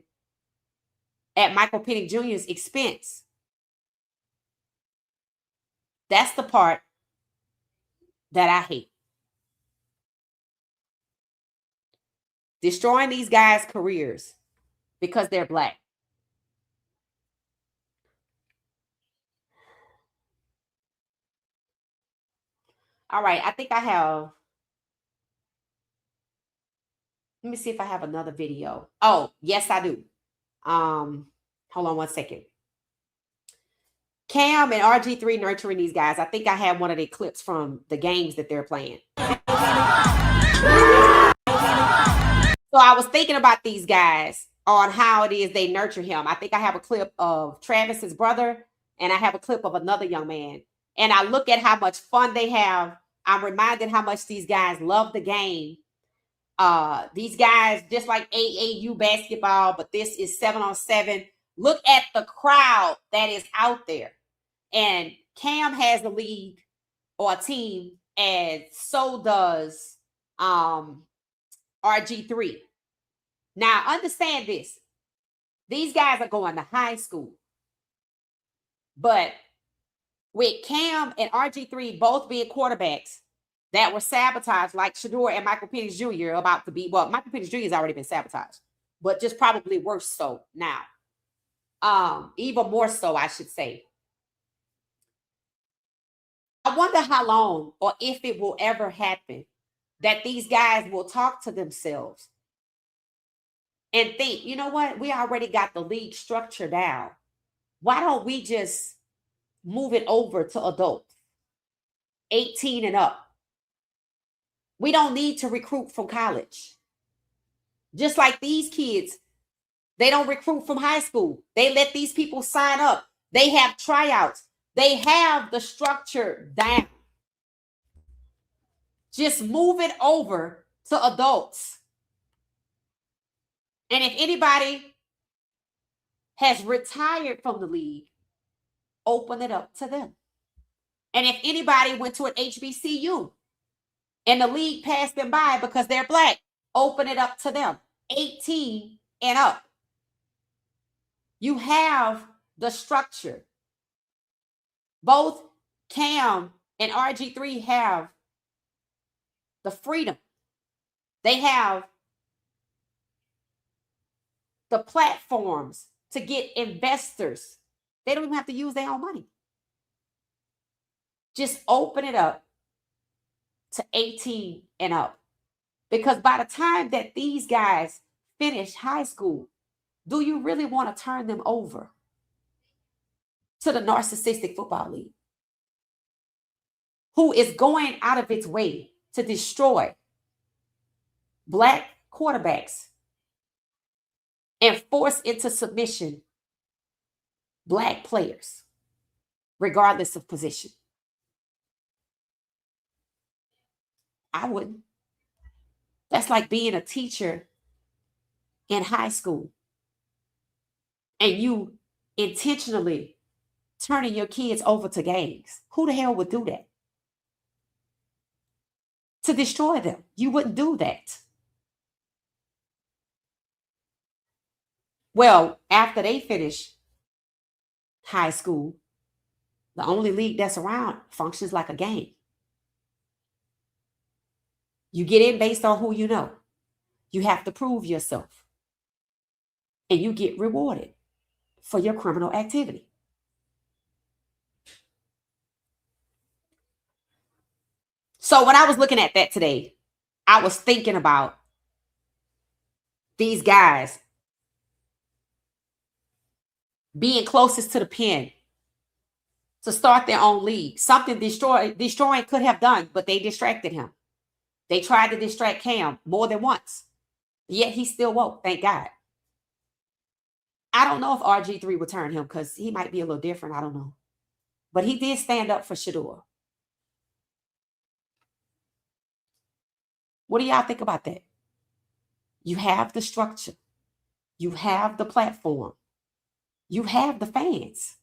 at Michael Penix Jr.'s expense. That's the part that I hate. Destroying these guys' careers because they're black. All right, I think I have. Let me see if I have another video. Oh, yes, I do. Hold on one second. Cam and RG3 nurturing these guys. I think I had one of their clips from the games that they're playing. So I was thinking about these guys on how it is they nurture him. I think I have a clip of Travis's brother, and I have a clip of another young man. And I look at how much fun they have. I'm reminded how much these guys love the game. These guys, just like AAU basketball, but this is 7-on-7. Look at the crowd that is out there. And Cam has a league or a team, and so does RG3. Now, understand this. These guys are going to high school. But with Cam and RG3 both being quarterbacks that were sabotaged, like Shedeur and Michael Penix Jr. about to be, well, Michael Penix Jr. has already been sabotaged, but just probably worse so now. Even more so, I should say. I wonder how long, or if it will ever happen, that these guys will talk to themselves and think, you know what? We already got the league structure down. Why don't we just move it over to adults, 18 and up? We don't need to recruit from college. Just like these kids, they don't recruit from high school. They let these people sign up. They have tryouts. They have the structure down. Just move it over to adults. And if anybody has retired from the league, open it up to them. And if anybody went to an HBCU and the league passed them by because they're Black, open it up to them. 18 and up. You have the structure. Both Cam and RG3 have the freedom. They have the platforms to get investors. They don't even have to use their own money. Just open it up to 18 and up. Because by the time that these guys finish high school, do you really want to turn them over to the narcissistic football league, who is going out of its way to destroy Black quarterbacks and force into submission Black players, regardless of position? I wouldn't. That's like being a teacher in high school and you intentionally turning your kids over to gangs. Who the hell would do that? To destroy them. You wouldn't do that. Well, after they finish high school, the only league that's around functions like a game. You get in based on who you know. You have to prove yourself. And you get rewarded for your criminal activity. So when I was looking at that today, I was thinking about these guys being closest to the pen to start their own league. Something destroying could have done, but they distracted him. They tried to distract Cam more than once. Yet he still woke, thank God. I don't know if RG3 would turn him because he might be a little different. I don't know. But he did stand up for Shedeur. What do y'all think about that? You have the structure. You have the platform. You have the fans.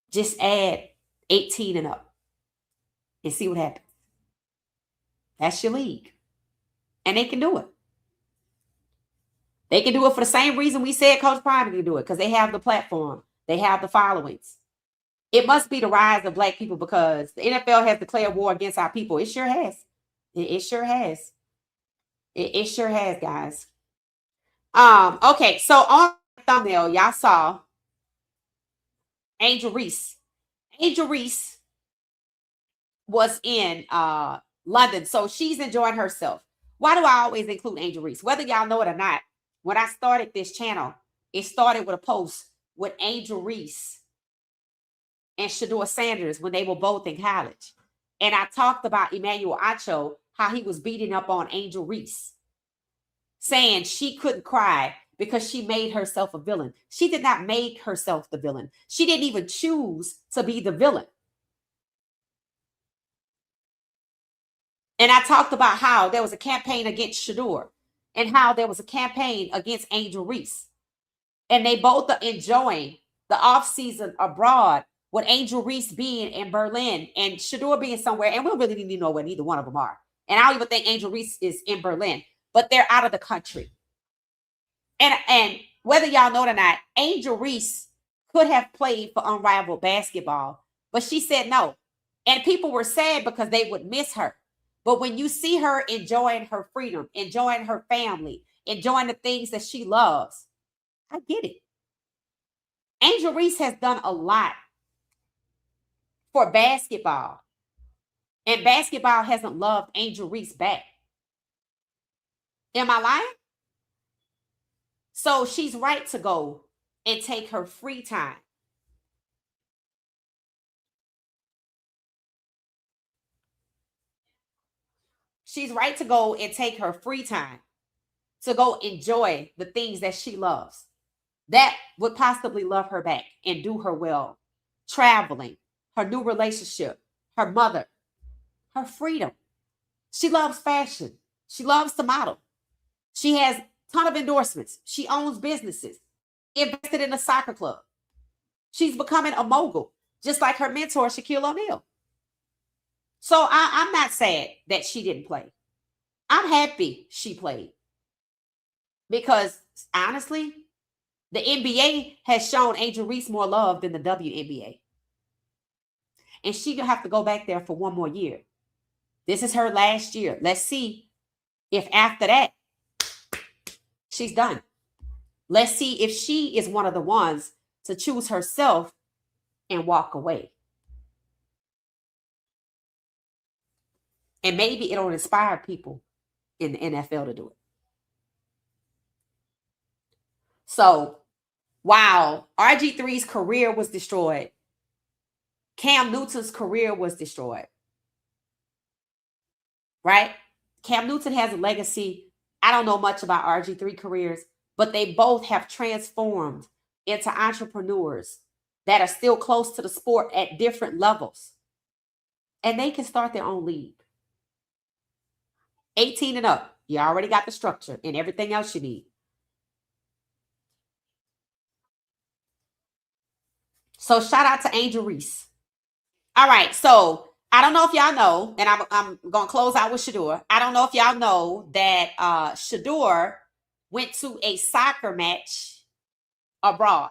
Just add 18 and up and see what happens. That's your league. And they can do it. They can do it for the same reason we said Coach Prime can do it, because they have the platform. They have the followings. It must be the rise of Black people, because the NFL has declared war against our people. It sure has. It sure has. It sure has, guys. Okay, so on the thumbnail, y'all saw Angel Reese. Angel Reese was in London, so she's enjoying herself. Why do I always include Angel Reese? Whether y'all know it or not, when I started this channel, it started with a post with Angel Reese and Shedeur Sanders when they were both in college. And I talked about Emmanuel Acho, how he was beating up on Angel Reese, saying she couldn't cry because she made herself a villain. She did not make herself the villain. She didn't even choose to be the villain. And I talked about how there was a campaign against Shedeur and how there was a campaign against Angel Reese. And they both are enjoying the off season abroad, with Angel Reese being in Berlin and Shedeur being somewhere. And we don't really need to know where neither one of them are. And I don't even think Angel Reese is in Berlin, but they're out of the country. And whether y'all know it or not, Angel Reese could have played for Unrivaled Basketball, but she said no. And people were sad because they would miss her. But when you see her enjoying her freedom, enjoying her family, enjoying the things that she loves, I get it. Angel Reese has done a lot for basketball. And basketball hasn't loved Angel Reese back. Am I lying? So she's right to go and take her free time. She's right to go and take her free time to go enjoy the things that she loves. That would possibly love her back and do her well. Traveling, her new relationship, her mother, her freedom. She loves fashion. She loves to model. She has a ton of endorsements. She owns businesses, invested in a soccer club. She's becoming a mogul, just like her mentor, Shaquille O'Neal. So I'm not sad that she didn't play. I'm happy she played. Because honestly, the NBA has shown Angel Reese more love than the WNBA. And she will have to go back there for one more year. This is her last year. Let's see if after that, she's done. Let's see if she is one of the ones to choose herself and walk away. And maybe it'll inspire people in the NFL to do it. So while RG3's career was destroyed, Cam Newton's career was destroyed. Right? Cam Newton has a legacy. I don't know much about RG3 careers, but they both have transformed into entrepreneurs that are still close to the sport at different levels. And they can start their own league. 18 and up. You already got the structure and everything else you need. So shout out to Angel Reese. All right. So I don't know if y'all know, and I'm going to close out with Shedeur. I don't know if y'all know that Shedeur went to a soccer match abroad.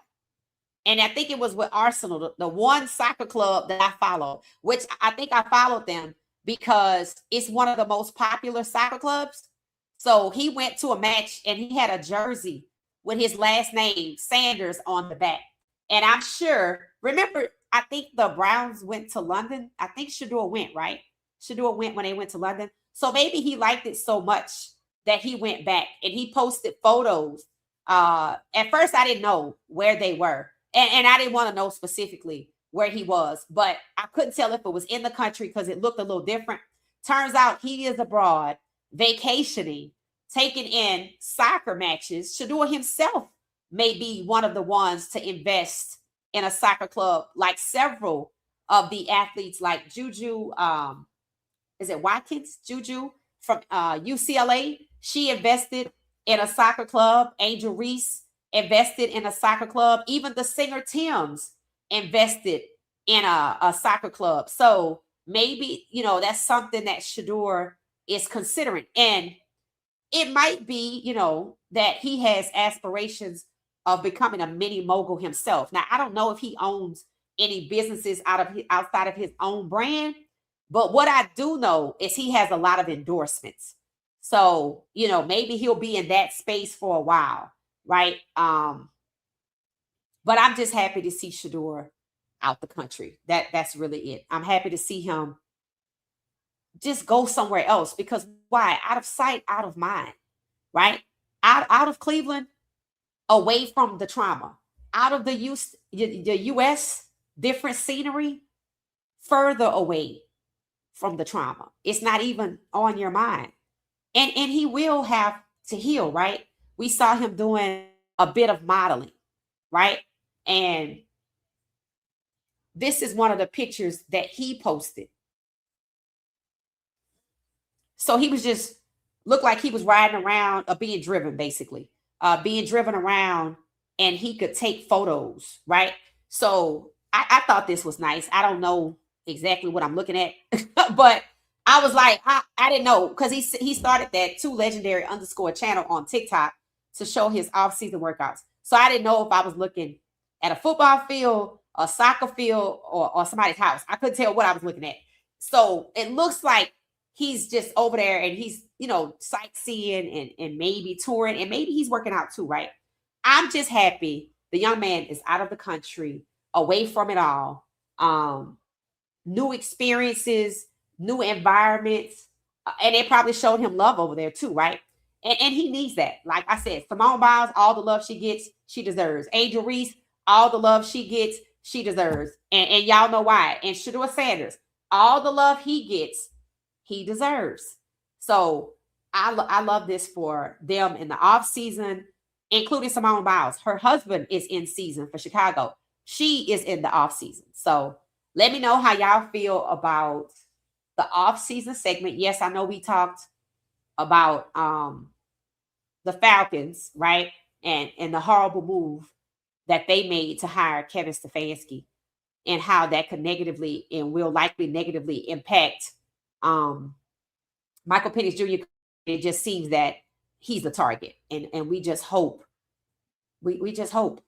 And I think it was with Arsenal, the one soccer club that I follow, which I think I followed them because it's one of the most popular soccer clubs. So he went to a match and he had a jersey with his last name, Sanders, on the back. And I'm sure, remember, I think the Browns went to London. I think Shedeur went, right? Shedeur went when they went to London. So maybe he liked it so much that he went back and he posted photos. At first, I didn't know where they were. And I didn't want to know specifically where he was, but I couldn't tell if it was in the country because it looked a little different. Turns out he is abroad, vacationing, taking in soccer matches. Shedeur himself may be one of the ones to invest in a soccer club, like several of the athletes, like Juju, is it Watkins? Juju from UCLA. She invested in a soccer club. Angel Reese invested in a soccer club. Even the singer Tim's invested in a soccer club. So maybe, that's something that Shedeur is considering. And it might be, that he has aspirations of becoming a mini mogul himself. Now, I don't know if he owns any businesses outside of his own brand, but what I do know is he has a lot of endorsements. So, maybe he'll be in that space for a while, right? But I'm just happy to see Shedeur out the country. That's really it. I'm happy to see him just go somewhere else, because why? Out of sight, out of mind, right? Out of Cleveland, away from the trauma. out of the U.S., different scenery, further away from the trauma. It's not even on your mind. And he will have to heal, right? We saw him doing a bit of modeling, right? And this is one of the pictures that he posted. So he was just looked like he was riding around or being driven, basically, being driven around, and he could take photos, right? So I thought this was nice. I don't know exactly what I'm looking at, but I was like, I didn't know, because he started that 2legendary_ channel on TikTok to show his off-season workouts. So I didn't know if I was looking at a football field, a soccer field, or somebody's house. I couldn't tell what I was looking at. So it looks like he's just over there and he's, sightseeing and maybe touring, and maybe he's working out too, right? I'm just happy the young man is out of the country, away from it all. New experiences, new environments, and they probably showed him love over there too, right? And he needs that. Like I said, Simone Biles, all the love she gets, she deserves. Angel Reese, all the love she gets, she deserves. And y'all know why. And Shedeur Sanders, all the love he gets, he deserves. So I love this for them in the off season, including Simone Biles. Her husband is in season for Chicago. She is in the off season. So let me know how y'all feel about the off season segment. Yes, I know we talked about the Falcons, right? And the horrible move that they made to hire Kevin Stefanski, and how that could negatively and will likely negatively impact Michael Penix Jr. It just seems that he's the target. And we just hope, we just hope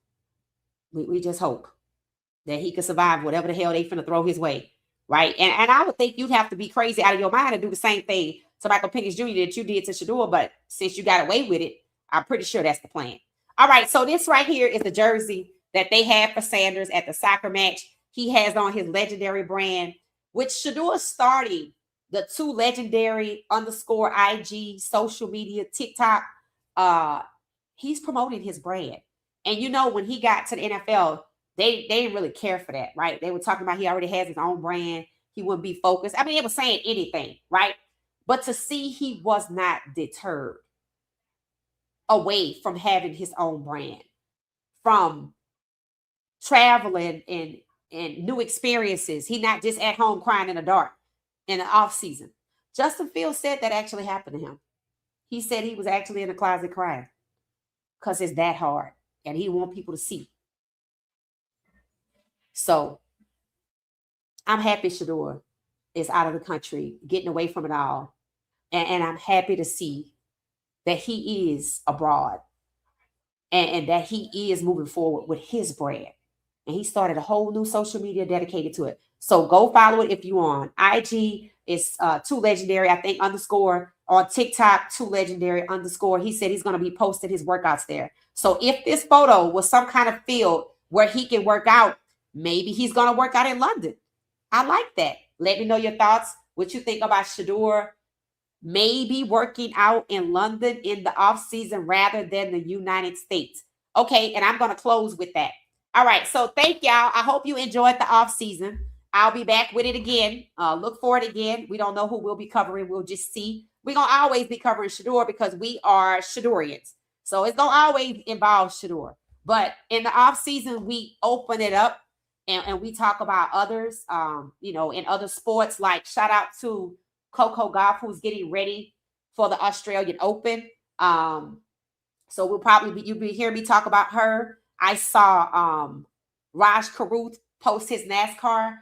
that he could survive whatever the hell they finna throw his way, right? And I would think you'd have to be crazy out of your mind to do the same thing to Michael Penix Jr. that you did to Shedeur, but since you got away with it, I'm pretty sure that's the plan. All right, so this right here is the jersey that they had for Sanders at the soccer match. He has on his legendary brand, which Shedeur starting the 2legendary_ IG social media, TikTok. He's promoting his brand. And when he got to the NFL, they didn't really care for that, right? They were talking about he already has his own brand. He wouldn't be focused. I mean, they were saying anything, right? But to see he was not deterred away from having his own brand, from traveling and new experiences. He not just at home crying in the dark in the off season. Justin Fields said that actually happened to him. He said he was actually in the closet crying because it's that hard, and he want people to see. So I'm happy Shedeur is out of the country, getting away from it all. And I'm happy to see that he is abroad and that he is moving forward with his brand. And he started a whole new social media dedicated to it. So go follow it if you on IG. It's 2legendary, I think, _ on TikTok, 2legendary_. He said he's going to be posting his workouts there. So if this photo was some kind of field where he can work out, maybe he's going to work out in London. I like that. Let me know your thoughts. What you think about Shedeur maybe working out in London in the off season rather than the United States. Okay, and I'm going to close with that. All right, so thank y'all. I hope you enjoyed the off season. I'll be back with it again. Look for it again. We don't know who we'll be covering. We'll just see. We're going to always be covering Shedeur because we are Shedeurians. So it's going to always involve Shedeur. But in the off season, we open it up and we talk about others, in other sports. Like shout out to Coco Gauff, who's getting ready for the Australian Open. So you'll be hearing me talk about her. I saw Raj Karuth post his car.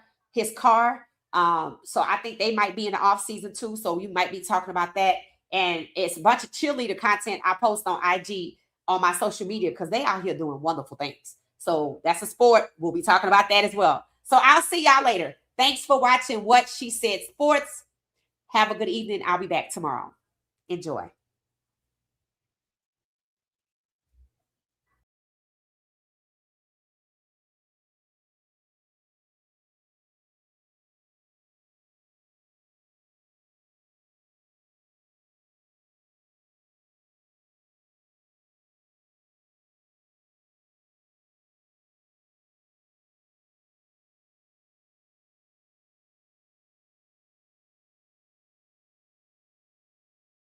So I think they might be in the off season too. So you might be talking about that. And it's a bunch of cheerleader content I post on IG on my social media because they out here doing wonderful things. So that's a sport. We'll be talking about that as well. So I'll see y'all later. Thanks for watching What She Said Sports. Have a good evening. I'll be back tomorrow. Enjoy.